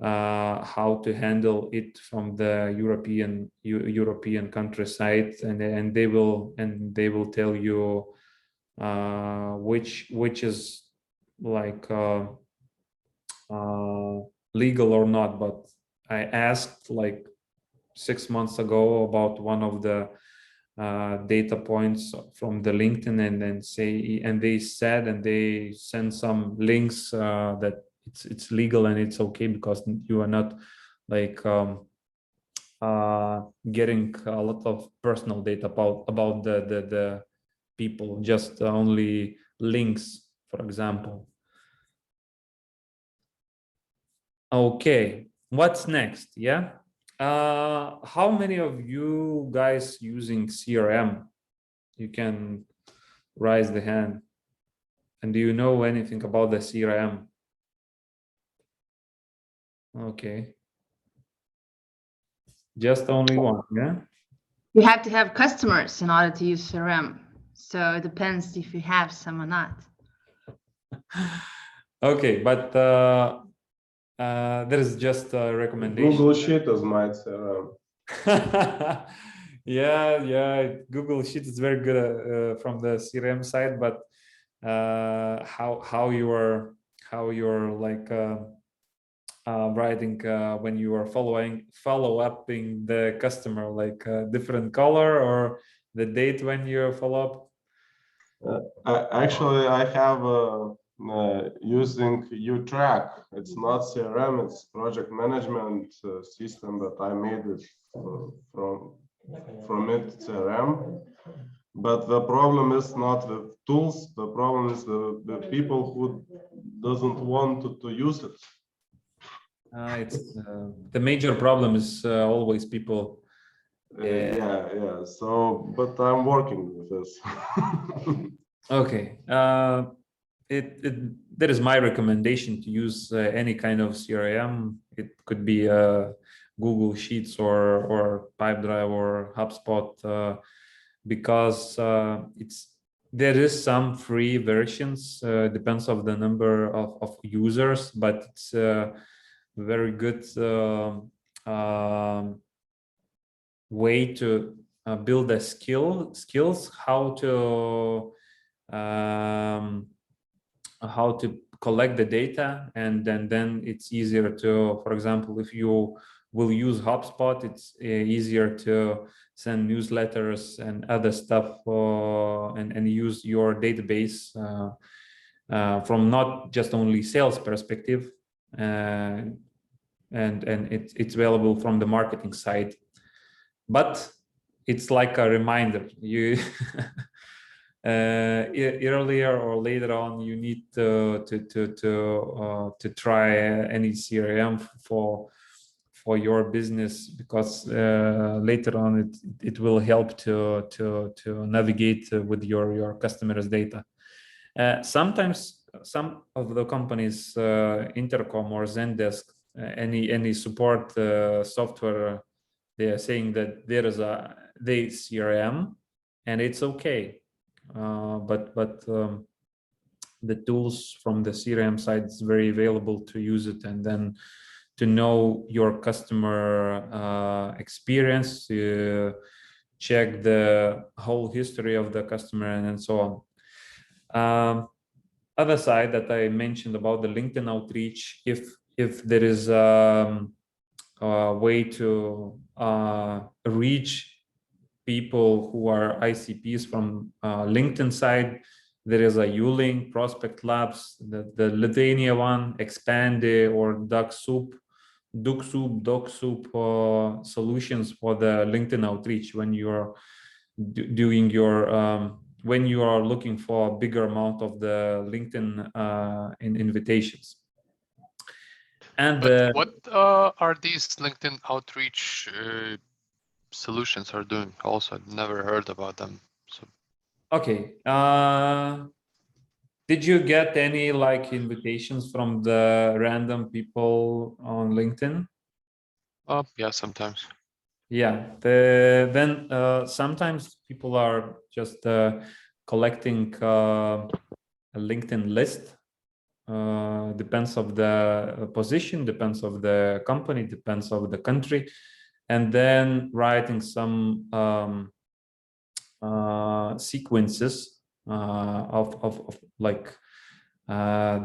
how to handle it from the European countryside, and they will tell you which is like legal or not. But I asked like 6 months ago about one of the data points from the LinkedIn, and they said, and they sent some links that it's legal and it's okay, because you are not like getting a lot of personal data about the people, just only links, for example. Okay, what's next? Yeah. How many of you guys using CRM? You can raise the hand. And do you know anything about the CRM? Okay. Just only one, yeah? You have to have customers in order to use CRM. So it depends if you have some or not. Okay, but there is just a recommendation. Google Sheet is my CRM. Yeah. Google Sheet is very good from the CRM side, but how you're like writing when you are follow-upping the customer, like different color or the date when you follow up? Actually, I have using U-Track. It's not CRM, it's project management system, but I made it from it CRM. But the problem is not the tools. The problem is the people who doesn't want to use it. It's the major problem is always people. Yeah. So, but I'm working with this. Okay. That is my recommendation to use any kind of CRM. It could be Google Sheets or Pipedrive or HubSpot, because there is some free versions. Depends on the number of users, but it's very good way to build a skills how to collect the data, and then it's easier to, for example, if you will use HubSpot, it's easier to send newsletters and other stuff and use your database from not just only sales perspective, and it's available from the marketing side, but it's like a reminder. You earlier or later on, you need to try any CRM for your business, because later on it will help to navigate with your customers' data. Sometimes some of the companies, Intercom or Zendesk, any support software, they are saying that there is the CRM, and it's okay. But the tools from the CRM side is very available to use it, and then to know your customer experience, check the whole history of the customer, and so on. Other side that I mentioned about the LinkedIn outreach, if there is a way to reach people who are ICPs from LinkedIn side, there is a Ulink, Prospect Labs, the Lithuania one, Expandi, or DocSoup solutions for the LinkedIn outreach when you are doing your when you are looking for a bigger amount of the LinkedIn invitations. And what are these LinkedIn outreach solutions are doing? Also, I've never heard about them. So. Okay. Did you get any like invitations from the random people on LinkedIn? Yeah, sometimes. Yeah. Then sometimes people are just collecting a LinkedIn list. Depends of the position, depends of the company, depends of the country, and then writing some sequences of like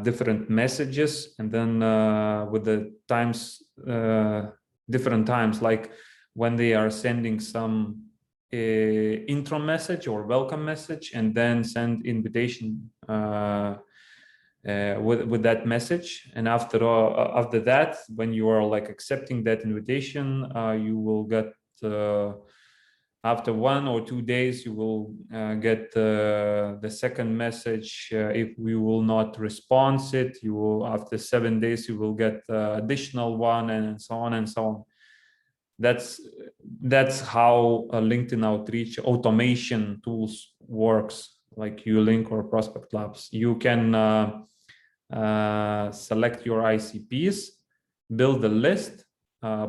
different messages, and then with the times, different times, like when they are sending some intro message or welcome message, and then send invitation with that message. And after that, when you are like accepting that invitation, you will get after 1 or 2 days, you will get the second message. If we will not respond it, you will, after 7 days, you will get additional one, and so on and so on. That's how LinkedIn outreach automation tools works, like Ulink or Prospect Labs. You can select your ICPs, build a list,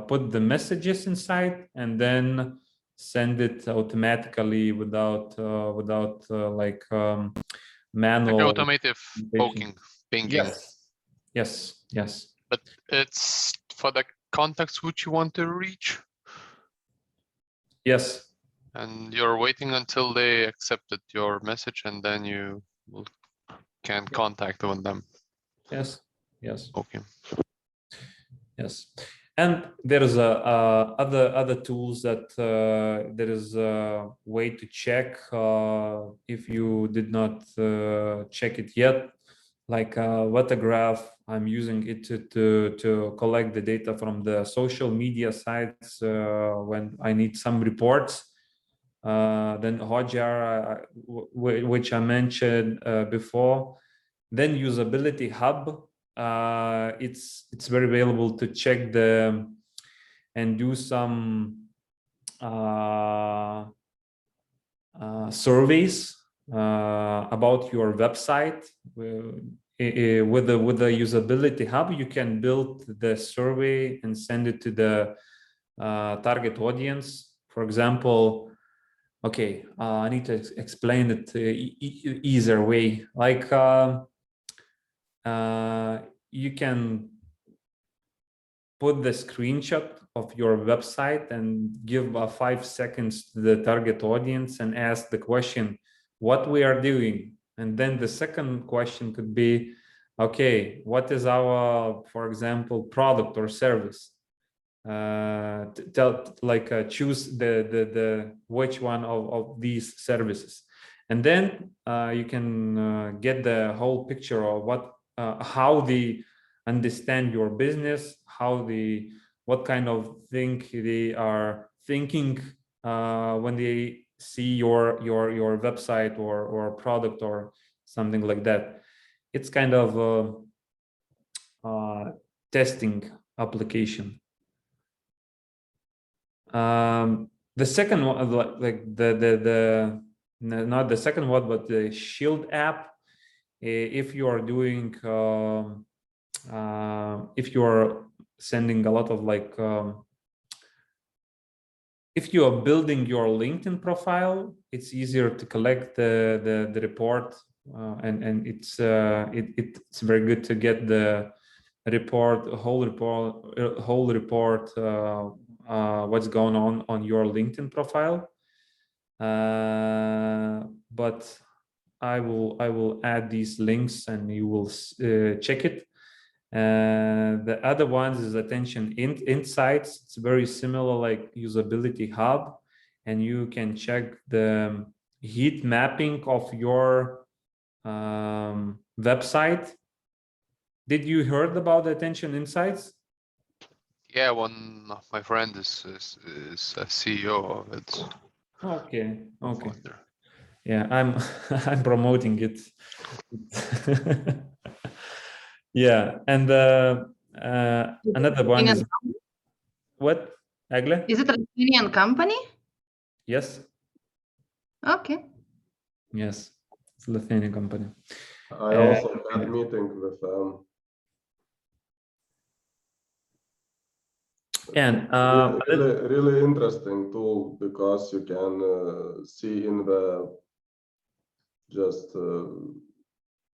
put the messages inside, and then send it automatically without like manual. Like automated pinging. Yes, Yes, yes. But it's for the contacts which you want to reach, Yes. and you're waiting until they accepted your message, and then you can contact with them. Yes. Yes. Okay. Yes. And there is other tools that there is a way to check if you did not check it yet, like Vatagraph. I'm using it to collect the data from the social media sites when I need some reports. Then Hotjar, which I mentioned before. Then Usability Hub. It's very available to check the and do some surveys about your website. With the Usability Hub, you can build the survey and send it to the target audience. For example, okay, I need to explain it easier way. Like you can put the screenshot of your website and give 5 seconds to the target audience and ask the question, what we are doing. And then the second question could be, okay, what is our, for example, product or service? Choose the which one of these services. And then you can get the whole picture of how they understand your business, what kind of thing they are thinking when they see your website or product or something like that. It's kind of a testing application. The second one, like not the second one, but the Shield app. If you are doing, if you are sending a lot of if you are building your LinkedIn profile, it's easier to collect the report, and it's very good to get the whole report. What's going on your LinkedIn profile, but I will add these links and you will check it. The other ones is Attention Insights. It's very similar like Usability Hub, and you can check the heat mapping of your website. Did you heard about Attention Insights? Yeah, one of my friend is a CEO of it. Okay. Yeah, I'm I'm promoting it. Yeah, and another one is what, Egle? Is it a Lithuanian company? Yes. Okay. Yes, it's a Lithuanian company. I also had a meeting with and really interesting tool, because you can see in the just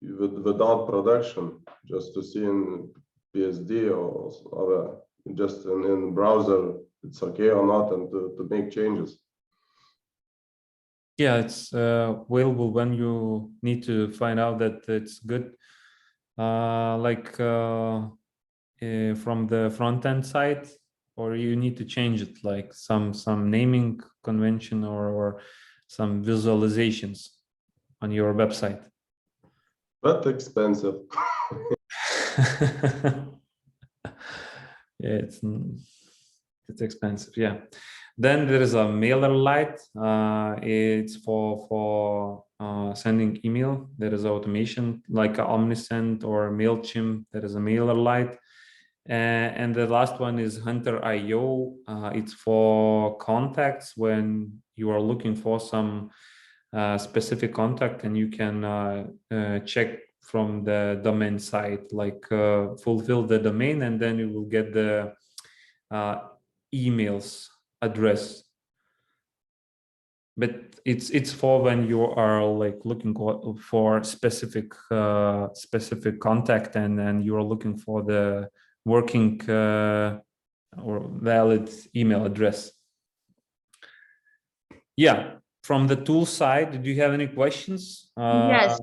without production, just to see in PSD or other, just in browser, it's okay or not, and to make changes. Yeah, it's available when you need to find out that it's good, from the front end side, or you need to change it, like some naming convention or some visualizations on your website. But expensive. Yeah, it's expensive. Yeah. Then there is a MailerLite. It's for sending email. There is automation like Omnisend or MailChimp. There is a MailerLite. And the last one is Hunter.io. It's for contacts when you are looking for some specific contact, and you can check from the domain site, like fulfill the domain, and then you will get the emails address but it's for when you are like looking for specific contact, and you're looking for the working or valid email address. Yeah, from the tool side, do you have any questions? Yes,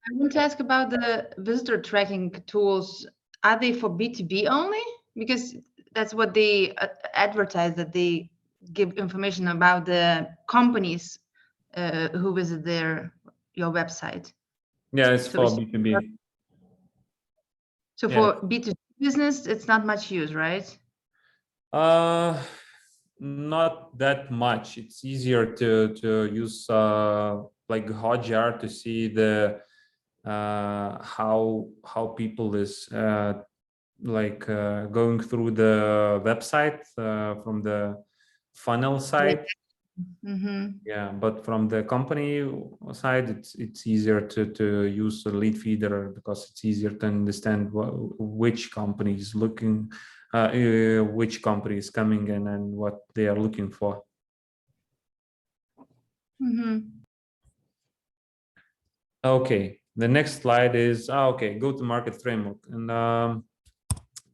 I want to ask about the visitor tracking tools. Are they for B2B only? Because that's what they advertise, that they give information about the companies who visit your website. Yeah, it's So for it's- B2B. So Yeah. for B2C business, it's not much use, right? Not that much. It's easier to use like Hotjar to see the how people is going through the website from the funnel side. Mm-hmm. Yeah, but from the company side, it's easier to use a lead feeder, because it's easier to understand which company is looking, which company is coming in, and what they are looking for. Mm-hmm. Okay, the next slide is okay, go-to-market framework, and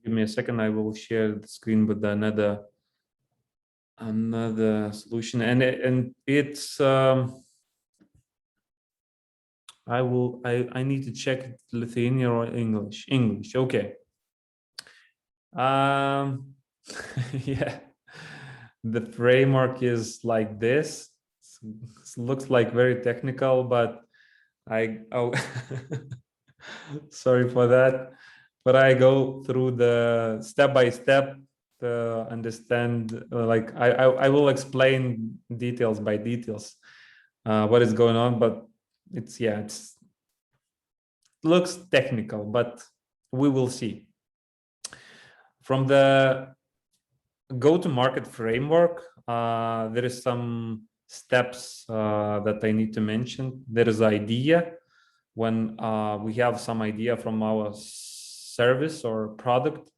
give me a second. I will share the screen with another solution, and it's I need to check Lithuanian or English. Okay. Yeah, the framework is like this. It looks like very technical, but sorry for that, but I go through the step by step to understand. Like I will explain details by details what is going on, but it looks technical, but we will see. From the go-to-market framework, there is some steps that I need to mention. There is idea. When we have some idea from our service or product,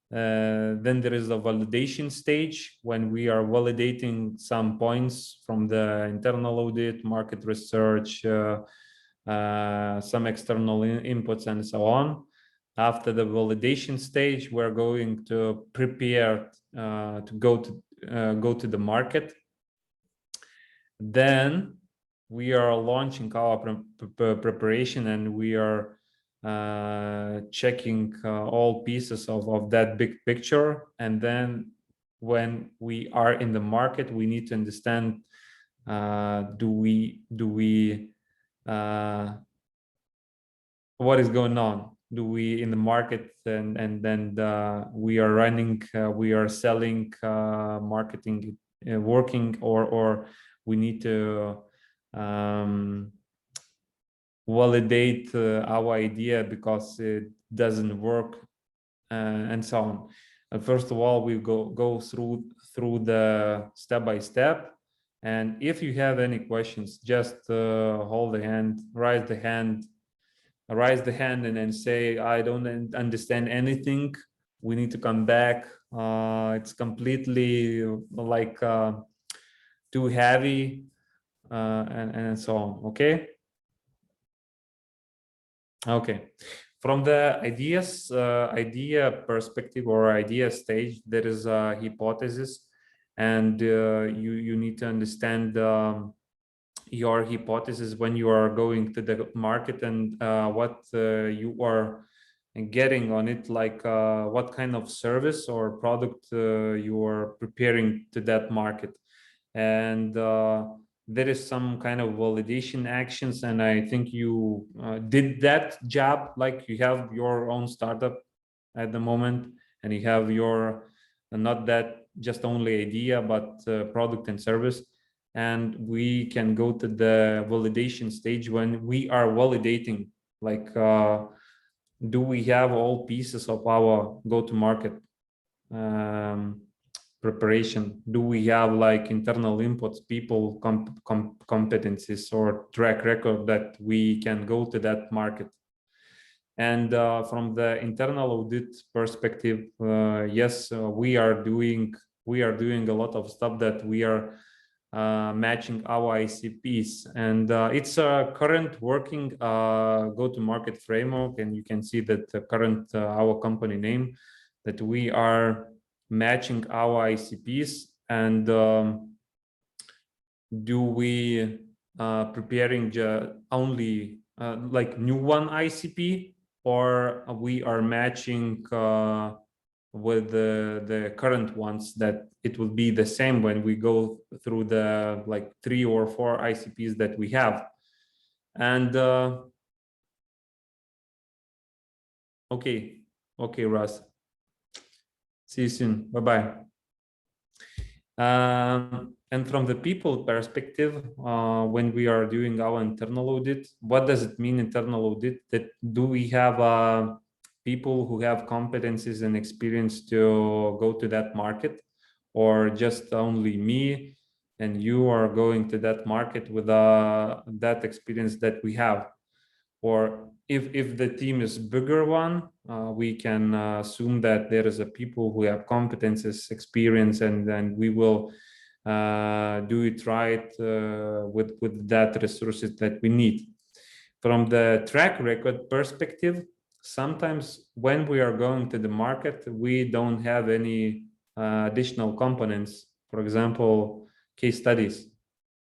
then there is a validation stage when we are validating some points from the internal audit, market research, some external inputs, and so on. After the validation stage, we're going to prepare to go to the market. Then we are launching our preparation, and we are checking all pieces of that big picture. And then when we are in the market, we need to understand, do we what is going on? Do we in the market, and then we are running, we are selling, marketing, working, or we need to validate our idea because it doesn't work, and so on. And first of all, we go through the step by step. And if you have any questions, just hold the hand, raise the hand, and then say, I don't understand anything. We need to come back. It's completely like too heavy, and so on. Okay. From the idea perspective or idea stage, there is a hypothesis, and you need to understand your hypothesis when you are going to the market, and what you are getting on it, like what kind of service or product you are preparing to that market. And there is some kind of validation actions, and I think you did that job. Like, you have your own startup at the moment, and you have your not that just only idea, but product and service. And we can go to the validation stage when we are validating, like do we have all pieces of our go-to-market preparation? Do we have like internal inputs, people, competencies, or track record that we can go to that market? And from the internal audit perspective, yes, we are doing a lot of stuff that we are matching our ICPs. And it's a current working go-to-market framework, and you can see that the current our company name, that we are matching our ICPs. And do we preparing only like new one ICP, or we are matching with the current ones, that it will be the same when we go through the like 3 or 4 ICPs that we have. And okay, Russ, see you soon, bye-bye. And from the people perspective, when we are doing our internal audit, what does it mean internal audit? That do we have people who have competencies and experience to go to that market, or just only me and you are going to that market with that experience that we have? Or if the team is bigger one, we can assume that there is a people who have competences, experience, and then we will do it right with that resources that we need. From the track record perspective, sometimes when we are going to the market, we don't have any additional components. For example, case studies.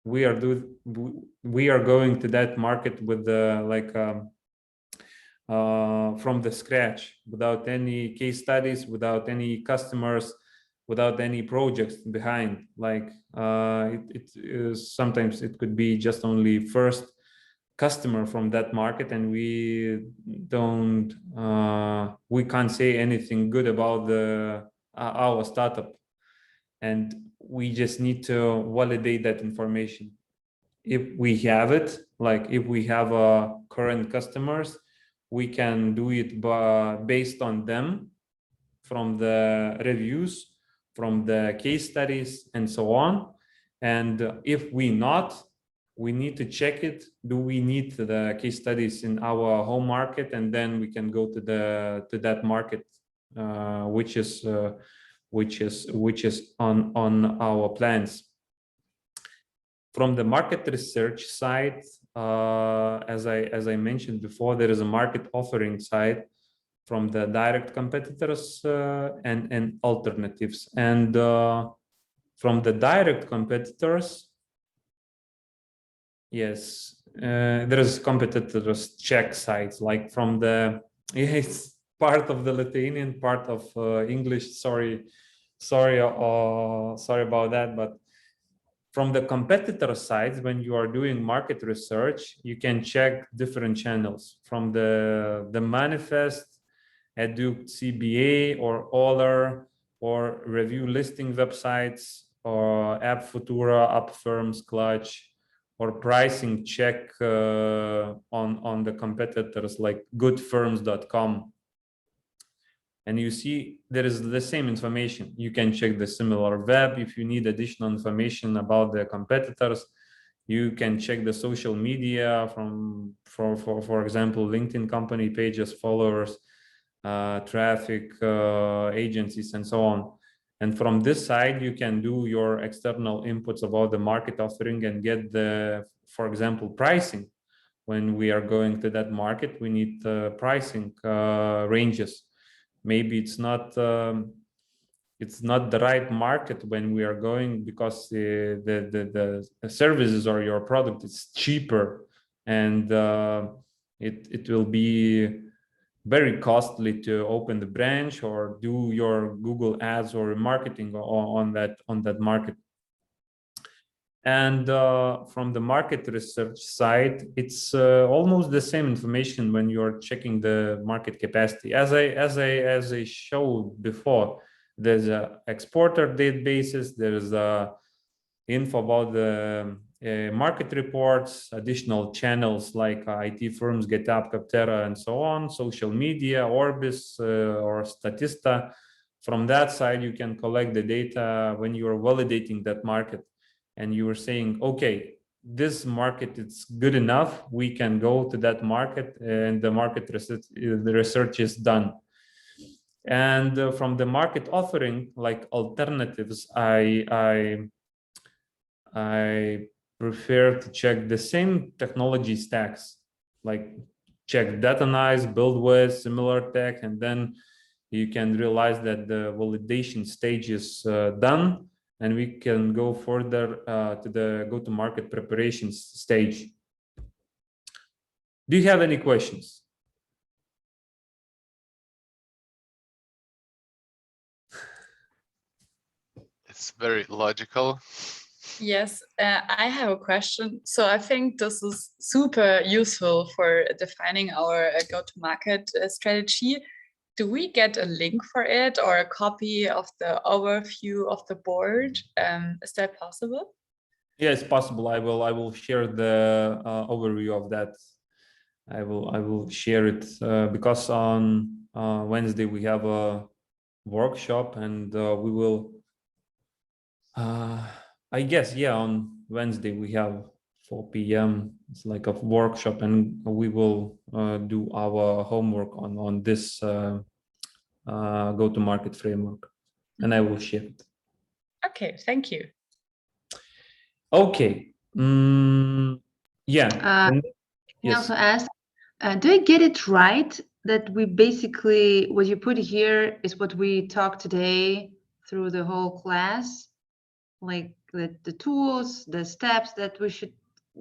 We are going to that market with the from the scratch, without any case studies, without any customers, without any projects behind. Like sometimes it could be just only first customer from that market, and we can't say anything good about our startup, and we just need to validate that information. If we have it, like if we have current customers, we can do it based on them, from the reviews, from the case studies, and so on. And if we not, we need to check it. Do we need the case studies in our home market? And then we can go to that market, which is on our plans. From the market research side, as I mentioned before, there is a market offering side from the direct competitors and alternatives. And from the direct competitors, yes, there is competitors check sites, like from the, it's part of the Lithuanian, part of English. Sorry about that. But from the competitor sides, when you are doing market research, you can check different channels, from the manifest, Edu CBA, or Oler, or review listing websites, or App Futura, App Firms, Clutch, or pricing check on the competitors like goodfirms.com. And you see there is the same information. You can check the similar web. If you need additional information about the competitors, you can check the social media for example, LinkedIn company pages, followers, traffic, agencies, and so on. And from this side, you can do your external inputs about the market offering and get for example, pricing. When we are going to that market, we need pricing ranges. Maybe it's not the right market when we are going, because the services or your product is cheaper, and it will be very costly to open the branch or do your Google ads or marketing on that market. And from the market research side, it's almost the same information when you're checking the market capacity. As I showed before, there's a exporter databases, there's info about the market reports, additional channels like IT firms, GetUp, Capterra, and so on, social media, Orbis, or Statista. From that side, you can collect the data when you are validating that market. And you were saying, okay, this market is good enough, we can go to that market, and the market research is done. And from the market offering, like alternatives, I I prefer to check the same technology stacks, like check Datanize, build with, similar tech, and then you can realize that the validation stage is done, and we can go further to the go-to-market preparations stage. Do you have any questions? It's very logical. Yes, I have a question. So I think this is super useful for defining our go-to-market strategy. Do we get a link for it or a copy of the overview of the board? Is that possible? Yeah, it's possible. I will share the overview of that. I will share it because on Wednesday we have a workshop, and we will. I guess, yeah, on Wednesday we have 4 p.m. It's like a workshop, and we will do our homework on this go-to-market framework, and I will share it. Okay, thank you. Okay. Yeah. Can I Yes. also ask, do I get it right that we basically, what you put here is what we talked today through the whole class? Like the tools, the steps that we should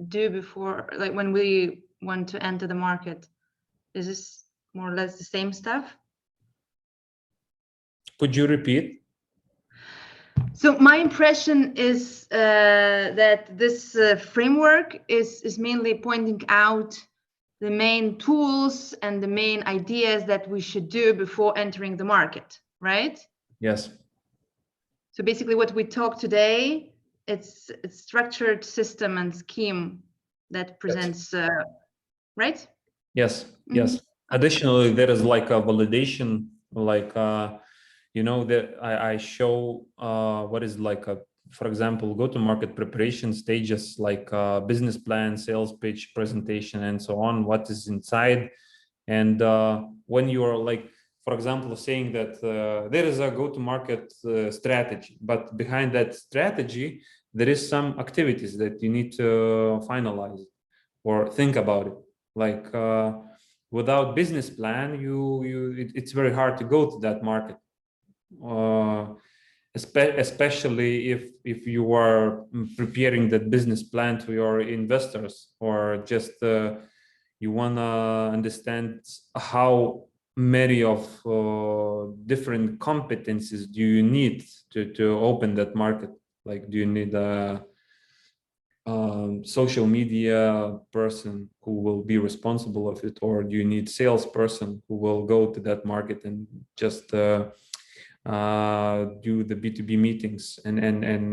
do before, like when we want to enter the market. Is this more or less the same stuff? Could you repeat? So my impression is that this framework is mainly pointing out the main tools and the main ideas that we should do before entering the market, right? Yes. So basically what we talked today, it's structured system and scheme that presents, right? Yes. Yes. Additionally, there is like a validation, like you know, that I show what is like a, for example, go-to-market preparation stages, like business plan, sales pitch, presentation, and so on, what is inside. And when you are like, for example, saying that there is a go-to-market strategy, but behind that strategy, there is some activities that you need to finalize or think about it. Like without business plan, it's very hard to go to that market. Especially if you are preparing that business plan to your investors, or just you want to understand how many of different competencies do you need to open that market. Like, do you need a social media person who will be responsible of it, or do you need salesperson who will go to that market and just do the B2B meetings and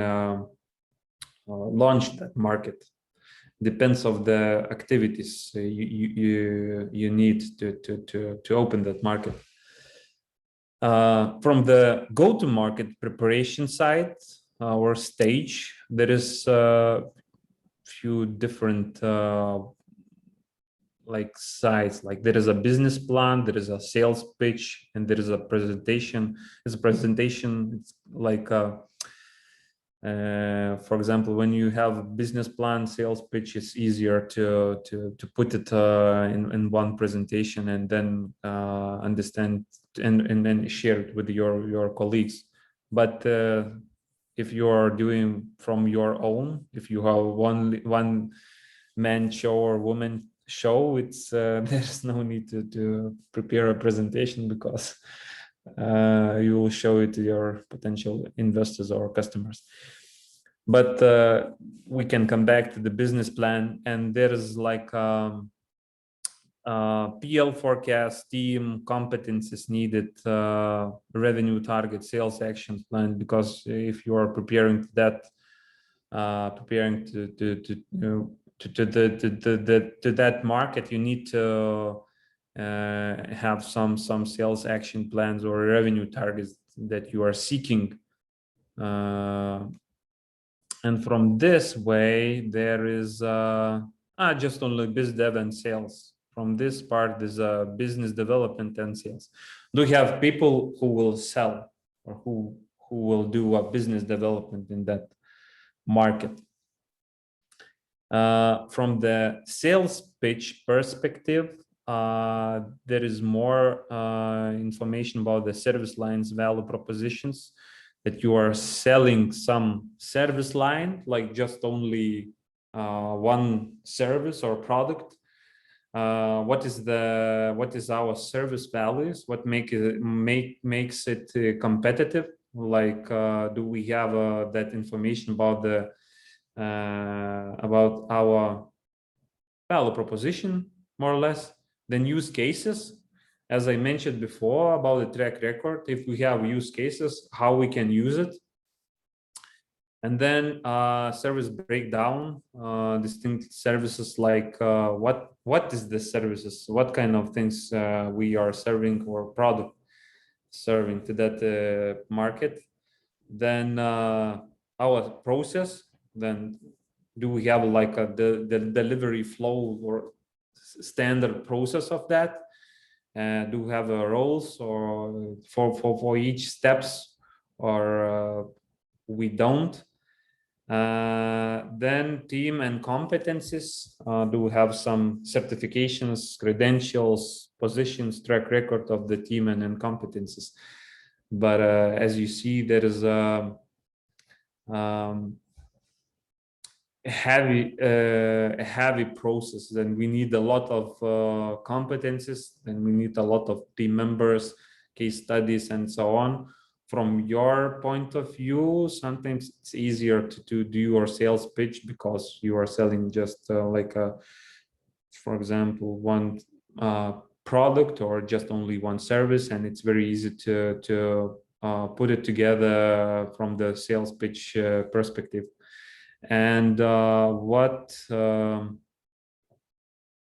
launch that market? Depends of the activities you need to open that market. From the go-to-market preparation side or stage, there is a few different like sides. Like there is a business plan, there is a sales pitch, and there is a presentation. It's a presentation. It's like for example, when you have a business plan, sales pitch, it's easier to put it in one presentation and then understand and then share it with your colleagues. But if you are doing from your own, if you have one man show or woman show, it's there's no need to prepare a presentation, because you will show it to your potential investors or customers. But we can come back to the business plan, and there is like PL forecast, team competencies needed, revenue target, sales action plan. Because if you are preparing that, preparing to that market, you need to have some sales action plans or revenue targets that you are seeking. And from this way, there is just only biz dev and sales. From this part, there's business development and sales. Do you have people who will sell, or who will do a business development in that market? From the sales pitch perspective, there is more information about the service lines, value propositions, that you are selling some service line, like just only one service or product. What is our service values? What makes it competitive? Like, do we have that information about the about our value proposition, more or less? Then use cases, as I mentioned before about the track record. If we have use cases, how we can use it. And then service breakdown, distinct services, like what is the services, what kind of things we are serving or product serving to that market. Then our process, then do we have like the delivery flow or standard process of that? Do we have roles or for each steps, or we don't? Then team and competencies. Do we have some certifications, credentials, positions, track record of the team and competencies? But as you see, there is a heavy process. Then we need a lot of competencies, and we need a lot of team members, case studies, and so on. From your point of view, sometimes it's easier to do your sales pitch because you are selling just like for example, one product or just only one service, and it's very easy to put it together from the sales pitch perspective. And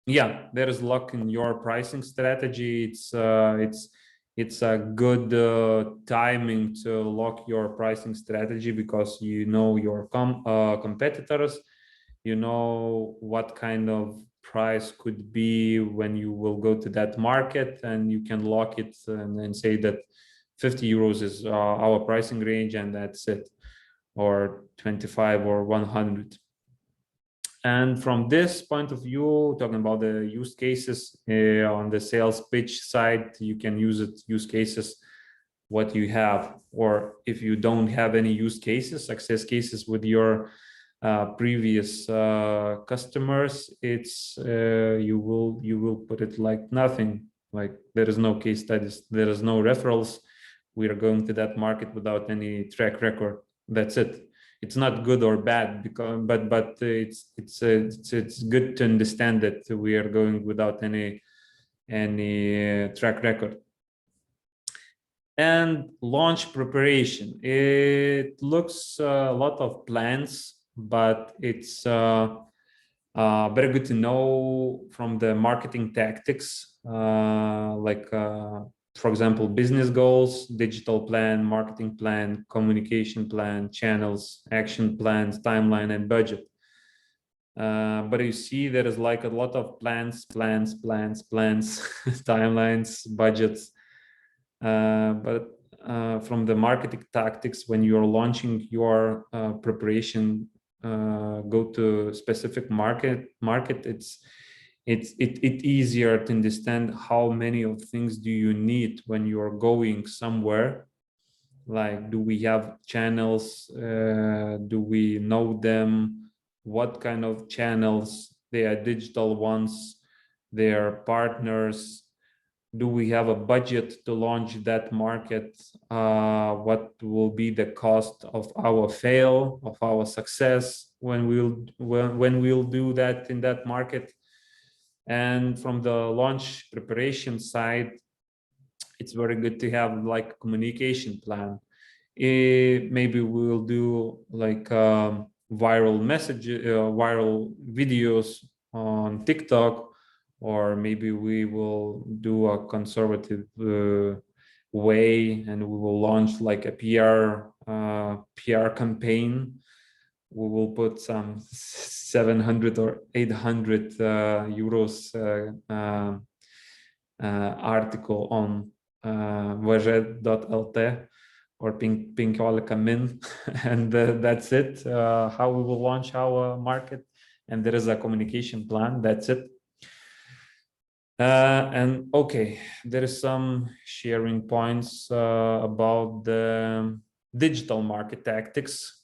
yeah, there is luck in your pricing strategy. It's a good timing to lock your pricing strategy, because you know your competitors, you know what kind of price could be when you will go to that market, and you can lock it and say that 50 euros is our pricing range, and that's it, or 25 or 100. And from this point of view, talking about the use cases on the sales pitch side, you can use cases what you have, or if you don't have any use cases, success cases with your previous customers, it's you will put it like nothing, like there is no case studies, there is no referrals. We are going to that market without any track record. That's it. It's not good or bad, because but it's good to understand that we are going without any track record. And launch preparation. It looks a lot of plans, but it's very good to know from the marketing tactics, like for example, business goals, digital plan, marketing plan, communication plan, channels, action plans, timeline, and budget. But you see, there is like a lot of plans, timelines, budgets. But from the marketing tactics, when you're launching your preparation, go to specific market, it's easier to understand how many of things do you need when you're going somewhere. Like, do we have channels? Do we know them? What kind of channels? They are digital ones, they are partners. Do we have a budget to launch that market? What will be the cost of our fail, of our success when we'll do that in that market? And from the launch preparation side, it's very good to have like a communication plan. Maybe we'll do like viral videos on TikTok, or maybe we will do a conservative way, and we will launch like a PR campaign. We will put some 700 or 800 euros article on vž.lt or 15 min, and that's it. How we will launch our market and there is a communication plan. That's it. And okay, there is some sharing points about the digital market tactics.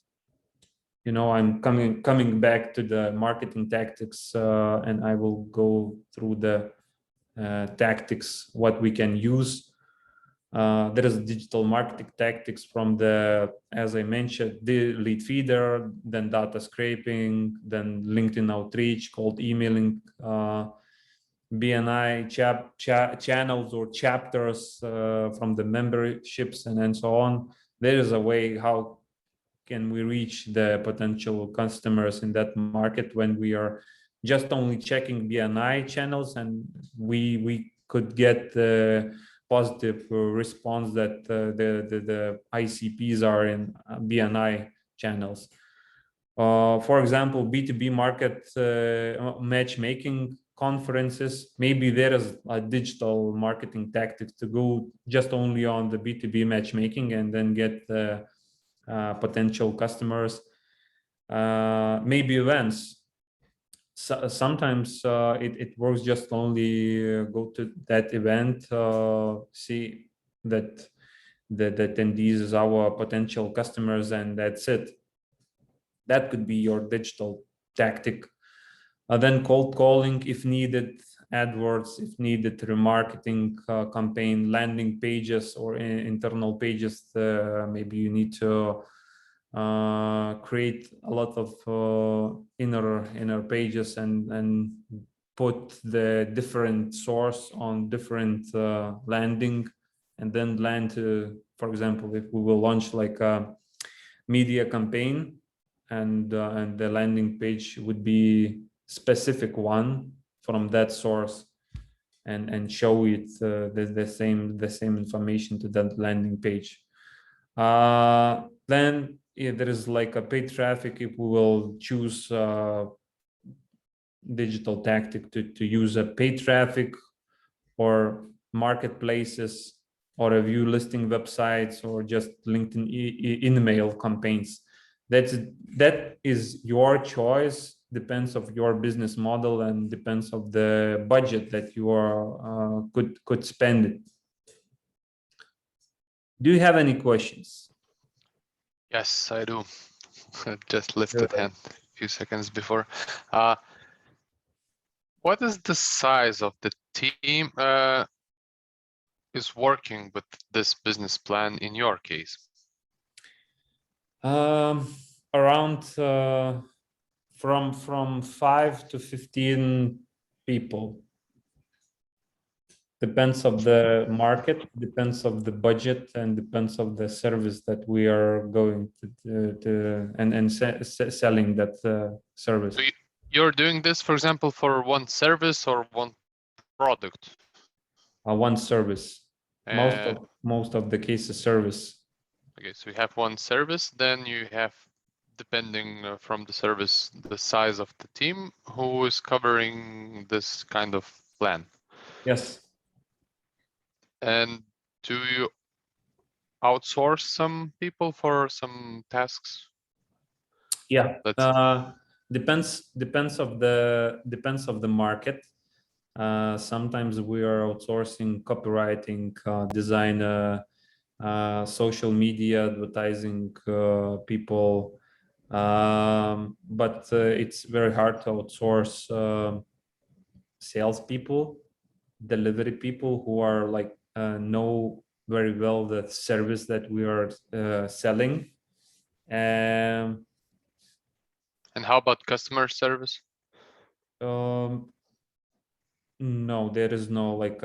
You know, I'm coming back to the marketing tactics, and I will go through the tactics what we can use. There is digital marketing tactics from the, as I mentioned, the lead feeder, then data scraping, then LinkedIn outreach, cold emailing, BNI channels or chapters from the memberships and so on. There is a way how can we reach the potential customers in that market when we are just only checking BNI channels, and we could get the positive response that the ICPs are in BNI channels. For example, B2B market matchmaking conferences, maybe there is a digital marketing tactic to go just only on the B2B matchmaking and then get potential customers. Maybe events. Sometimes it works just only go to that event, see that the attendees is our potential customers, and that's it. That could be your digital tactic. Then cold calling if needed, AdWords if needed, remarketing campaign, landing pages or internal pages. Maybe you need to create a lot of inner pages and put the different source on different landing, and then land to, for example, if we will launch like a media campaign, and the landing page would be specific one from that source, and show it the same information to that landing page. Then there is like a paid traffic. If we will choose digital tactic to use a paid traffic or marketplaces or review listing websites or just LinkedIn email campaigns, that is your choice. Depends of your business model and depends of the budget that you are could spend it. Do you have any questions? Yes, I do. Just lifted hand a few seconds before. What is the size of the team is working with this business plan in your case? Around from 5 to 15 people. Depends of the market, depends of the budget, and depends of the service that we are going to selling that service. So you're doing this, for example, for one service or one product? One service. Most of the cases service. Okay, so you have one service, then you have, depending from the service, the size of the team who is covering this kind of plan. Yes. And do you outsource some people for some tasks? Yeah, depends of the market. Sometimes we are outsourcing copywriting, design, social media, advertising people, but it's very hard to outsource salespeople, delivery people who are like know very well the service that we are selling. And how about customer service? No, there is no like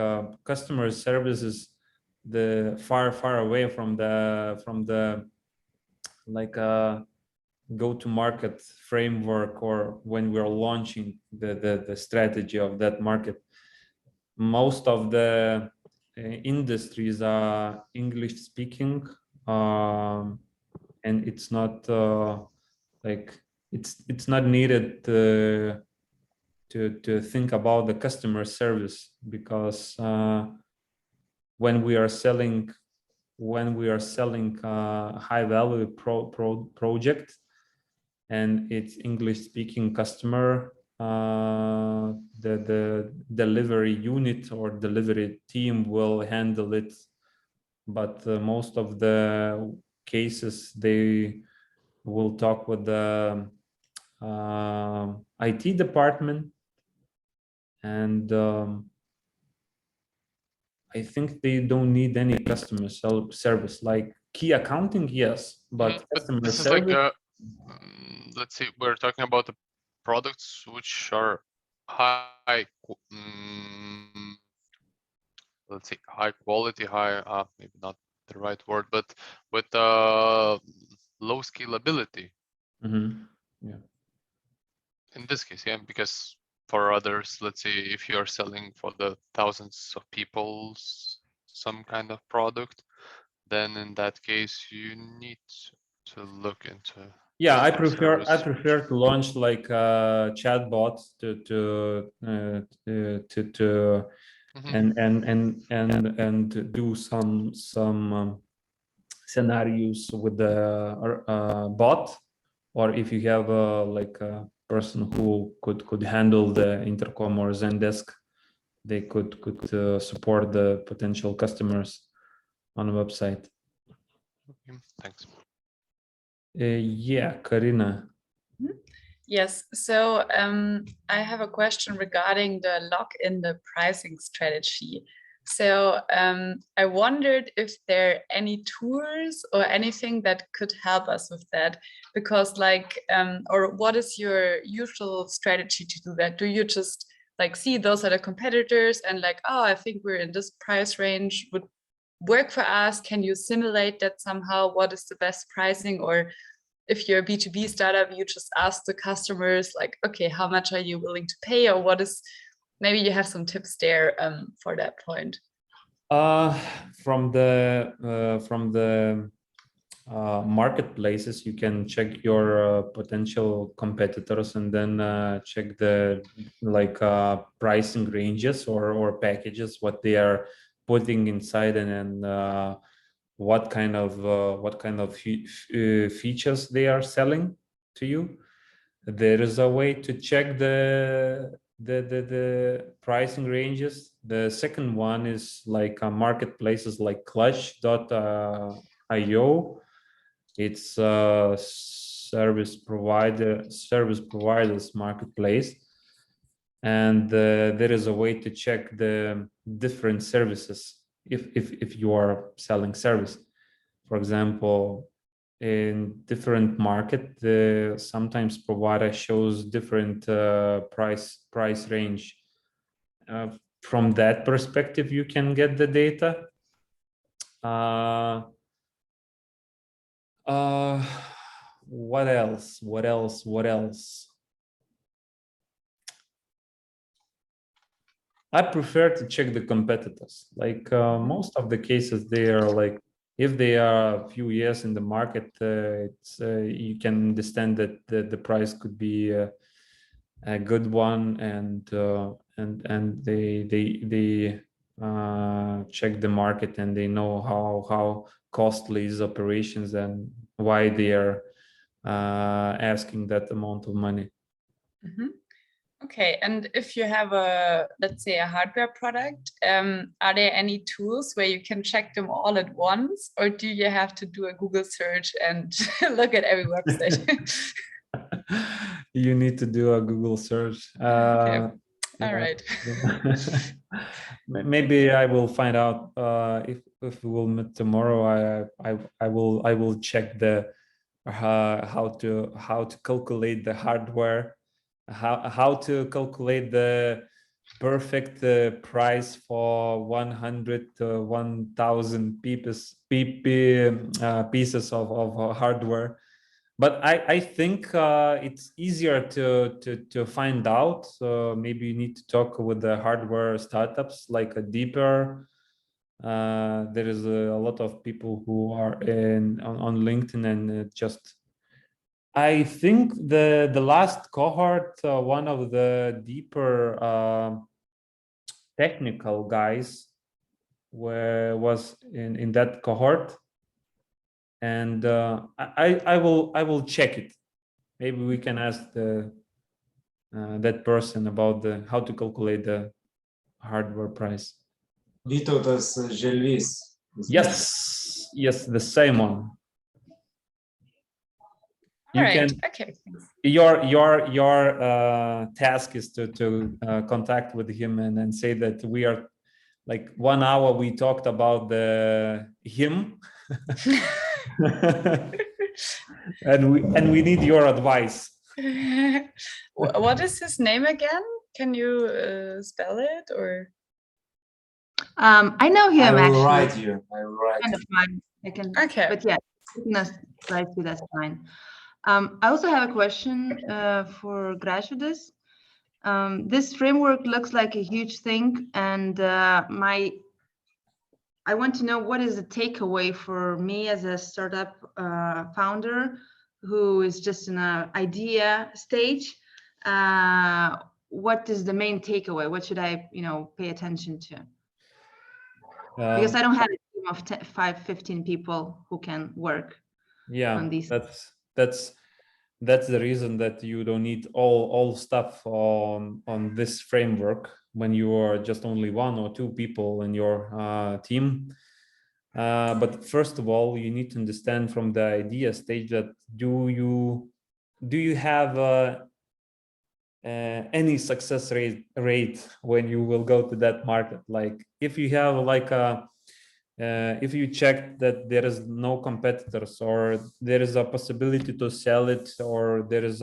customer service is the far away from the like go-to-market framework, or when we're launching the strategy of that market. Most of the industries are English speaking, and it's not like it's not needed to think about the customer service, because when we are selling high value project, and it's English-speaking customer, the delivery unit or delivery team will handle it. But most of the cases, they will talk with the IT department, and I think they don't need any customer service. Like key accounting, yes, but But customer this is like service. let's say we're talking about the products which are high, let's say high quality, maybe not the right word, but with low scalability. Yeah. In this case, yeah, because for others, let's say if you're selling for the thousands of people some kind of product, then in that case you need to look into Yeah, I customer service. prefer to launch like a chatbot and do some scenarios with the bot, or if you have like a person who could handle the intercom or Zendesk, they could support the potential customers on the website. Okay, thanks. Yeah, Karina. Yes, so I have a question regarding the lock-in the pricing strategy. So I wondered if there are any tools or anything that could help us with that, because like, or what is your usual strategy to do that? Do you just like see those are the competitors and like, oh, I think we're in this price range, would work for us? Can you simulate that somehow? What is the best pricing? Or if you're a B2B startup, you just ask the customers like, okay, how much are you willing to pay, or what is, maybe you have some tips there for that point. From the marketplaces, you can check your potential competitors and then check the like pricing ranges or packages, what they are putting inside, and what kind of features they are selling to you. There is a way to check the pricing ranges. The second one is like marketplaces like Clutch.io. It's a service providers marketplace, and there is a way to check the different services if you are selling service. For example, in different market, sometimes provider shows different price range. From that perspective, you can get the data. What else? I prefer to check the competitors. Like most of the cases, they are like, if they are a few years in the market, you can understand that the price could be a good one, and they check the market, and they know how costly is operations and why they are asking that amount of money. Mm-hmm. Okay, and if you have a, let's say, a hardware product, are there any tools where you can check them all at once, or do you have to do a Google search and look at every website? You need to do a Google search. Okay. All right. Maybe I will find out if we will meet tomorrow. I will check the how to calculate the hardware, how to calculate the perfect price for 100 to 1,000 pieces of hardware. But I think it's easier to find out. So maybe you need to talk with the hardware startups, like a deeper. There is a lot of people who are on LinkedIn, and just I think the last cohort, one of the deeper technical guys was in that cohort, and I will check it. maybe we can ask that person about how to calculate the hardware price. Vytautas Želvys. Yes, the same one. You All right. can. Okay. Thanks. Your task is to contact with him and then say that we are like 1 hour we talked about him and we need your advice. What is his name again? Can you spell it or? I know him I will actually. write you. I will write Kind you. of mine. I can. Okay. But yeah, write you. That's fine. I also have a question for Gražvydas. This framework looks like a huge thing, and I want to know what is the takeaway for me as a startup founder who is just in an idea stage. What is the main takeaway? What should I, pay attention to? Because I don't have a team of 15 people who can work on these. That's the reason that you don't need all stuff on this framework when you are just only 1 or 2 people in your team. But first of all, you need to understand from the idea stage that do you have any success rate when you will go to that market? Like if you have like if you check that there is no competitors, or there is a possibility to sell it, or there is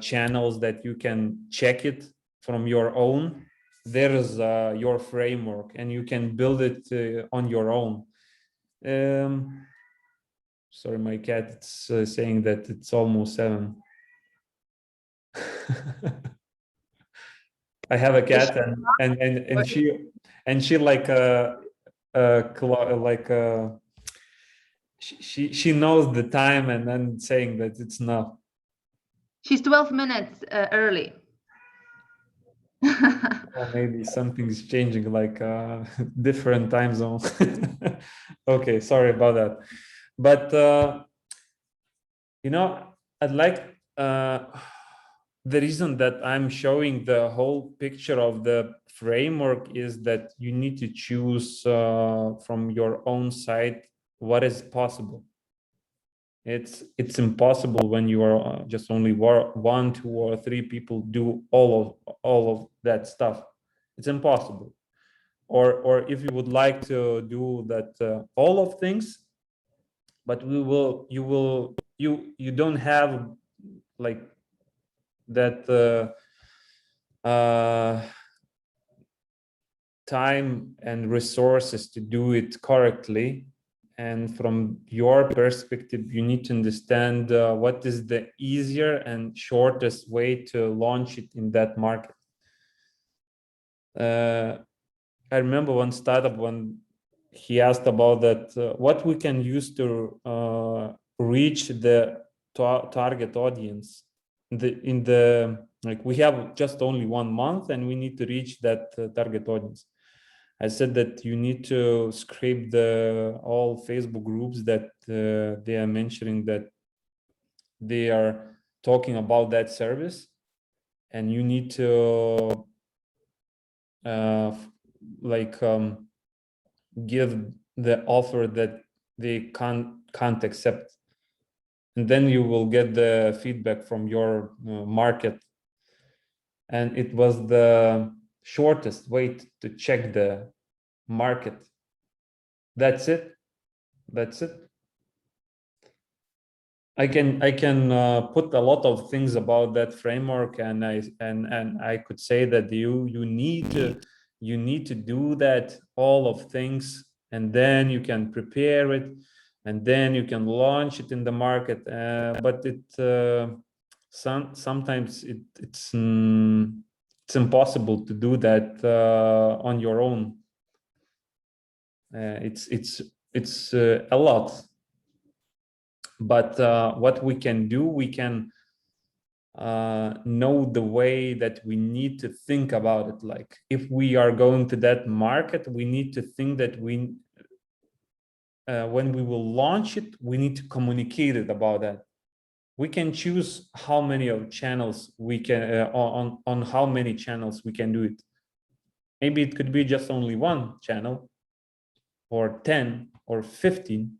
channels that you can check it from your own, there is your framework and you can build it on your own. Sorry, my cat is saying that it's almost 7. I have a cat and she like she knows the time and then saying that it's not. She's 12 minutes early. Or maybe something's changing, like different time zone. Okay, sorry about that. But I'd like the reason that I'm showing the whole picture of the framework is that you need to choose from your own side what is possible. It's impossible when you are just only 1, 2, or 3 people do all of that stuff. It's impossible. Or if you would like to do that all of things, but you don't have like that time and resources to do it correctly. And from your perspective, you need to understand what is the easier and shortest way to launch it in that market. I remember one startup when he asked about that, what we can use to reach the target audience. Like we have just only 1 month and we need to reach that target audience. I said that you need to scrape all Facebook groups that they are mentioning that they are talking about that service, and you need to give the offer that they can't accept, and then you will get the feedback from your market. And it was the shortest way to check the market. That's it. I can put a lot of things about that framework, and I could say that you need to do that all of things, and then you can prepare it, and then you can launch it in the market. But sometimes it's impossible to do that on your own. It's a lot. But what we can do, we can know the way that we need to think about it. Like if we are going to that market, we need to think that when we will launch it, we need to communicate it about that. we can choose how many of channels we can on how many channels we can do it. Maybe it could be just only one channel, or 10 or 15,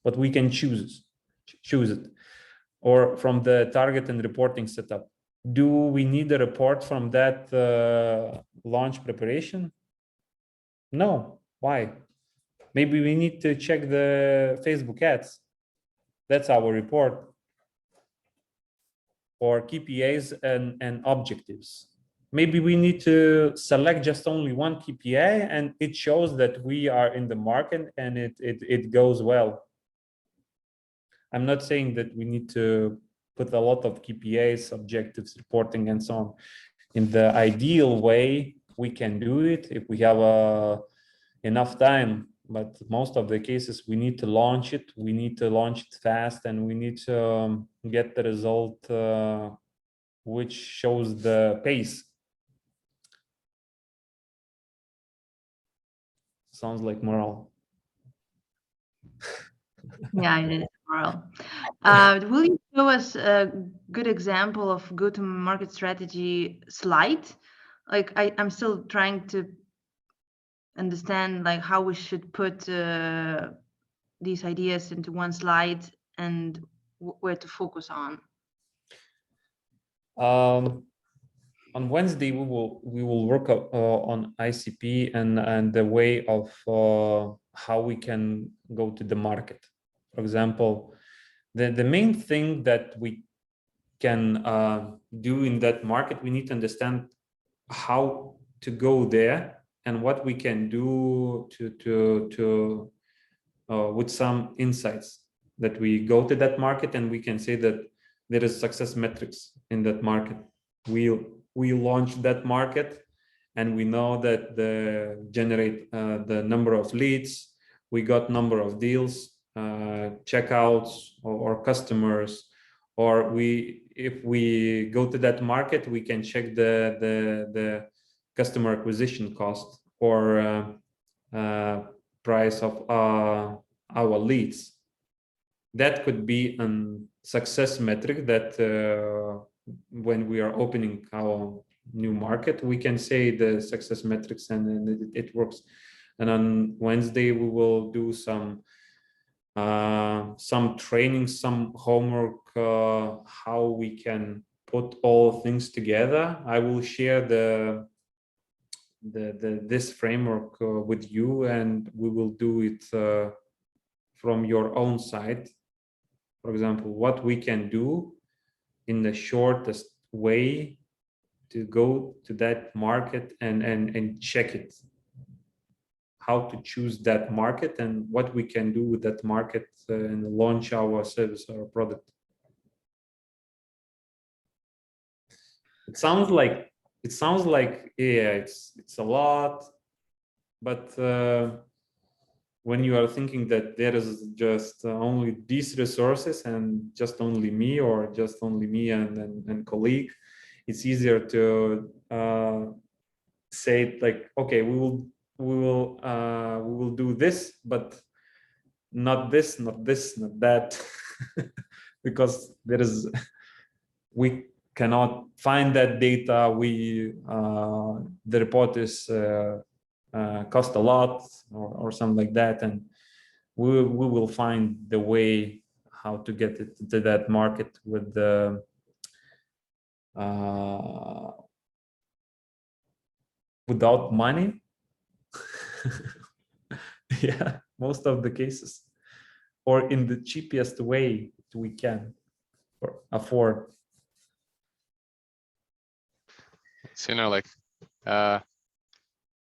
but we can choose it. Or from the target and reporting setup, do we need a report from that launch preparation? No. Why? Maybe we need to check the Facebook ads. That's our report. Or KPIs and objectives. Maybe we need to select just only one KPI, and it shows that we are in the market and it goes well. I'm not saying that we need to put a lot of KPIs, objectives, reporting, and so on. In the ideal way, we can do it if we have enough time. But most of the cases, we need to launch it. We need to launch it fast, and we need to get the result which shows the pace. Sounds like moral. Yeah, it is moral. Will you show us a good example of go-to-market strategy slide? Like I'm still trying to understand like how we should put these ideas into one slide and where to focus on. On Wednesday, we will work on ICP and the way of how we can go to the market. For example, the main thing that we can do in that market, we need to understand how to go there and what we can do to with some insights that we go to that market, and we can say that there is success metrics in that market. We launch that market, and we know that generate the number of leads, we got number of deals, checkouts, or customers, or if we go to that market, we can check the customer acquisition cost or price of our leads. That could be a success metric that when we are opening our new market, we can say the success metrics, and it works. And on Wednesday, we will do some training, some homework, how we can put all things together. I will share this framework with you, and we will do it from your own side. For example, what we can do in the shortest way to go to that market and check it, how to choose that market, and what we can do with that market and launch our service or product. It sounds like yeah, it's a lot, but when you are thinking that there is just only these resources and just only me, or just only me and colleague, it's easier to say like, okay, we will do this, but not this, not that, because we cannot find that data. The report is cost a lot, or something like that, and we will find the way how to get it to that market with the without money. Yeah, most of the cases, or in the cheapest way we can afford. So, like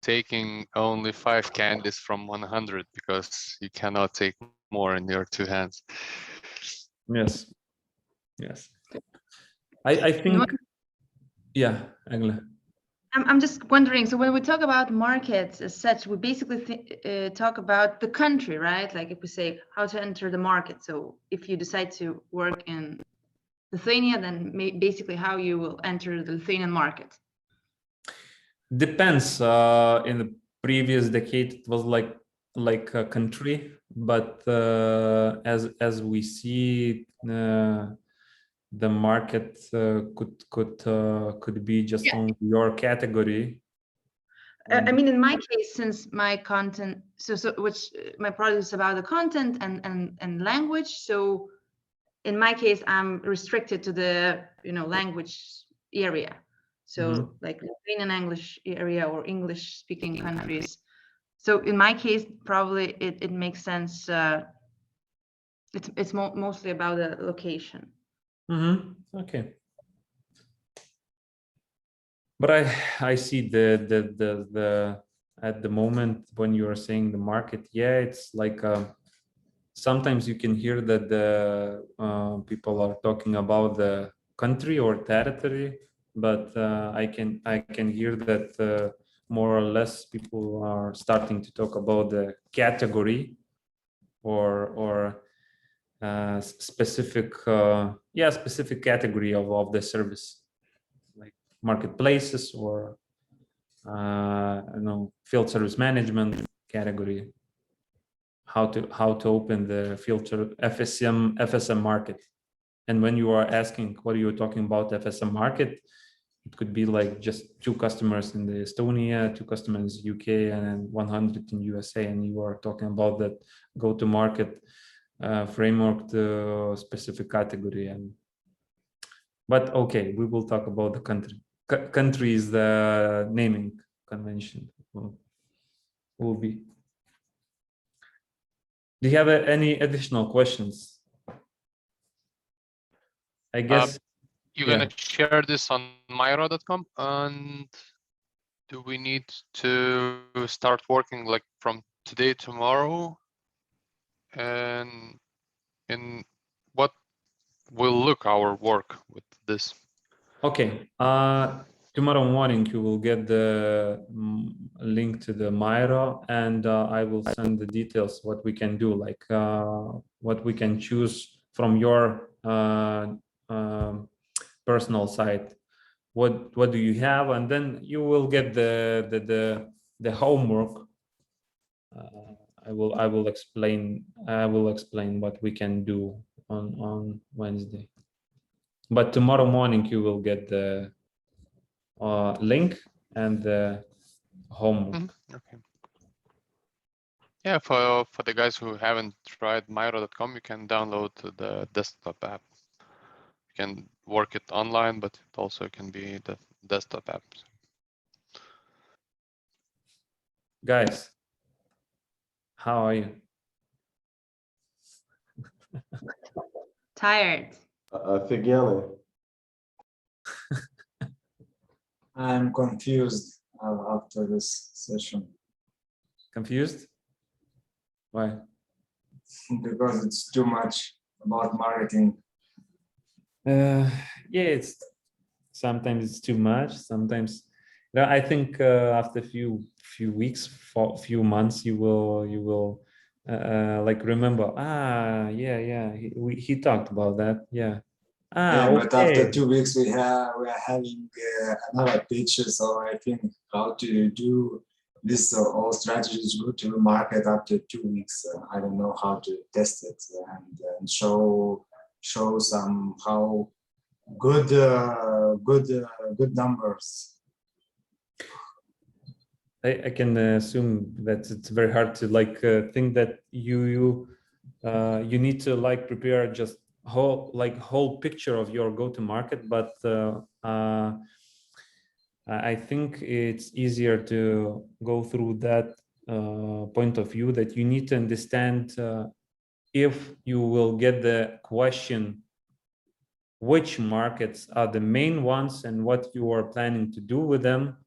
taking only 5 candies from 100 because you cannot take more in your 2 hands. Yes. I think, yeah, Agla. I'm just wondering, so when we talk about markets as such, we basically talk about the country, right? Like if we say how to enter the market. So if you decide to work in Lithuania, then basically how you will enter the Lithuanian market. Depends. In the previous decade, it was like a country, but as we see, the market could be just only your category. I mean, in my case, since my content, which my product is about the content and language. So in my case, I'm restricted to the language area. So like Lithuanian English area or English speaking countries. So in my case, probably it makes sense. It's mostly about the location. Okay. But I see the at the moment when you are saying the market, yeah, it's like sometimes you can hear that the people are talking about the country or territory, but I can hear that more or less people are starting to talk about the category or specific specific category of the service, like marketplaces or field service management category. How to open the field FSM market. And when you are asking what are you talking about FSM market, it could be like just 2 customers in the Estonia, 2 customers UK, and then 100 in USA, and you are talking about that go-to-market framework to specific category. But okay, we will talk about the country. Country is the naming convention. Will be. Do you have any additional questions? I guess you're gonna share this on myro.com, and do we need to start working like from today, tomorrow? And in what will look our work with this? Okay. Tomorrow morning you will get the link to the Myro, and I will send the details what we can do, like what we can choose from your personal site. What do you have, and then you will get the homework. I will explain what we can do on Wednesday. But tomorrow morning you will get the link and the homework. Okay. Yeah, for the guys who haven't tried myro.com, you can download the desktop app. You can work it online, but it also can be the desktop app. Guys, how are you? Tired. Офигенный. I'm confused after this session Confused? Why? because it's too much about marketing. Yeah, it's sometimes too much. Sometimes, I think after a few weeks, few months, you will like remember. He talked about that. Yeah. But after 2 weeks we are having another pitch, so I think how to do this all strategies go to the market after 2 weeks. I don't know how to test it and show somehow good numbers. I can assume that it's very hard to think that you need to prepare just whole picture of your go-to-market, but I think it's easier to go through that point of view, that you need to understand if you will get the question which markets are the main ones and what you are planning to do with them.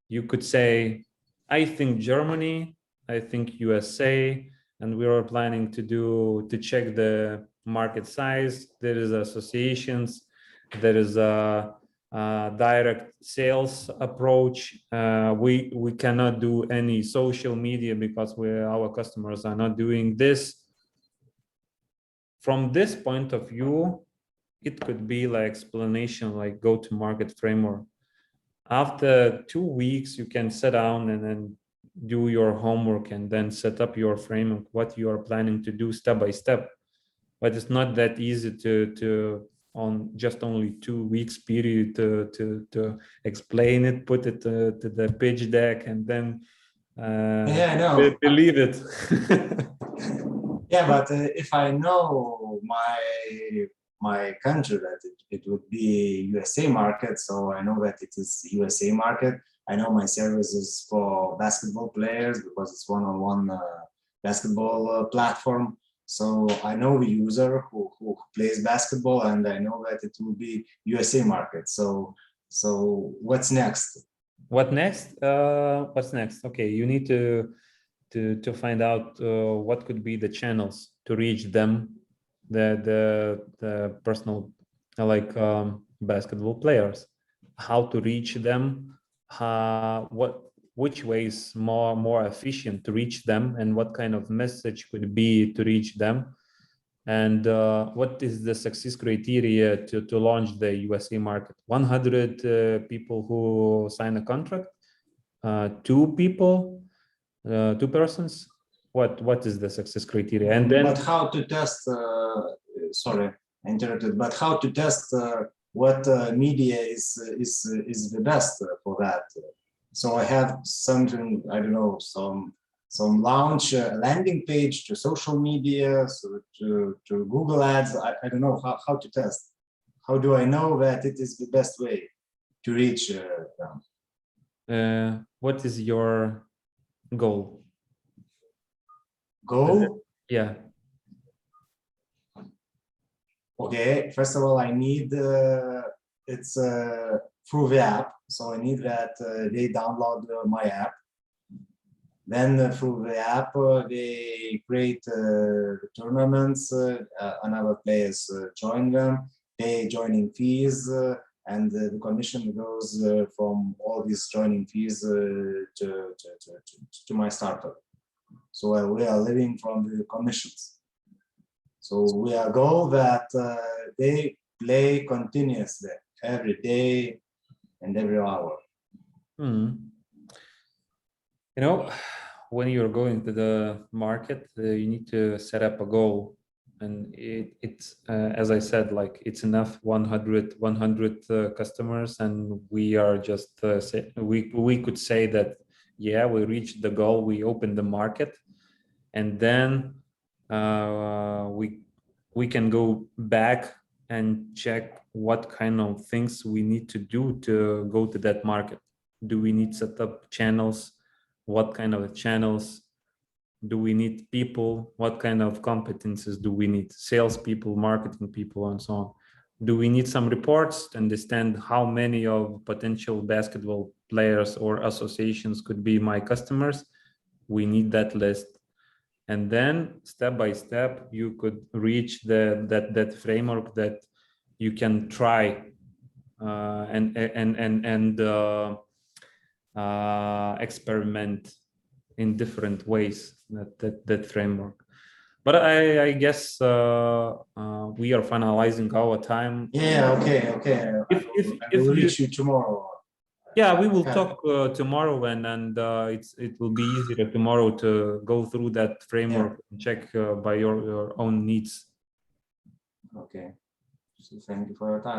You could say, I think Germany, I think USA, and we are planning to check the market size. There is associations, there is a direct sales approach. We cannot do any social media because our customers are not doing this. From this point of view, it could be like explanation, like go-to-market framework. After 2 weeks, you can sit down and then do your homework and then set up your framework, what you are planning to do step by step. But it's not that easy to on just only 2 weeks period to explain it, put it to the pitch deck, and then Yeah, I know. believe it. Yeah, but if I know my country, that it would be USA market, so I know that it is USA market. I know my service is for basketball players because it's one-on-one basketball platform. So I know the user who plays basketball, and I know that it will be USA market. So what's next? What next? What's next? Okay, you need to find out what could be the channels to reach them, the personal like basketball players, how to reach them, which way is more efficient to reach them, and what kind of message could be to reach them, and what is the success criteria to launch the USA market. 100 people who sign a contract, 2 people, 2 persons. What is the success criteria? And then, but how to test? Sorry, I interrupted. But how to test what media is the best for that? So I have something, I don't know, some launch landing page to social media, so to Google Ads. I don't know how to test. How do I know that it is the best way to reach them? what is your goal? Goal? Yeah. Okay, first of all, I need it's through the app, so I need that they download my app. Then through the app, they create tournaments, and other players join them, pay joining fees, and the commission goes from all these joining fees to my startup. So we are living from the commissions. So we are goal that they play continuously every day and every hour. You know, when you're going to the market, you need to set up a goal, and it's as I said, like it's enough 100 customers, and we are just we could say that, yeah, we reached the goal, we opened the market, and then we can go back and check what kind of things we need to do to go to that market. Do we need set up channels? What kind of channels? Do we need people? What kind of competences do we need? Salespeople, marketing people, and so on. Do we need some reports to understand how many of potential basketball players or associations could be my customers? We need that list. And then step by step, you could reach that framework that you can try and experiment in different ways, that framework. But I guess we are finalizing our time. Yeah, okay. I will reach you tomorrow. Yeah, we will talk tomorrow, and it will be easier tomorrow to go through that framework and check by your own needs. Okay. So thank you for your time.